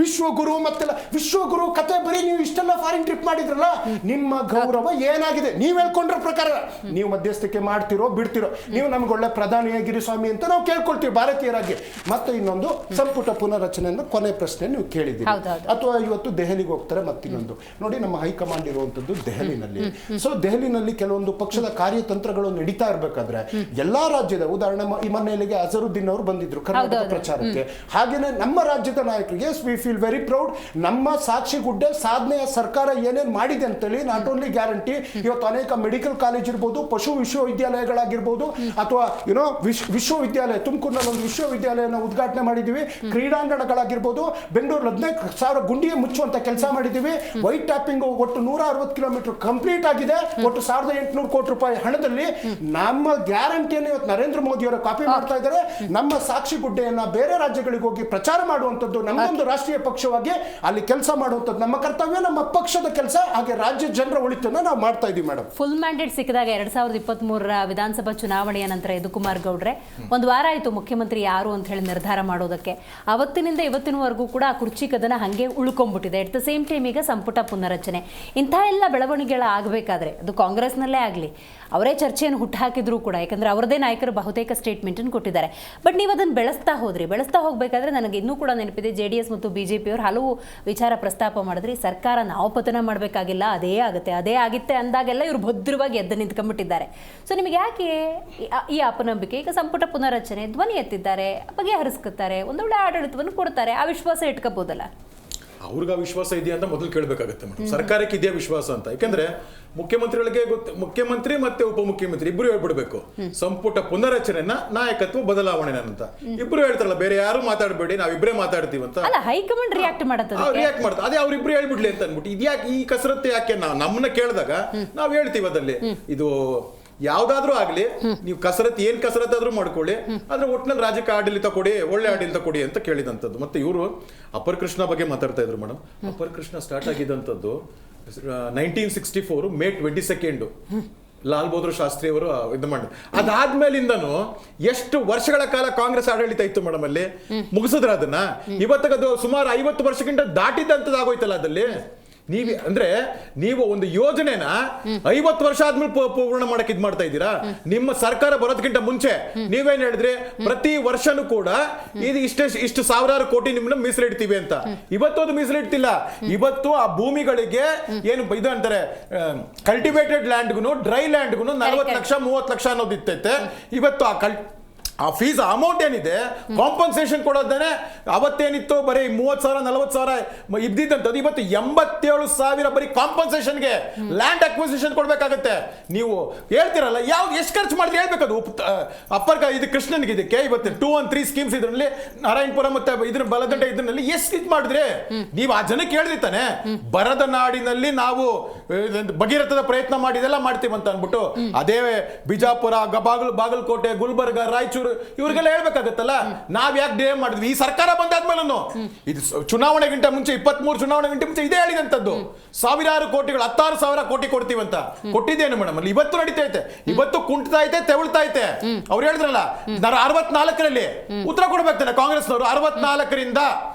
ವಿಶ್ವಗುರು ಮತ್ತೆಲ್ಲ ವಿಶ್ವಗುರು ಕತೆ ಬರೀ ನೀವು ಇಷ್ಟೆಲ್ಲ ಫಾರಿನ್ ಟ್ರಿಪ್ ಮಾಡಿದ್ರಲ್ಲ, ನಿಮ್ಮ ಗೌರವ ಏನಾಗಿದೆ? ನೀವು ಹೇಳ್ಕೊಂಡ್ರ ಪ್ರಕಾರ ನೀವು ಮಧ್ಯಸ್ಥಿಕೆ ಮಾಡ್ತಿರೋ ಬಿಡ್ತಿರೋ, ನೀವು ನಮ್ಗೆ ಒಳ್ಳೆ ಪ್ರಧಾನಿಯಾಗಿರಿ ಸ್ವಾಮಿ ಅಂತ ನಾವು ಕೇಳ್ಕೊಳ್ತೀವಿ ಭಾರತೀಯರಾಗಿ. ಮತ್ತೆ ಇನ್ನೊಂದು ಸಂಪುಟ ಪುನರಚನೆಯನ್ನು ಕೊನೆ ಪ್ರಶ್ನೆ ನೀವು ಕೇಳಿದ್ದೀರಿ, ಅಥವಾ ಇವತ್ತು ದೆಹಲಿಗೆ ಹೋಗ್ತಾರೆ. ಮತ್ತಿನ್ನೊಂದು ನೋಡಿ, ನಮ್ಮ ಹೈಕಮಾಂಡ್ ಇರುವಂತದ್ದು ದೆಹಲಿನಲ್ಲಿ. ಸೊ ದೆಹಲಿನಲ್ಲಿ ಕೆಲವೊಂದು ಪಕ್ಷದ ಕಾರ್ಯತಂತ್ರಗಳು ನಡೀತಾ ಇರಬೇಕಾದ್ರೆ ಎಲ್ಲಾ ರಾಜ್ಯದ ಉದಾಹರಣೆ ಈ ಮನೆಯಲ್ಲಿಗೆ ಅಜರುದ್ದೀನ್ ಅವರು ಬಂದಿದ್ರು ಕರ್ನಾಟಕ ಪ್ರಚಾರಕ್ಕೆ. ಹಾಗೇನೆ ನಮ್ಮ ರಾಜ್ಯದ ನಾಯಕರಿಗೆ ವಿ ಫೀಲ್ ವೆರಿ ಪ್ರೌಡ್. ನಮ್ಮ ಸಾಕ್ಷಿಗುಡ್ಡೆ ಸಾಧನೆಯ ಸರ್ಕಾರ ಏನೇನು ಮಾಡಿದೆ ಅಂತೇಳಿ ನಾಟ್ ಓನ್ಲಿ ಗ್ಯಾರಂಟಿ, ಇವತ್ತು ಅನೇಕ ಮೆಡಿಕಲ್ ಕಾಲೇಜ್ ಇರ್ಬೋದು, ಪಶು ವಿಶ್ವವಿದ್ಯಾಲಯಗಳಾಗಿರ್ಬೋದು, ಅಥವಾ ವಿಶ್ವವಿದ್ಯಾಲಯ ತುಮಕೂರಿನಲ್ಲಿ ಒಂದು ವಿಶ್ವವಿದ್ಯಾಲಯನ ಉದ್ಘಾಟನೆ ಮಾಡಿದ್ದೀವಿ, ಕ್ರೀಡಾಂಗಣಗಳಾಗಿರ್ಬೋದು, ಬೆಂಗಳೂರು 15,000 ಗುಂಡಿಗೆ ಮುಚ್ಚುವಂತ ಕೆಲಸ ಮಾಡಿದ್ದೀವಿ. ವೈಟ್ ಟ್ಯಾಪಿಂಗ್ ಒಟ್ಟು 160 ಕಿಲೋಮೀಟರ್ ಕಂಪ್ಲೀಟ್ ಆಗಿದೆ. ಒಟ್ಟು 1,800 ಕೋಟಿ ರೂಪಾಯಿ ಹಣದಲ್ಲಿ ನಮ್ಮ ಗ್ಯಾರಂಟಿಯನ್ನು ಇವತ್ತು ನರೇಂದ್ರ ಮೋದಿ ಅವರು ಕಾಪಿ ಮಾಡ್ತಾ ಇದ್ದಾರೆ. ನಮ್ಮ ಸಾಕ್ಷಿ ಗುಡ್ಡೆಯನ್ನ ಬೇರೆ ರಾಜ್ಯಗಳಿಗೆ ಹೋಗಿ ಪ್ರಚಾರ ಮಾಡುವಂಥದ್ದು ನಮ್ಮೊಂದು ರಾಷ್ಟ್ರೀಯ ಪಕ್ಷವಾಗಿ ಅಲ್ಲಿ ಕೆಲಸ ಮಾಡುವಂಥದ್ದು ನಮ್ಮ ಕರ್ತವ್ಯ, ನಮ್ಮ ಪಕ್ಷದ ಕೆಲಸ. ಹಾಗೆ ರಾಜ್ಯ ಜನರ ಒಳಿತನ್ನ ನಾವು ಮಾಡ್ತಾ ಇದೀವಿ ಮೇಡಮ್. ಫುಲ್ ಮ್ಯಾಂಡೇಟ್ ಸಿಕ್ಕಿದಾಗ 2023ರ ವಿಧಾನಸಭಾ ಚುನಾವಣೆಯ ನಂತರ ಯದುಕುಮಾರ್ ಗೌಡ್ರೆ ಒಂದು ವಾರ ಆಯಿತು ಮುಖ್ಯಮಂತ್ರಿ ಯಾರು ಅಂತ ಹೇಳಿ ನಿರ್ಧಾರ ಮಾಡೋದಕ್ಕೆ. ಅವತ್ತಿನಿಂದ ಇವತ್ತಿನವರೆಗೂ ಕೂಡ ಆ ಕುರ್ಚಿ ಕದನ ಹಾಗೆ ಉಳ್ಕೊಂಡ್ಬಿಟ್ಟಿದೆ. ಎಟ್ ದ ಸೇಮ್ ಟೈಮ್ ಈಗ ಸಂಪುಟ ಪುನರಚನೆ, ಇಂಥ ಎಲ್ಲ ಬೆಳವಣಿಗೆಗಳಾಗಬೇಕಾದ್ರೆ ಅದು ಕಾಂಗ್ರೆಸ್ನಲ್ಲೇ ಆಗಲಿ, ಅವರೇ ಚರ್ಚೆಯನ್ನು ಹುಟ್ಟುಹಾಕಿದ್ರು ಕೂಡ, ಯಾಕಂದರೆ ಅವರದೇ ನಾಯಕರು ಬಹುತೇಕ ಸ್ಟೇಟ್ಮೆಂಟನ್ನು ಕೊಟ್ಟಿದ್ದಾರೆ. ಬಟ್ ನೀವು ಅದನ್ನು ಬೆಳೆಸ್ತಾ ಹೋಗಬೇಕಾದ್ರೆ ನನಗೆ ಇನ್ನೂ ಕೂಡ ನೆನಪಿದೆ, JDS ಮತ್ತು BJP ಅವರು ಹಲವು ವಿಚಾರ ಪ್ರಸ್ತಾಪ ಮಾಡಿದ್ರಿ. ಸರ್ಕಾರ ನಾವು ಪತನ ಮಾಡಬೇಕಾಗಿಲ್ಲ, ಅದೇ ಆಗಿತ್ತೆ ಅಂದಾಗೆಲ್ಲ ಇವರು ಭದ್ರವಾಗಿ ಎದ್ದು ನಿಂತ್ಕೊಂಡ್ಬಿಟ್ಟಿದ್ದಾರೆ. ಸೊ ನಿಮಗೆ ಯಾಕೆ ಈ ಅಪನಂಬಿಕೆ? ಈಗ ಸಂಪುಟ ಪುನರಚನೆ ಧ್ವನಿ ಎತ್ತಿದ್ದಾರೆ, ಬಗೆಹರಿಸ್ಕೊತಾರೆ, ಒಂದೊಳ್ಳೆ ಆಡಳಿತವನ್ನು ಕೊಡ್ತಾರೆ, ಆ ವಿಶ್ವಾಸ ಇಟ್ಕೋಬಹುದಲ್ಲ? ಅವ್ರಿಗೆ ಆ ವಿಶ್ವಾಸ ಇದೆಯಾ ಅಂತ ಮೊದಲು ಕೇಳಬೇಕಾಗತ್ತೆ ಮೇಡಮ್. ಸರ್ಕಾರಕ್ಕೆ ಇದೆಯಾ ವಿಶ್ವಾಸ ಅಂತ? ಯಾಕಂದ್ರೆ ಮುಖ್ಯಮಂತ್ರಿಗಳಿಗೆ ಮುಖ್ಯಮಂತ್ರಿ ಮತ್ತೆ ಉಪಮುಖ್ಯಮಂತ್ರಿ ಇಬ್ರು ಹೇಳ್ಬಿಡ್ಬೇಕು ಸಂಪುಟ ಪುನರಚನೆನ ನಾಯಕತ್ವ ಬದಲಾವಣೆ ಅಂತ ಇಬ್ರು ಹೇಳ್ತಾರಲ್ಲ, ಬೇರೆ ಯಾರು ಮಾತಾಡಬೇಡಿ, ನಾವಿಬ್ರೇ ಮಾತಾಡ್ತೀವಿ ಅಂತ. ಹೈಕಮಾಂಡ್ ರಿಯಾಕ್ಟ್ ಮಾಡ್ತಾರೆ, ಅದೇ ಅವ್ರಿಬ್ರು ಹೇಳ್ಬಿಡ್ಲಿ ಅಂತ ಅನ್ಬಿಟ್ಟು ಇದ್ಯಾಕೆ ಈ ಕಸರತ್ತು ಯಾಕೆ? ನಮ್ಮನ್ನ ಕೇಳಿದಾಗ ನಾವ್ ಹೇಳ್ತೀವಿ ಅದಲ್ಲಿ ಇದು ಯಾವ್ದಾದ್ರೂ ಆಗ್ಲಿ, ನೀವು ಏನ್ ಕಸರತ್ತಾದ್ರೂ ಮಾಡ್ಕೊಳ್ಳಿ, ಆದ್ರೆ ಒಟ್ಟಿನಲ್ಲಿ ರಾಜ್ಯಕ್ಕೆ ಆಡಳಿತ ಕೊಡಿ, ಒಳ್ಳೆ ಆಡಳಿತ ಕೊಡಿ ಅಂತ ಕೇಳಿದಂಥದ್ದು. ಮತ್ತೆ ಇವರು ಅಪರ್ ಕೃಷ್ಣ ಬಗ್ಗೆ ಮಾತಾಡ್ತಾ ಇದ್ರು ಮೇಡಮ್. ಅಪರ್ ಕೃಷ್ಣ ಸ್ಟಾರ್ಟ್ ಆಗಿದ್ದಂಥದ್ದು 1964 May 22 ಲಾಲ್ ಬಹದ್ದೂರ್ ಶಾಸ್ತ್ರಿ ಅವರು ಇದು ಮಾಡಿ, ಅದಾದ್ಮೇಲಿಂದನು ಎಷ್ಟು ವರ್ಷಗಳ ಕಾಲ ಕಾಂಗ್ರೆಸ್ ಆಡಳಿತ ಇತ್ತು ಮೇಡಮ್ ಅಲ್ಲಿ. ಮುಗಿಸಿದ್ರ ಅದನ್ನ? ಇವತ್ತದು ಸುಮಾರು 50 ವರ್ಷಕ್ಕಿಂತ ದಾಟಿದಂತದಾಗೋಯ್ತಲ್ಲ ಅದಲ್ಲಿ. ನೀವು ಒಂದು ಯೋಜನೆನ 50 ವರ್ಷ ಆದ್ಮೇಲೆ ಪೂರ್ಣ ಮಾಡಕ್ ಇದ್ ಮಾಡ್ತಾ ಇದ್ದೀರಾ. ನಿಮ್ಮ ಸರ್ಕಾರ ಬರೋದಕ್ಕಿಂತ ಮುಂಚೆ ನೀವೇನ್ ಹೇಳಿದ್ರಿ, ಪ್ರತಿ ವರ್ಷನೂ ಕೂಡ ಇದು ಇಷ್ಟು ಸಾವಿರಾರು ಕೋಟಿ ನಿಮ್ಮನ್ನ ಮೀಸಲಿಡ್ತೀವಿ ಅಂತ. ಇವತ್ತು ಅದು ಮೀಸಲಿಡ್ತಿಲ್ಲ. ಇವತ್ತು ಆ ಭೂಮಿಗಳಿಗೆ ಏನು ಇದು ಅಂತಾರೆ, ಕಲ್ಟಿವೇಟೆಡ್ ಲ್ಯಾಂಡ್ಗೂ ಡ್ರೈ ಲ್ಯಾಂಡ್ಗೂ 40 ಲಕ್ಷ 30 ಲಕ್ಷ ಅನ್ನೋದು ಇತ್ತೈತೆ. ಇವತ್ತು ಆ ಫೀಸ್ ಅಮೌಂಟ್ ಏನಿದೆ ಕಾಂಪನ್ಸೇಷನ್ ಕೊಡೋದೇನೆ ಅವತ್ತೇನಿತ್ತು ಬರೀ 30,000 40,000 ಇದ್ದಿದ್ದಂಥದ್ದು ಇವತ್ತು 87,000 ಬರೀ ಕಾಂಪನ್ಸೇಷನ್ಗೆ ಲ್ಯಾಂಡ್ ಅಕ್ವಿಸಿಷನ್ ಕೊಡ್ಬೇಕಾಗತ್ತೆ. ನೀವು ಹೇಳ್ತಿರಲ್ಲ ಎಷ್ಟು ಖರ್ಚು ಮಾಡಿದ್ರೆ ಹೇಳ್ಬೇಕದು. ಅಪ್ಪರ್ ಇದು ಕೃಷ್ಣನ್ಗೆ ಇದಕ್ಕೆ ಇವತ್ತು 213 ಸ್ಕೀಮ್ಸ್ ಇದರಲ್ಲಿ ನಾರಾಯಣಪುರ ಮತ್ತೆ ಇದ್ರ ಬಲದಂಡೆ ಇದರಲ್ಲಿ ಎಷ್ಟು ಇದು ಮಾಡಿದ್ರೆ ನೀವು ಆ ಜನಕ್ಕೆ ಹೇಳಿರ್ತಾನೆ ಬರದ ನಾಡಿನಲ್ಲಿ ನಾವು ಭಗೀರಥದ ಪ್ರಯತ್ನ ಮಾಡಿದೆಲ್ಲ ಮಾಡ್ತೀವಿ ಅಂತ ಅನ್ಬಿಟ್ಟು ಅದೇ ಬಿಜಾಪುರ ಬಾಗಲಕೋಟೆ ಗುಲ್ಬರ್ಗ ರಾಯಚೂರು ಇವ್ರಿಗೆಲ್ಲ ಹೇಳ್ಬೇಕಾಗತ್ತಲ್ಲ. ನಾವ್ ಯಾಕೆ ಡಿಲೇ ಮಾಡಿದ್ವಿ ಈ ಸರ್ಕಾರ ಬಂದಾದ್ಮೇಲೂ. ಇದು ಚುನಾವಣೆಗಿಂತ ಮುಂಚೆ 23 ಚುನಾವಣೆಗಿಂತ ಮುಂಚೆ ಇದೇ ಹೇಳಿದಂತದ್ದು ಸಾವಿರಾರು ಕೋಟಿಗಳು 16,000 ಕೋಟಿ ಕೊಡ್ತೀವಂತ ಕೊಟ್ಟಿದ್ದೇನು ಮೇಡಮ್ ಅಲ್ಲಿ ಇವತ್ತು ನಡೀತಾ ಐತೆ. ಇವತ್ತು ಕುಂಟ್ತಾ ಐತೆ ತೆವಳ್ತಾ ಐತೆ. ಅವ್ರು ಹೇಳಿದ್ರಲ್ಲ 64ರಲ್ಲಿ ಉತ್ತರ ಕೊಡ್ಬೇಕಾನೆ ಕಾಂಗ್ರೆಸ್ನವರು 64ರಿಂದ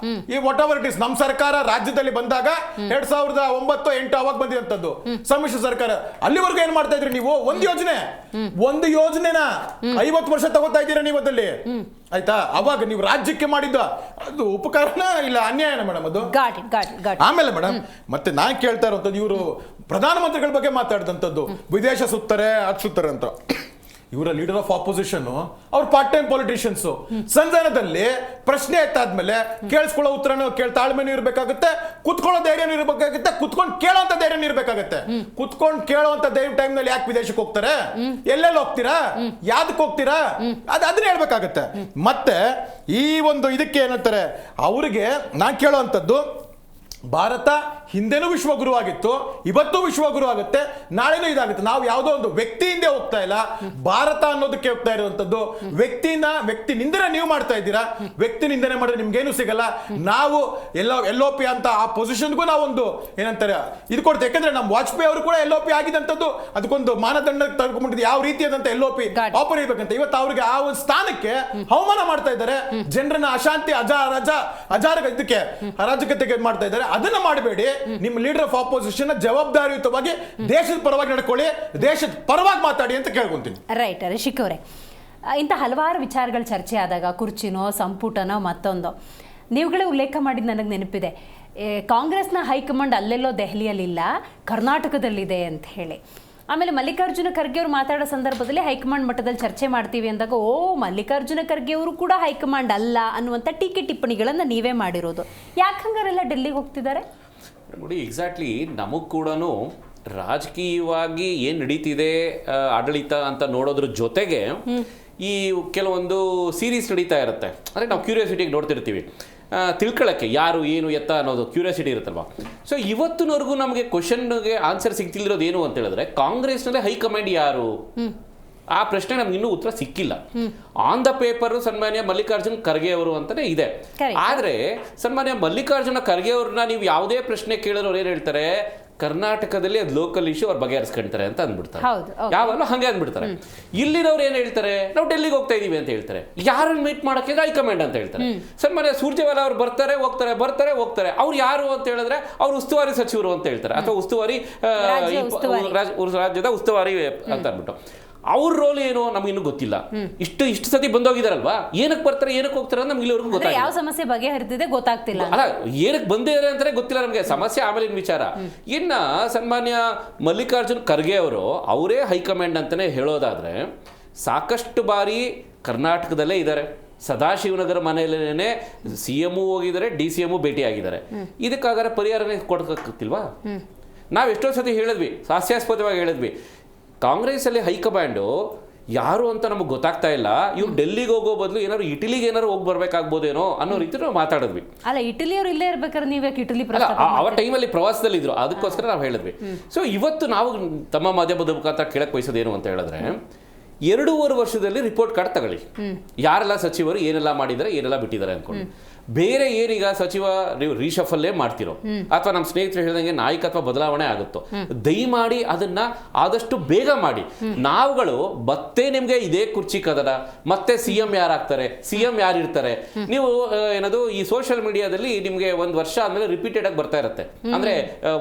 ಈ ವಾಟ್ ಎವರ್ ಇಟ್ ಇಸ್ ನಮ್ ಸರ್ಕಾರ ರಾಜ್ಯದಲ್ಲಿ ಬಂದಾಗ 2009-8 ಅವಾಗ ಬಂದಿದಂತದ್ದು ಸಮ್ಮಿಶ್ರ ಸರ್ಕಾರ. ಅಲ್ಲಿವರೆಗೂ ಏನ್ ಮಾಡ್ತಾ ಇದ್ರಿ ನೀವು? ಒಂದು ಯೋಜನೆನ 50 ವರ್ಷ ತಗೋತಾ ಇದ್ದೀರಾ ನೀವು ಅದಲ್ಲಿ. ಆಯ್ತಾ? ಅವಾಗ ನೀವು ರಾಜ್ಯಕ್ಕೆ ಮಾಡಿದ್ದ ಅದು ಉಪಕಾರನ ಇಲ್ಲ ಅನ್ಯಾಯನ ಮೇಡಮ್ ಅದು. ಆಮೇಲೆ ಮೇಡಮ್ ಮತ್ತೆ ನಾನ್ ಕೇಳ್ತಾ ಇರೋಂಥದ್ದು ಇವರು ಪ್ರಧಾನಮಂತ್ರಿಗಳ ಬಗ್ಗೆ ಮಾತಾಡಿದಂಥದ್ದು ವಿದೇಶ ಸುತ್ತಾರೆ ಅಂತ. ಇವರ ಲೀಡರ್ ಆಫ್ ಆಪೋಸಿಷನ್ ಅವ್ರು ಪಾರ್ಟ್ ಟೈಮ್ ಪೊಲಿಟಿಷಿಯನ್ಸ್. ಸಂಧಾನದಲ್ಲಿ ಪ್ರಶ್ನೆ ಎತ್ತಾದ್ಮೇಲೆ ಕೇಳಿಸ್ಕೊಳ್ಳೋ ಉತ್ತರನೂ ತಾಳ್ಮೆನೂ ಇರಬೇಕಾಗುತ್ತೆ, ಕುತ್ಕೊಳ್ಳೋ ಧೈರ್ಯನೂ ಇರಬೇಕಾಗುತ್ತೆ, ಕುತ್ಕೊಂಡು ಕೇಳೋಂತ ಧೈರ್ಯನೂ ಇರಬೇಕಾಗುತ್ತೆ. ಕುತ್ಕೊಂಡು ಕೇಳೋಂತ ಟೈಮ್ ನಲ್ಲಿ ಯಾಕೆ ವಿದೇಶಕ್ಕೆ ಹೋಗ್ತಾರೆ, ಎಲ್ಲೆಲ್ಲಿ ಹೋಗ್ತೀರಾ, ಯಾವ್ದಕ್ಕೆ ಹೋಗ್ತೀರಾ, ಅದನ್ನ ಹೇಳ್ಬೇಕಾಗತ್ತೆ. ಮತ್ತೆ ಈ ಒಂದು ಇದಕ್ಕೆ ಏನಂತಾರೆ ಅವ್ರಿಗೆ ನಾನ್ ಕೇಳೋಂಥದ್ದು ಭಾರತ ಹಿಂದೆನೂ ವಿಶ್ವಗುರು ಆಗಿತ್ತು, ಇವತ್ತು ವಿಶ್ವಗುರು ಆಗುತ್ತೆ, ನಾಳೆನೂ ಇದಾಗುತ್ತೆ. ನಾವು ಯಾವುದೋ ಒಂದು ವ್ಯಕ್ತಿಯಿಂದ ಹೋಗ್ತಾ ಇಲ್ಲ, ಭಾರತ ಅನ್ನೋದಕ್ಕೆ ಹೋಗ್ತಾ ಇರುವಂತದ್ದು. ವ್ಯಕ್ತಿನಿಂದನೇ ನೀವು ಮಾಡ್ತಾ ಇದ್ದೀರಾ. ವ್ಯಕ್ತಿನಿಂದನೇ ಮಾಡಿದ್ರೆ ನಿಮ್ಗೇನು ಸಿಗಲ್ಲ. ನಾವು LOP ಅಂತ ಆ ಪೊಸಿಷನ್ಗೂ ನಾವೊಂದು ಏನಂತಾರೆ ಇದು ಕೊಡ್ತೀವಿ. ಯಾಕಂದ್ರೆ ನಮ್ಮ ವಾಜಪೇಯಿ ಅವರು ಕೂಡ LOP ಆಗಿದಂಥದ್ದು, ಅದಕ್ಕೊಂದು ಮಾನದಂಡ ತಗೊಂಡಿದ್ದು ಯಾವ ರೀತಿಯಾದಂತ LOP ಆಪರ್ ಇರ್ಬೇಕಂತ. ಇವತ್ತು ಅವ್ರಿಗೆ ಆ ಒಂದು ಸ್ಥಾನಕ್ಕೆ ಅವಮಾನ ಮಾಡ್ತಾ ಇದ್ದಾರೆ. ಜನರನ್ನ ಅಶಾಂತಿ ಇದಕ್ಕೆ ಅರಾಜಕತೆಗೆ ಮಾಡ್ತಾ ಇದ್ದಾರೆ. ಅದನ್ನ ಮಾಡಬೇಡಿ. ನಿಮ್ಮ ಲೀಡರ್ ಆಫ್ ಆಪೋಸಿಷನ್ ಜವಾಬ್ದಾರಿಯುತವಾಗಿ ದೇಶದ ಪರವಾಗಿ ನಡ್ಕೊಳ್ಳಿ, ದೇಶದ ಪರವಾಗಿ ಮಾತಾಡಿ ಅಂತ ಕೇಳ್ಕೊಂತೀನಿ. ರೈಟ್ ರಿಷಿಕ್ ಅವರೇ, ಇಂಥ ಹಲವಾರು ವಿಚಾರಗಳು ಚರ್ಚೆ ಆದಾಗ ಕುರ್ಚಿನೋ ಸಂಪುಟನೋ ಮತ್ತೊಂದು ನೀವುಗಳೇ ಉಲ್ಲೇಖ ಮಾಡಿದ್ದು ನನಗೆ ನೆನಪಿದೆ. ಕಾಂಗ್ರೆಸ್ನ ಹೈಕಮಾಂಡ್ ಅಲ್ಲೆಲ್ಲೋ ದೆಹಲಿಯಲ್ಲಿಲ್ಲ, ಕರ್ನಾಟಕದಲ್ಲಿದೆ ಅಂತ ಹೇಳಿ. ಆಮೇಲೆ ಮಲ್ಲಿಕಾರ್ಜುನ ಖರ್ಗೆ ಅವರು ಮಾತಾಡೋ ಸಂದರ್ಭದಲ್ಲಿ ಹೈಕಮಾಂಡ್ ಮಟ್ಟದಲ್ಲಿ ಚರ್ಚೆ ಮಾಡ್ತೀವಿ ಅಂದಾಗ ಮಲ್ಲಿಕಾರ್ಜುನ ಖರ್ಗೆ ಅವರು ಕೂಡ ಹೈಕಮಾಂಡ್ ಅಲ್ಲ ಅನ್ನುವಂಥ ಟೀಕೆ ಟಿಪ್ಪಣಿಗಳನ್ನು ನೀವೇ ಮಾಡಿರೋದು. ಯಾಕೆ ಹಂಗಾರೆಲ್ಲ ಡೆಲ್ಲಿಗೆ ಹೋಗ್ತಿದ್ದಾರೆ ನೋಡಿ? ಎಕ್ಸಾಕ್ಟ್ಲಿ ನಮಗೆ ಕೂಡ ರಾಜಕೀಯವಾಗಿ ಏನು ನಡೀತಿದೆ ಆಡಳಿತ ಅಂತ ನೋಡೋದ್ರ ಜೊತೆಗೆ ಈ ಕೆಲವೊಂದು ಸೀರೀಸ್ ನಡೀತಾ ಇರುತ್ತೆ. ಅಂದರೆ ನಾವು ಕ್ಯೂರಿಯಾಸಿಟಿಗೆ ನೋಡ್ತಿರ್ತೀವಿ, ತಿಳ್ಕೊಳ್ಳೋಕ್ಕೆ ಯಾರು ಏನು ಎತ್ತ ಅನ್ನೋದು ಕ್ಯೂರಿಯಾಸಿಟಿ ಇರುತ್ತಲ್ವ. ಸೊ ಇವತ್ತಿನವರೆಗೂ ನಮಗೆ ಕ್ವಶನ್ಗೆ ಆನ್ಸರ್ ಸಿಗ್ತಿರೋದು ಏನು ಅಂತ ಹೇಳಿದ್ರೆ ಕಾಂಗ್ರೆಸ್ನಲ್ಲಿ ಹೈಕಮಾಂಡ್ ಯಾರು ಆ ಪ್ರಶ್ನೆ ನಮ್ಗೆ ಇನ್ನೂ ಉತ್ತರ ಸಿಕ್ಕಿಲ್ಲ. ಆನ್ ದ ಪೇಪರ್ ಸನ್ಮಾನ್ಯ ಮಲ್ಲಿಕಾರ್ಜುನ್ ಖರ್ಗೆ ಅವರು ಅಂತಾನೆ ಇದೆ. ಆದರೆ ಸನ್ಮಾನ್ಯ ಮಲ್ಲಿಕಾರ್ಜುನ ಖರ್ಗೆ ಅವ್ರನ್ನ ನೀವು ಯಾವುದೇ ಪ್ರಶ್ನೆ ಕೇಳಿದ್ರು ಏನ್ ಹೇಳ್ತಾರೆ, ಕರ್ನಾಟಕದಲ್ಲಿ ಅದು ಲೋಕಲ್ ಇಶ್ಯೂ ಅವ್ರು ಬಗೆಹರಿಸ್ಕೊಂತಾರೆ ಅಂತ ಅಂದ್ಬಿಡ್ತಾರೆ. ಯಾವಾಗಲೂ ಹಂಗೆ ಅಂದ್ಬಿಡ್ತಾರೆ. ಇಲ್ಲಿರೋರು ಏನ್ ಹೇಳ್ತಾರೆ, ನಾವು ಡೆಲ್ಲಿಗೆ ಹೋಗ್ತಾ ಇದೀವಿ ಅಂತ ಹೇಳ್ತಾರೆ. ಯಾರನ್ನ ಮೀಟ್ ಮಾಡಕ್ಕೆ ಹೈಕಮಾಂಡ್ ಅಂತ ಹೇಳ್ತಾರೆ. ಸನ್ಮಾನ್ಯ ಸುರ್ಜೇವಾಲಾ ಅವ್ರು ಬರ್ತಾರೆ ಹೋಗ್ತಾರೆ. ಅವ್ರು ಯಾರು ಅಂತ ಹೇಳಿದ್ರೆ ಅವ್ರು ಉಸ್ತುವಾರಿ ಸಚಿವರು ಅಂತ ಹೇಳ್ತಾರೆ, ಅಥವಾ ಉಸ್ತುವಾರಿ ರಾಜ್ಯದ ಉಸ್ತುವಾರಿ ಅಂತ ಅಂದ್ಬಿಟ್ಟು. ಅವ್ರ ರೋಲ್ ಏನು ನಮ್ಗೆ ಇನ್ನೂ ಗೊತ್ತಿಲ್ಲ. ಇಷ್ಟು ಸತಿ ಬಂದೋಗಿದಾರಲ್ವಾ, ಏನಕ್ಕೆ ಬರ್ತಾರೆ ಏನಕ್ಕೆ ಹೋಗ್ತಾರೆ ಅಂತ ನಮ್ಗೆ ಇಲ್ಲಿವರೆಗೂ ಗೊತ್ತಾಗಿಲ್ಲ. ಯಾವ ಸಮಸ್ಯೆ ಬಗೆಹರಿದಿದೆ ಗೊತ್ತಾಗ್ತಿಲ್ಲ. ಅಲ್ಲ, ಏನಕ್ಕೆ ಬಂದಿದ್ದಾರೆ ಅಂತಾನೆ ಗೊತ್ತಿಲ್ಲ ನಮಗೆ. ಸಮಸ್ಯೆ ಆಮೇಲಿನ ವಿಚಾರ. ಇನ್ನ ಸನ್ಮಾನ್ಯ ಮಲ್ಲಿಕಾರ್ಜುನ್ ಖರ್ಗೆ ಅವರು ಅವರೇ ಹೈಕಮಾಂಡ್ ಅಂತಾನೆ ಹೇಳೋದಾದ್ರೆ ಸಾಕಷ್ಟು ಬಾರಿ ಕರ್ನಾಟಕದಲ್ಲೇ ಇದ್ದಾರೆ. ಸದಾಶಿವನಗರ ಮನೆಯಲ್ಲೇನೆ CM ಹೋಗಿದ್ದಾರೆ, DCM ಭೇಟಿ ಆಗಿದ್ದಾರೆ. ಇದಕ್ಕಾಗಾರ ಪರಿಹಾರನೇ ಕೊಡಕ್ಕಾಗ್ತಿಲ್ವಾ? ನಾವು ಎಷ್ಟೋ ಸತಿ ಹೇಳಿದ್ವಿ, ಹಾಸ್ಯಾಸ್ಪದವಾಗಿ ಹೇಳಿದ್ವಿ, ಕಾಂಗ್ರೆಸ್ಸಲ್ಲಿ ಹೈಕಮಾಂಡು ಯಾರು ಅಂತ ನಮಗೆ ಗೊತ್ತಾಗ್ತಾ ಇಲ್ಲ. ಇವ್ರು ಡೆಲ್ಲಿಗೆ ಹೋಗೋ ಬದಲು ಏನಾದ್ರು ಇಟಲಿಗೆ ಏನಾದ್ರು ಹೋಗಿ ಬರ್ಬೇಕಾಗ್ಬೋದೇನೋ ಅನ್ನೋ ರೀತಿ ನಾವು ಮಾತಾಡಿದ್ವಿ. ಅಲ್ಲ, ಇಟಲಿಯವರು ಇಲ್ಲೇ ಇರ್ಬೇಕಾದ್ರೆ ನೀವೇ ಇಟಲಿ ಆ ಟೈಮಲ್ಲಿ ಪ್ರವಾಸದಲ್ಲಿ ಇದ್ರು, ಅದಕ್ಕೋಸ್ಕರ ನಾವು ಹೇಳಿದ್ವಿ. ಸೊ ಇವತ್ತು ನಾವು ತಮ್ಮ ಮಾಧ್ಯಮದ ಮುಖಾಂತರ ಕೇಳಕ್ ಬಯಸೋದೇನು ಅಂತ ಹೇಳಿದ್ರೆ 2.5 ವರ್ಷದಲ್ಲಿ ರಿಪೋರ್ಟ್ ಕಾರ್ಡ್ ತಗೊಳ್ಳಿ. ಯಾರೆಲ್ಲ ಸಚಿವರು ಏನೆಲ್ಲ ಮಾಡಿದ್ದಾರೆ, ಏನೆಲ್ಲ ಬಿಟ್ಟಿದ್ದಾರೆ ಅನ್ಕೊಂಡು. ಬೇರೆ ಏನೀಗ ಸಚಿವ ರೀಶಫಲ್ಲೇ ಮಾಡ್ತಿರೋ ಅಥವಾ ನಮ್ಮ ಸ್ನೇಹಿತರು ಹೇಳಿದಂಗೆ ನಾಯಕತ್ವ ಬದಲಾವಣೆ ಆಗುತ್ತೋ, ದಯಮಾಡಿ ಅದನ್ನ ಆದಷ್ಟು ಬೇಗ ಮಾಡಿ. ನಾವುಗಳು ಮತ್ತೆ ನಿಮ್ಗೆ ಇದೇ ಕುರ್ಚಿ ಕದನ, ಮತ್ತೆ CM ಯಾರಾಗ್ತಾರೆ, CM ಯಾರಿರ್ತಾರೆ, ನೀವು ಏನದು ಈ ಸೋಷಿಯಲ್ ಮೀಡಿಯಾದಲ್ಲಿ ನಿಮ್ಗೆ 1 ವರ್ಷ ಆದ್ಮೇಲೆ ರಿಪೀಟೆಡ್ ಆಗಿ ಬರ್ತಾ ಇರುತ್ತೆ. ಅಂದ್ರೆ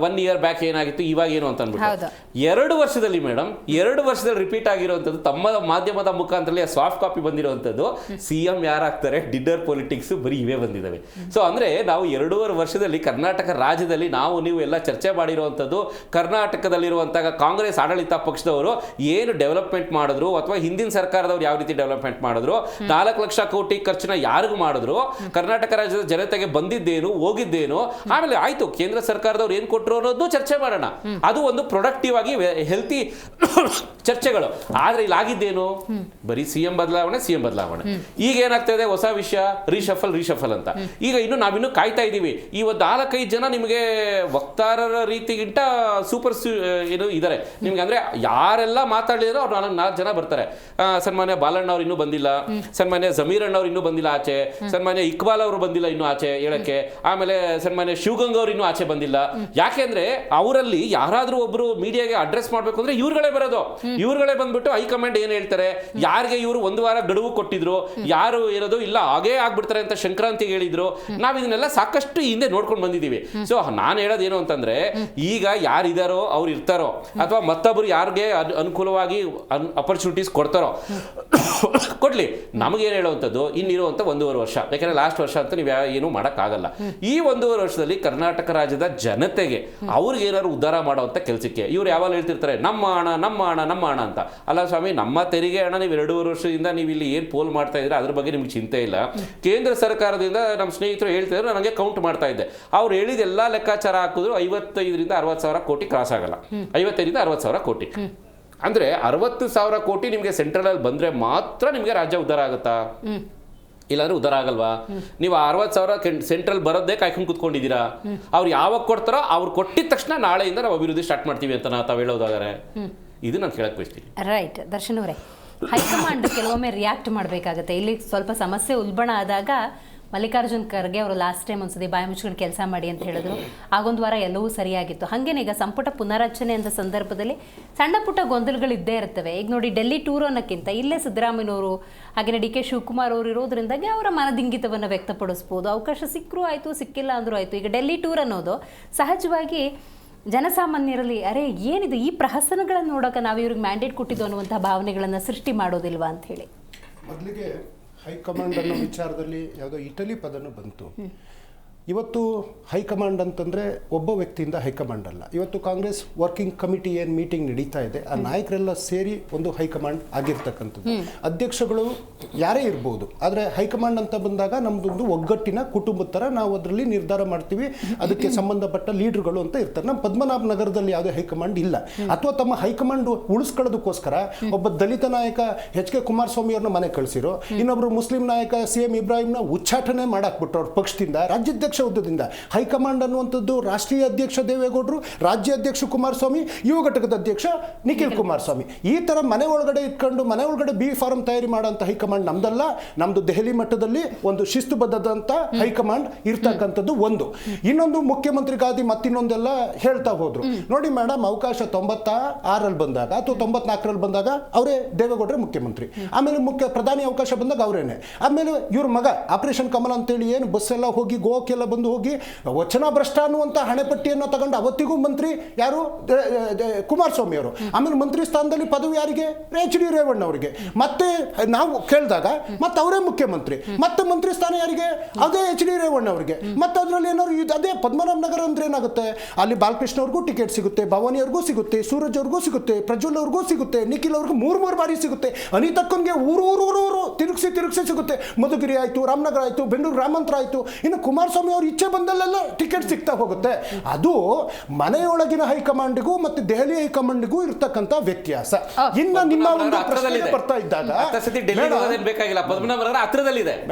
1 ಇಯರ್ ಬ್ಯಾಕ್ ಏನಾಗಿತ್ತು, ಇವಾಗ ಏನು ಅಂತ ಅಂದ್ಬಿಟ್ಟು 2 ವರ್ಷದಲ್ಲಿ ಮೇಡಮ್ 2 ವರ್ಷದಲ್ಲಿ ರಿಪೀಟ್ ಆಗಿರುವಂತದ್ದು ತಮ್ಮ ಮಾಧ್ಯಮದ ಮುಖಾಂತರ ಸಾಫ್ಟ್ ಕಾಪಿ ಬಂದಿರುವಂಥದ್ದು CM ಯಾರಾಗ್ತಾರೆ, ಡಿನ್ನರ್ ಪೊಲಿಟಿಕ್ಸ್ ಬರೀ ಇವೇ ಬಂದಿದ್ದಾವೆ. ಸೊ ಅಂದ್ರೆ ನಾವು 2.5 ವರ್ಷದಲ್ಲಿ ಕರ್ನಾಟಕ ರಾಜ್ಯದಲ್ಲಿ ನೀವು ಎಲ್ಲ ಚರ್ಚೆ ಮಾಡಿರುವಂಥದ್ದು, ಕರ್ನಾಟಕದಲ್ಲಿರುವಂತಹ ಕಾಂಗ್ರೆಸ್ ಆಡಳಿತ ಪಕ್ಷದವರು ಏನು ಡೆವಲಪ್ಮೆಂಟ್ ಮಾಡಿದ್ರು ಅಥವಾ ಹಿಂದಿನ ಸರ್ಕಾರದವ್ರು ಯಾವ ರೀತಿ ಡೆವಲಪ್ಮೆಂಟ್ ಮಾಡಿದ್ರು, 4 ಲಕ್ಷ ಕೋಟಿ ಖರ್ಚನ್ನ ಯಾರಿಗೂ ಮಾಡಿದ್ರು, ಕರ್ನಾಟಕ ರಾಜ್ಯದ ಜನತೆಗೆ ಬಂದಿದ್ದೇನು ಹೋಗಿದ್ದೇನು, ಆಮೇಲೆ ಆಯ್ತು ಕೇಂದ್ರ ಸರ್ಕಾರದವ್ರು ಏನ್ ಕೊಟ್ಟರು ಅನ್ನೋದು ಚರ್ಚೆ ಮಾಡೋಣ. ಅದು ಒಂದು ಪ್ರೊಡಕ್ಟಿವ್ ಆಗಿ ಹೆಲ್ತಿ ಚರ್ಚೆಗಳು. ಆದ್ರೆ ಇಲ್ಲಿ ಆಗಿದ್ದೇನು, ಬರೀ CM ಬದಲಾವಣೆ. ಈಗ ಏನಾಗ್ತಾ ಇದೆ, ಹೊಸ ವಿಷಯ ರೀಶಫಲ್ ಅಂತ. ಈಗ ನಾವಿನ್ನು ಕಾಯ್ತಾ ಇದೀವಿ. ಈ ಒಂದು 4-5 ಜನ ನಿಮಗೆ ವಕ್ತಾರರ ರೀತಿಗಿಂತ ಸೂಪರ್ ಇದಾರೆ ನಿಮ್ಗೆ. ಅಂದ್ರೆ ಯಾರೆಲ್ಲ ಮಾತಾಡಿದ್ರು ಅವ್ರು 4 ಜನ ಬರ್ತಾರೆ. ಸನ್ಮಾನ್ಯ ಬಾಲಣ್ಣ ಅವ್ರು ಇನ್ನೂ ಬಂದಿಲ್ಲ, ಸನ್ಮಾನ್ಯ ಜಮೀರ್ ಅಣ್ಣ ಅವ್ರು ಇನ್ನೂ ಬಂದಿಲ್ಲ ಆಚೆ, ಸನ್ಮಾನ್ಯ ಇಕ್ಬಾಲ್ ಅವರು ಬಂದಿಲ್ಲ ಇನ್ನೂ ಆಚೆ ಹೇಳಕ್ಕೆ, ಆಮೇಲೆ ಸನ್ಮಾನ್ಯ ಶಿವಗಂಗಾ ಅವ್ರು ಇನ್ನೂ ಆಚೆ ಬಂದಿಲ್ಲ. ಯಾಕೆಂದ್ರೆ ಅವರಲ್ಲಿ ಯಾರಾದ್ರೂ ಒಬ್ರು ಮೀಡಿಯಾಗೆ ಅಡ್ರೆಸ್ ಮಾಡ್ಬೇಕು ಅಂದ್ರೆ ಇವ್ರುಗಳೇ ಬರೋದು. ಇವ್ರುಗಳೇ ಬಂದ್ಬಿಟ್ಟು ಹೈಕಮಾಂಡ್ ಏನ್ ಹೇಳ್ತಾರೆ, ಯಾರಿಗೆ ಇವರು 1 ವಾರ ಗಡುವು ಕೊಟ್ಟಿದ್ರು, ಯಾರು ಇರೋದು ಇಲ್ಲ ಹಾಗೇ ಆಗ್ಬಿಡ್ತಾರೆ ಅಂತ ಸಂಕ್ರಾಂತಿಗೆ ಹೇಳಿದ್ರು. ನಾವ್ ಇದನ್ನೆಲ್ಲ ಸಾಕಷ್ಟು ಹಿಂದೆ ನೋಡ್ಕೊಂಡು ಬಂದಿದ್ದೀವಿ. ಸೊ ನಾನು ಹೇಳೋದೇನು ಅಂತಂದ್ರೆ, ಈಗ ಯಾರಿದಾರೋ ಅವ್ರು ಇರ್ತಾರೋ ಅಥವಾ ಮತ್ತೊಬ್ರು ಯಾರಿಗೆ ಅನುಕೂಲವಾಗಿ ಅಪರ್ಚುನಿಟೀಸ್ ಕೊಡ್ತಾರೋ ಕೊಡ್ಲಿ. ನಮಗೇನು ಹೇಳುವಂಥದ್ದು ಇನ್ನಿರುವಂಥ 1.5 ವರ್ಷ, ಯಾಕಂದ್ರೆ ಲಾಸ್ಟ್ ವರ್ಷ ಅಂತ ನೀವು ಏನು ಮಾಡೋಕ್ಕಾಗಲ್ಲ. ಈ 1.5 ವರ್ಷದಲ್ಲಿ ಕರ್ನಾಟಕ ರಾಜ್ಯದ ಜನತೆಗೆ ಅವ್ರಿಗೆ ಏನಾದ್ರು ಉದ್ಧಾರ ಮಾಡುವಂಥ ಕೆಲಸಕ್ಕೆ ಇವ್ರು ಯಾವಾಗ ಹೇಳ್ತಿರ್ತಾರೆ ನಮ್ಮ ಹಣ ಅಂತ. ಅಲ್ಲ ಸ್ವಾಮಿ, ನಮ್ಮ ತೆರಿಗೆ ಹಣ ನೀವು 2.5 ವರ್ಷದಿಂದ ನೀವು ಇಲ್ಲಿ ಏನು ಪೋಲ್ ಮಾಡ್ತಾ ಇದ್ರೆ ಅದ್ರ ಬಗ್ಗೆ ನಿಮ್ಗೆ ಚಿಂತೆ ಇಲ್ಲ. ಕೇಂದ್ರ ಸರ್ಕಾರದಿಂದ ನಮ್ಮ ಸ್ನೇಹಿತರು ಹೇಳ್ತಿದ್ರು, ನನಗೆ ಕೌಂಟ್ ಮಾಡ್ತಾ ಇದ್ದೆ, ಅವ್ರು ಹೇಳಿದ ಎಲ್ಲಾ ಲೆಕ್ಕಾಚಾರ ಹಾಕಿದ್ರು 55ರಿಂದ 60 ಸಾವಿರ ಕೋಟಿ ಕ್ರಾಸ್ ಆಗಲ್ಲ. 55ರಿಂದ 60 ಸಾವಿರ ಕೋಟಿ ಅಂದ್ರೆ 60 ಸಾವಿರ ಕೋಟಿ ನಿಮ್ಗೆ ಸೆಂಟ್ರಲ್ ಅಲ್ಲಿ ಬಂದ್ರೆ ಮಾತ್ರ ನಿಮ್ಗೆ ರಾಜ್ಯ ಉದ್ಧಾರ ಆಗುತ್ತಾ? ಇಲ್ಲಾಂದ್ರೆ ಉದ್ಧಾರ ಆಗಲ್ವಾ? ನೀವು 60 ಸಾವಿರ ಸೆಂಟ್ರಲ್ ಬರೋದೇ ಕಾಯ್ಕೊಂಡು ಕುತ್ಕೊಂಡಿದ್ದೀರಾ. ಅವ್ರು ಯಾವಾಗ ಕೊಡ್ತಾರೋ ಅವ್ರು ಕೊಟ್ಟಿದ ತಕ್ಷಣ ನಾಳೆಯಿಂದ ನಾವು ಅಭಿವೃದ್ಧಿ ಸ್ಟಾರ್ಟ್ ಮಾಡ್ತೀವಿ ಅಂತ ತಾವು ಹೇಳೋದಾದರೆ ಇದು ನಾನು ಕೇಳಕ್ ಬಯಸ್ತೀನಿ. ರೈಟ್ ದರ್ಶನ್ ಅವರೇ, ಹೈಕಮಾಂಡ್ ಕೆಲವೊಮ್ಮೆ ರಿಯಾಕ್ಟ್ ಮಾಡಬೇಕಾಗುತ್ತೆ. ಇಲ್ಲಿ ಸ್ವಲ್ಪ ಸಮಸ್ಯೆ ಉಲ್ಬಣ ಆದಾಗ ಮಲ್ಲಿಕಾರ್ಜುನ್ ಖರ್ಗೆ ಅವರು ಲಾಸ್ಟ್ ಟೈಮ್ ಒಂದ್ಸತಿ ಬಾಯಿ ಮುಚ್ಕೊಂಡು ಕೆಲಸ ಮಾಡಿ ಅಂತ ಹೇಳಿದ್ರು. ಆಗೊಂದು ವಾರ ಎಲ್ಲವೂ ಸರಿಯಾಗಿತ್ತು. ಹಾಗೇನೆ ಈಗ ಸಂಪುಟ ಪುನರಚನೆ ಅಂತ ಸಂದರ್ಭದಲ್ಲಿ ಸಣ್ಣ ಪುಟ್ಟ ಗೊಂದಲಗಳು ಇದ್ದೇ ಇರ್ತವೆ. ಈಗ ನೋಡಿ, ಡೆಲ್ಲಿ ಟೂರ್ ಅನ್ನೋಕ್ಕಿಂತ ಇಲ್ಲೇ ಸಿದ್ದರಾಮಯ್ಯನವರು ಹಾಗೆಯೇ DK ಶಿವಕುಮಾರ್ ಅವರು ಇರೋದ್ರಿಂದಾಗಿ ಅವರ ಮನದಿಂಗಿತವನ್ನು ವ್ಯಕ್ತಪಡಿಸ್ಬೋದು. ಅವಕಾಶ ಸಿಕ್ಕರೂ ಆಯಿತು, ಸಿಕ್ಕಿಲ್ಲ ಅಂದರೂ ಆಯಿತು. ಈಗ ಡೆಲ್ಲಿ ಟೂರ್ ಅನ್ನೋದು ಸಹಜವಾಗಿ ಜನಸಾಮಾನ್ಯರಲ್ಲಿ ಅರೆ ಏನಿದೆ ಈ ಪ್ರಹಸನಗಳನ್ನು ನೋಡೋಕೆ ನಾವು ಇವ್ರಿಗೆ ಮ್ಯಾಂಡೇಟ್ ಕೊಟ್ಟಿದ್ದು ಅನ್ನುವಂಥ ಭಾವನೆಗಳನ್ನು ಸೃಷ್ಟಿ ಮಾಡೋದಿಲ್ವಾ ಅಂತ ಹೇಳಿ. ಮೊದಲಿಗೆ ಹೈಕಮಾಂಡ್ ಅನ್ನೋ ವಿಚಾರದಲ್ಲಿ ಯಾವುದೋ ಇಟಲಿ ಪದನೂ ಬಂತು. ಇವತ್ತು ಹೈಕಮಾಂಡ್ ಅಂತಂದರೆ ಒಬ್ಬ ವ್ಯಕ್ತಿಯಿಂದ ಹೈಕಮಾಂಡ್ ಅಲ್ಲ. ಇವತ್ತು ಕಾಂಗ್ರೆಸ್ ವರ್ಕಿಂಗ್ ಕಮಿಟಿ ಏನು ಮೀಟಿಂಗ್ ನಡೀತಾ ಇದೆ, ಆ ನಾಯಕರೆಲ್ಲ ಸೇರಿ ಒಂದು ಹೈಕಮಾಂಡ್ ಆಗಿರ್ತಕ್ಕಂಥದ್ದು. ಅಧ್ಯಕ್ಷಗಳು ಯಾರೇ ಇರ್ಬೋದು, ಆದರೆ ಹೈಕಮಾಂಡ್ ಅಂತ ಬಂದಾಗ ನಮ್ಮದೊಂದು ಒಗ್ಗಟ್ಟಿನ ಕುಟುಂಬದ ಥರ ನಾವು ಅದರಲ್ಲಿ ನಿರ್ಧಾರ ಮಾಡ್ತೀವಿ. ಅದಕ್ಕೆ ಸಂಬಂಧಪಟ್ಟ ಲೀಡರ್ಗಳು ಅಂತ ಇರ್ತಾರೆ. ನಮ್ಮ ಪದ್ಮನಾಭ ನಗರದಲ್ಲಿ ಯಾವುದೇ ಹೈಕಮಾಂಡ್ ಇಲ್ಲ. ಅಥವಾ ತಮ್ಮ ಹೈಕಮಾಂಡ್ ಉಳಿಸ್ಕೊಳ್ಳೋದಕ್ಕೋಸ್ಕರ ಒಬ್ಬ ದಲಿತ ನಾಯಕ HK ಕುಮಾರಸ್ವಾಮಿ ಅವ್ರನ್ನ ಮನೆ ಕಳಿಸಿರೋ, ಇನ್ನೊಬ್ರು ಮುಸ್ಲಿಂ ನಾಯಕ CM ಇಬ್ರಾಹಿಂನ ಉಚ್ಚಾಟನೆ ಮಾಡಾಕ್ಬಿಟ್ರು ಅವ್ರ ಪಕ್ಷದಿಂದ, ರಾಜ್ಯಾಧ್ಯಕ್ಷ ಹುದ್ದೆಯಿಂದ. ಹೈಕಮಾಂಡ್ ಅನ್ನುವಂಥದ್ದು ರಾಷ್ಟ್ರೀಯ ಅಧ್ಯಕ್ಷ ದೇವೇಗೌಡರು, ರಾಜ್ಯ ಅಧ್ಯಕ್ಷ ಕುಮಾರಸ್ವಾಮಿ, ಯುವ ಘಟಕದ ಅಧ್ಯಕ್ಷ ನಿಖಿಲ್ ಕುಮಾರಸ್ವಾಮಿ. ಈ ಥರ ಮನೆ ಒಳಗಡೆ ಇಟ್ಕೊಂಡು ಮನೆ ಒಳಗಡೆ B ಫಾರ್ಮ್ ತಯಾರಿ ಮಾಡೋಂಥ ಹೈಕಮಾಂಡ್ ನಮ್ದಲ್ಲ. ನಮ್ದು ದೆಹಲಿ ಮಟ್ಟದಲ್ಲಿ ಒಂದು ಶಿಸ್ತುಬದ್ಧದಂಥ ಹೈಕಮಾಂಡ್ ಇರ್ತಕ್ಕಂಥದ್ದು ಒಂದು. ಇನ್ನೊಂದು ಮುಖ್ಯಮಂತ್ರಿ ಗಾದಿ ಮತ್ತಿನ್ನೊಂದೆಲ್ಲ ಹೇಳ್ತಾ ಹೋದ್ರು. ನೋಡಿ ಮೇಡಮ್, ಅವಕಾಶ 96ರಲ್ಲಿ ಬಂದಾಗ ಅಥವಾ 94ರಲ್ಲಿ ಬಂದಾಗ ಅವರೇ ದೇವೇಗೌಡರೇ ಮುಖ್ಯಮಂತ್ರಿ. ಆಮೇಲೆ ಪ್ರಧಾನಿ ಅವಕಾಶ ಬಂದಾಗ ಅವರೇನೆ. ಆಮೇಲೆ ಇವ್ರ ಮಗ ಆಪರೇಷನ್ ಕಮಲ ಅಂತೇಳಿ ಏನು ಬಸ್ ಎಲ್ಲ ಹೋಗಿ ಗೋವಾಕ್ಕೆಲ್ಲ ಬಂದು ಹೋಗಿ ವಚನ ಭ್ರಷ್ಟ ಅನ್ನುವಂಥ ಹಣೆಪಟ್ಟಿಯನ್ನು ತಗೊಂಡು ಅವತ್ತಿಗೂ ಮಂತ್ರಿ ಯಾರು ಕುಮಾರಸ್ವಾಮಿ ಅವರು. ಆಮೇಲೆ ಮಂತ್ರಿ ಸ್ಥಾನದಲ್ಲಿ ಪದವಿ ಯಾರಿಗೆ? HD ರೇವಣ್ಣ ಅವರಿಗೆ. ಮತ್ತೆ ನಾವು ಕೇಳಿದಾಗ ಮತ್ತೆ ಅವರೇ ಮುಖ್ಯಮಂತ್ರಿ. ಮತ್ತೆ ಮಂತ್ರಿ ಸ್ಥಾನ ಯಾರಿಗೆ? ಅದೇ HD ರೇವಣ್ಣ ಅವರಿಗೆ. ಮತ್ತೆ ಅದರಲ್ಲಿ ಏನಾದ್ರು ಅದೇ ಪದ್ಮನಾಭ ನಗರ ಅಂದ್ರೆ ಏನಾಗುತ್ತೆ, ಅಲ್ಲಿ ಬಾಲಕೃಷ್ಣ ಅವ್ರಿಗೂ ಟಿಕೆಟ್ ಸಿಗುತ್ತೆ, ಭವಾನಿ ಅವ್ರಿಗೂ ಸಿಗುತ್ತೆ, ಸೂರಜ್ ಅವ್ರಿಗೂ ಸಿಗುತ್ತೆ, ಪ್ರಜ್ವಲ್ ಅವ್ರಿಗೂ ಸಿಗುತ್ತೆ, ನಿಖಿಲ್ ಅವ್ರಿಗೂ 3 ಬಾರಿ ಸಿಗುತ್ತೆ, ಅನಿತಕ್ಕನ್ಗೆ ಊರು ತಿರುಗಿಸಿ ಸಿಗುತ್ತೆ. ಮಧುಗಿರಿ ಆಯ್ತು, ರಾಮನಗರ ಆಯ್ತು, ಬೆಂಗಳೂರು ಗ್ರಾಮಾಂತರ ಆಯ್ತು. ಇನ್ನು ಕುಮಾರಸ್ವಾಮಿ ಅವ್ರು ಇಚ್ಛೆ ಬಂದಲ್ಲೆಲ್ಲ ಟಿಕೆಟ್ ಸಿಗ್ತಾ ಹೋಗುತ್ತೆ. ಅದು ಮನೆಯೊಳಗಿನ ಹೈಕಮಾಂಡ್ಗೂ ಮತ್ತೆ ದೆಹಲಿ ಹೈಕಮಾಂಡ್ಗೂ ಇರ್ತಕ್ಕಂಥ ವ್ಯತ್ಯಾಸ. ಇನ್ನ ನಿಮ್ಮ ಒಂದು ಪ್ರಶ್ನೆ ಬರ್ತಾ ಇದ್ದಾಗ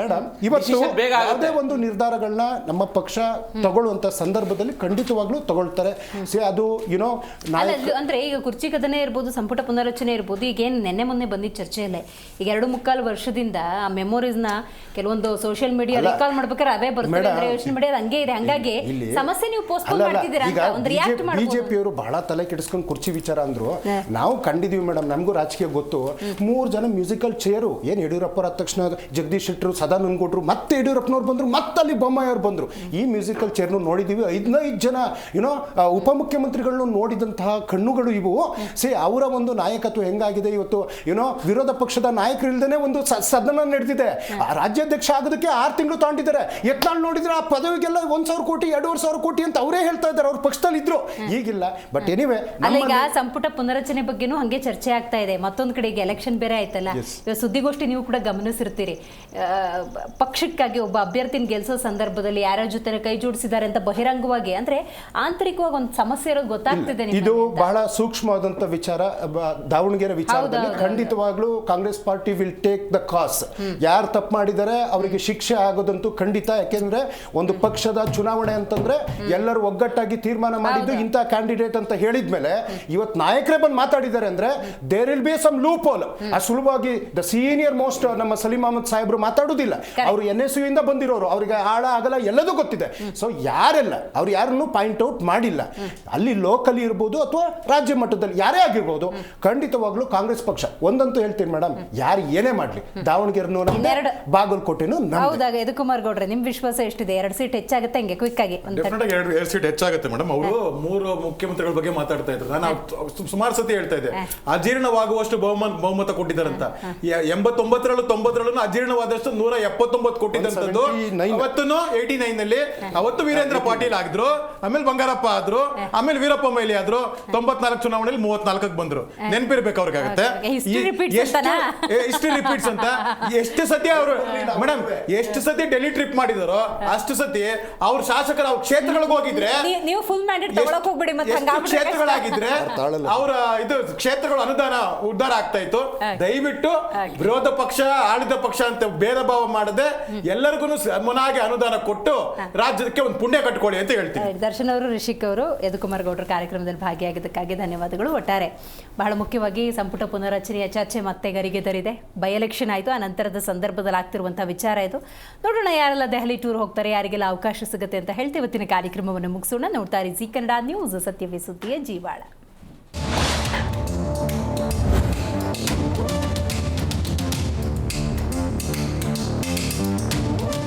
ಮೇಡಮ್, ಇವತ್ತು ಯಾವುದೇ ಒಂದು ನಿರ್ಧಾರಗಳನ್ನ ನಮ್ಮ ಪಕ್ಷ ತಗೊಳ್ಳುವಂತ ಸಂದರ್ಭದಲ್ಲಿ ಖಂಡಿತವಾಗ್ಲೂ ತಗೊಳ್ತಾರೆ. ಅದು ಅಂದ್ರೆ ಈಗ ಕುರ್ಚಿ ಕದನೆ ಇರ್ಬೋದು, ಸಂಪುಟ ಪುನರಚನೆ ಇರ್ಬೋದು, ಈಗ ಏನ್ ನೆನ್ನೆ ಮೊನ್ನೆ ಬಂದಿದ್ದ ಚರ್ಚೆಯಲ್ಲೇ ಈಗ 2.25 ವರ್ಷದಿಂದ ಆ ಮೆಮೊರೀಸ್ ನ ಕೆಲವೊಂದು ಸೋಷಿಯಲ್ ಮೀಡಿಯಾ ರಿಕಾಲ್ ಮಾಡ್ಬೇಕಾದ್ರೆ ಅವೇ ಬರ್ತದೆ. ಯೋಚನೆ ಮಾಡಿ ಅದು ಹಂಗೆ ಇದೆ, ಹಂಗಾಗಿ ಸಮಸ್ಯೆ ನೀವು ಪೋಸ್ಟ್ಪೋನ್ ಮಾಡ್ತಿದ್ದೀರಾ ಅಂತ ಒಂದು ರಿಯಾಕ್ಟ್ ಮಾಡಬಹುದು. ಬಿಜೆಪಿ ಅವರು ಬಹಳ ತಲೆ ಕೆಡಿಸ್ಕೊಂಡು ಕುರ್ಚಿ ವಿಚಾರ ಅಂದ್ರು. ನಾವು ಕಂಡಿದೀವಿ ಮೇಡಮ್, ನಮಗೂ ರಾಜಕೀಯ ಗೊತ್ತು. 3 ಜನ ಮ್ಯೂಸಿಕಲ್ ಚೇರು ಏನ್ ಯಡಿಯೂರಪ್ಪ ಆದ ತಕ್ಷಣ ಜಗದೀಶ್ ಶೆಟ್ಟರು, ಸದಾನಂದ ಗೌಡ್ರು, ಮತ್ತೆ ಯಡಿಯೂರಪ್ಪನವ್ರು ಬಂದ್ರು, ಮತ್ತೆ ಅಲ್ಲಿ ಬೊಮ್ಮಾಯಿ ಅವ್ರು ಬಂದ್ರು. ಈ ಮ್ಯೂಸಿಕಲ್ ಚೇರ್ನು ನೋಡಿದೀವಿ. 15 ಜನ ಏನೋ ಉಪಮುಖ್ಯಮಂತ್ರಿಗಳನ್ನು ನೋಡಿದಂತಹ ಕಣ್ಣುಗಳು ಇವು. ಅವರ ಒಂದು ನಾಯಕತ್ವ ಹೆಂಗಾಗಿದೆ ಇವತ್ತು, ಏನೋ ವಿರೋಧ ಪಕ್ಷದ ನಾಯಕರು ಇಲ್ದೇನೆ ಒಂದು ಸದನ ನಡೆದಿದೆ. ರಾಜ್ಯಾಧ್ಯಕ್ಷ ಆಗೋದಕ್ಕೆ 6 ತಿಂಗಳು ತಗೊಂಡಿದ್ದಾರೆ. ಯತ್ನಾಳ್ ನೋಡಿದ್ರೆ ಆ ಪದವಿಗೆಲ್ಲ 1,000 ಕೋಟಿ 2,500 ಕೋಟಿ ಅಂತ ಅವರೇ ಹೇಳ್ತಾ ಇದ್ದಾರೆ. ಅವ್ರ ಪಕ್ಷದಲ್ಲಿ ಇದ್ರು, ಈಗಿಲ್ಲ. ಬಟ್ ಎನಿವೆ, ಈಗ ಸಂಪುಟ ಪುನರಚನೆ ಬಗ್ಗೆನೂ ಹಂಗೆ ಚರ್ಚೆ ಆಗ್ತಾ ಇದೆ. ಮತ್ತೊಂದು ಕಡೆಗೆ ಎಲೆಕ್ಷನ್ ಬೇರೆ ಆಯ್ತಲ್ಲ, ಸುದ್ದಿಗೋಷ್ಠಿ ನೀವು ಕೂಡ ಗಮನಿಸಿರ್ತೀರಿ. ಪಕ್ಷಕ್ಕಾಗಿ ಒಬ್ಬ ಅಭ್ಯರ್ಥಿನ ಗೆಲ್ಸೋ ಸಂದರ್ಭದಲ್ಲಿ ಯಾರ ಜೊತೆ ಕೈ ಜೋಡಿಸಿದ್ದಾರೆ ಅಂತ ಬಹಿರಂಗವಾಗಿ, ಅಂದ್ರೆ ಆಂತರಿಕವಾಗಿ ಒಂದು ಸಮಸ್ಯೆ ಇರೋದು ಗೊತ್ತಾಗ್ತಿದೆ. ಇದು ಬಹಳ ಸೂಕ್ಷ್ಮವಾದಂತ ವಿಚಾರ. ದಾವಣಗೆರೆ ವಿಚಾರದಲ್ಲಿ ಖಂಡಿತವಾಗ್ಲೂ Congress party will take the ಕಾಸ್. ಯಾರು ತಪ್ಪು ಮಾಡಿದ್ದಾರೆ ಅವರಿಗೆ ಶಿಕ್ಷೆ ಆಗೋದಂತೂ ಖಂಡಿತ. ಯಾಕೆಂದ್ರೆ ಒಂದು ಪಕ್ಷದ ಚುನಾವಣೆ ಅಂತಂದ್ರೆ ಎಲ್ಲರೂ ಒಗ್ಗಟ್ಟಾಗಿ ತೀರ್ಮಾನ ಮಾಡಿದ್ದು ಇಂಥ ಕ್ಯಾಂಡಿಡೇಟ್ ಅಂತ ಹೇಳಿದ್ಮೇಲೆ ಇವತ್ತು ನಾಯಕರೇ ಬಂದು ಮಾತಾಡಿದ್ದಾರೆ ಅಂದ್ರೆ there will be some loophole. ಆ ಸುಲಭವಾಗಿ ದ ಸೀನಿಯರ್ ಮೋಸ್ಟ್ ನಮ್ಮ ಸಲೀಂ ಅಹಮದ್ ಸಾಹೇಬ್ರು ಮಾತಾಡುದಿಲ್ಲ. ಅವರು NSU ಇಂದ ಬಂದಿರೋರು, ಅವರಿಗೆ ಆಳ ಆಗಲ್ಲ ಎಲ್ಲದೂ ಗೊತ್ತಿದೆ. ಸೊ ಯಾರೆಲ್ಲ ಅವ್ರು ಯಾರನ್ನು ಪಾಯಿಂಟ್ ಔಟ್ ಮಾಡಿಲ್ಲ. ಅಲ್ಲಿ ಲೋಕಲಿ ಇರ್ಬೋದು ಅಥವಾ ರಾಜ್ಯ ಮಟ್ಟದಲ್ಲಿ ಯಾರೇ ಆಗಿರ್ಬೋದು, ಖಂಡಿತವಾಗ್ಲೂ ಕಾಂಗ್ರೆಸ್ ಪಕ್ಷ ಒಂದಂತೂ ಹೇಳ್ತೀನಿ ಮೇಡಮ್, ಯಾರು ಏನೇ ಮಾಡ್ಲಿ ದಾವಣಗೆರೆನೂ ನಮ್ದೆ, ಬಾಗಲಕೋಟೆನೂ ಹೌದಾಗ. ಯದುಕುಮಾರ್ ಗೌಡ್ರೆ, ನಿಮ್ ವಿಶ್ವಾಸ ಎಷ್ಟಿದೆ? 2 ಸೀಟ್ ಹೆಚ್ಚಾಗುತ್ತೆ ಹಂಗೆ ಕ್ವಿಕ್ ಆಗಿ? ಎರಡು ಸೀಟ್ ಹೆಚ್ಚಾಗುತ್ತೆ ಮೇಡಮ್. ಅವರು 3 ಮುಖ್ಯಮಂತ್ರಿಗಳ ಬಗ್ಗೆ ಮಾತಾಡ್ತಾ ಇದ್ರು. ನಾನು ಸುಮಾರು ಸತಿ ಹೇಳ್ತಾ ಇದ್ದೆ, ಅಜೀರ್ಣವಾಗುವಷ್ಟು ಬಹುಮತ ಕೊಟ್ಟಿದ್ದಾರಂತ. 89ರಲ್ಲೂ 90ರಲ್ಲೂ ಅಜೀರ್ಣವಾದಷ್ಟು 179 ಕೊಟ್ಟಿದ್ದಂಥದ್ದು. ಅವತ್ತು 89 ನಲ್ಲಿ ಅವತ್ತು ವೀರೇಂದ್ರ ಪಾಟೀಲ್ ಆಗಿದ್ರು, ಆಮೇಲೆ ಬಂಗಾರಪ್ಪ ಆದ್ರು, ಆಮೇಲೆ ವೀರಪ್ಪ ಮೊಯ್ಲಿ ಆದ್ರು. 94 ಚುನಾವಣೆಯಲ್ಲಿ 34ಕ್ಕೆ ಬಂದ್ರು. ನೆನಪಿರ್ಬೇಕು ಅವ್ರಿಗಾಗತ್ತೆ ಹಿಸ್ಟ್ರಿ ರಿಪೀಟ್ಸ್ ಅಂತ. ಎಷ್ಟು ಸತಿ ಅವರು ಮೇಡಮ್ ಎಷ್ಟು ಸತಿ ಡೆಲ್ಲಿ ಟ್ರಿಪ್ ಮಾಡಿದಾರೋ ಅಷ್ಟು ಸತಿ ಅವ್ರ ಶಾಸಕರು ಅವ್ರ ಕ್ಷೇತ್ರಗಳಿಗೆ ಹೋಗಿದ್ರೆ, ನೀವು ಫುಲ್ ಮ್ಯಾಂಡೇಟ್ ತಗೊಳಕ್ ಹೋಗ್ಬಿಡಿ. ಮತ್ತೆ ಕ್ಷೇತ್ರಗಳಾಗಿದ್ರೆ ಅವರ ಇದು ಕ್ಷೇತ್ರಗಳು ಅನುದಾನ ಉದ್ಧಾರ ಆಗ್ತಾ ಇತ್ತು. ದಯವಿಟ್ಟು ವಿರೋಧ ಪಕ್ಷ ಆಳಿದ ಪಕ್ಷ ಅಂತ ಭೇದ ಭಾವ ಮಾಡದೆ ಎಲ್ಲರಿಗೂ ಸಮನಾಗಿ ಅನುದಾನ ಕೊಟ್ಟು ರಾಜ್ಯಕ್ಕೆ ಒಂದು ಪುಣ್ಯ ಕಟ್ಕೊಳ್ಳಿ ಅಂತ ಹೇಳ್ತೀನಿ. ದರ್ಶನ್ ಅವರು, ರಿಷಿಕ್ ಅವರು, ಯದುಕುಮಾರ್ ಗೌಡ್ರ ಕಾರ್ಯಕ್ರಮದಲ್ಲಿ ಭಾಗಿಯಾಗಿದ್ದಕ್ಕಾಗಿ ಧನ್ಯವಾದಗಳು. ಒಟ್ಟಾರೆ ಬಹಳ ಮುಖ್ಯವಾಗಿ ಸಂಪುಟ ಪುನರಚನೆಯ ಚರ್ಚೆ ಮತ್ತೆ ಗರಿಗೆದರಿದೆ. ಬೈ ಎಲೆಕ್ಷನ್ ಆಯಿತು, ಆ ನಂತರದ ಸಂದರ್ಭದಲ್ಲಿ ಆಗ್ತಿರುವಂತಹ ವಿಚಾರ ಇದು. ನೋಡೋಣ ಯಾರೆಲ್ಲ ದೆಹಲಿ ಟೂರ್ ಹೋಗ್ತಾರೆ, ಯಾರಿಗೆಲ್ಲ ಅವಕಾಶ ಸಿಗುತ್ತೆ ಅಂತ ಹೇಳ್ತೀವಿ. ಇವತ್ತಿನ ಕಾರ್ಯಕ್ರಮವನ್ನು ಮುಗಿಸೋಣ. ನೋಡ್ತಾ ಇರಿ ಜೀ ಕನ್ನಡ ನ್ಯೂಸ್, ಸತ್ಯವೇ ಸುದ್ದಿಯ ಜೀವಾಳ.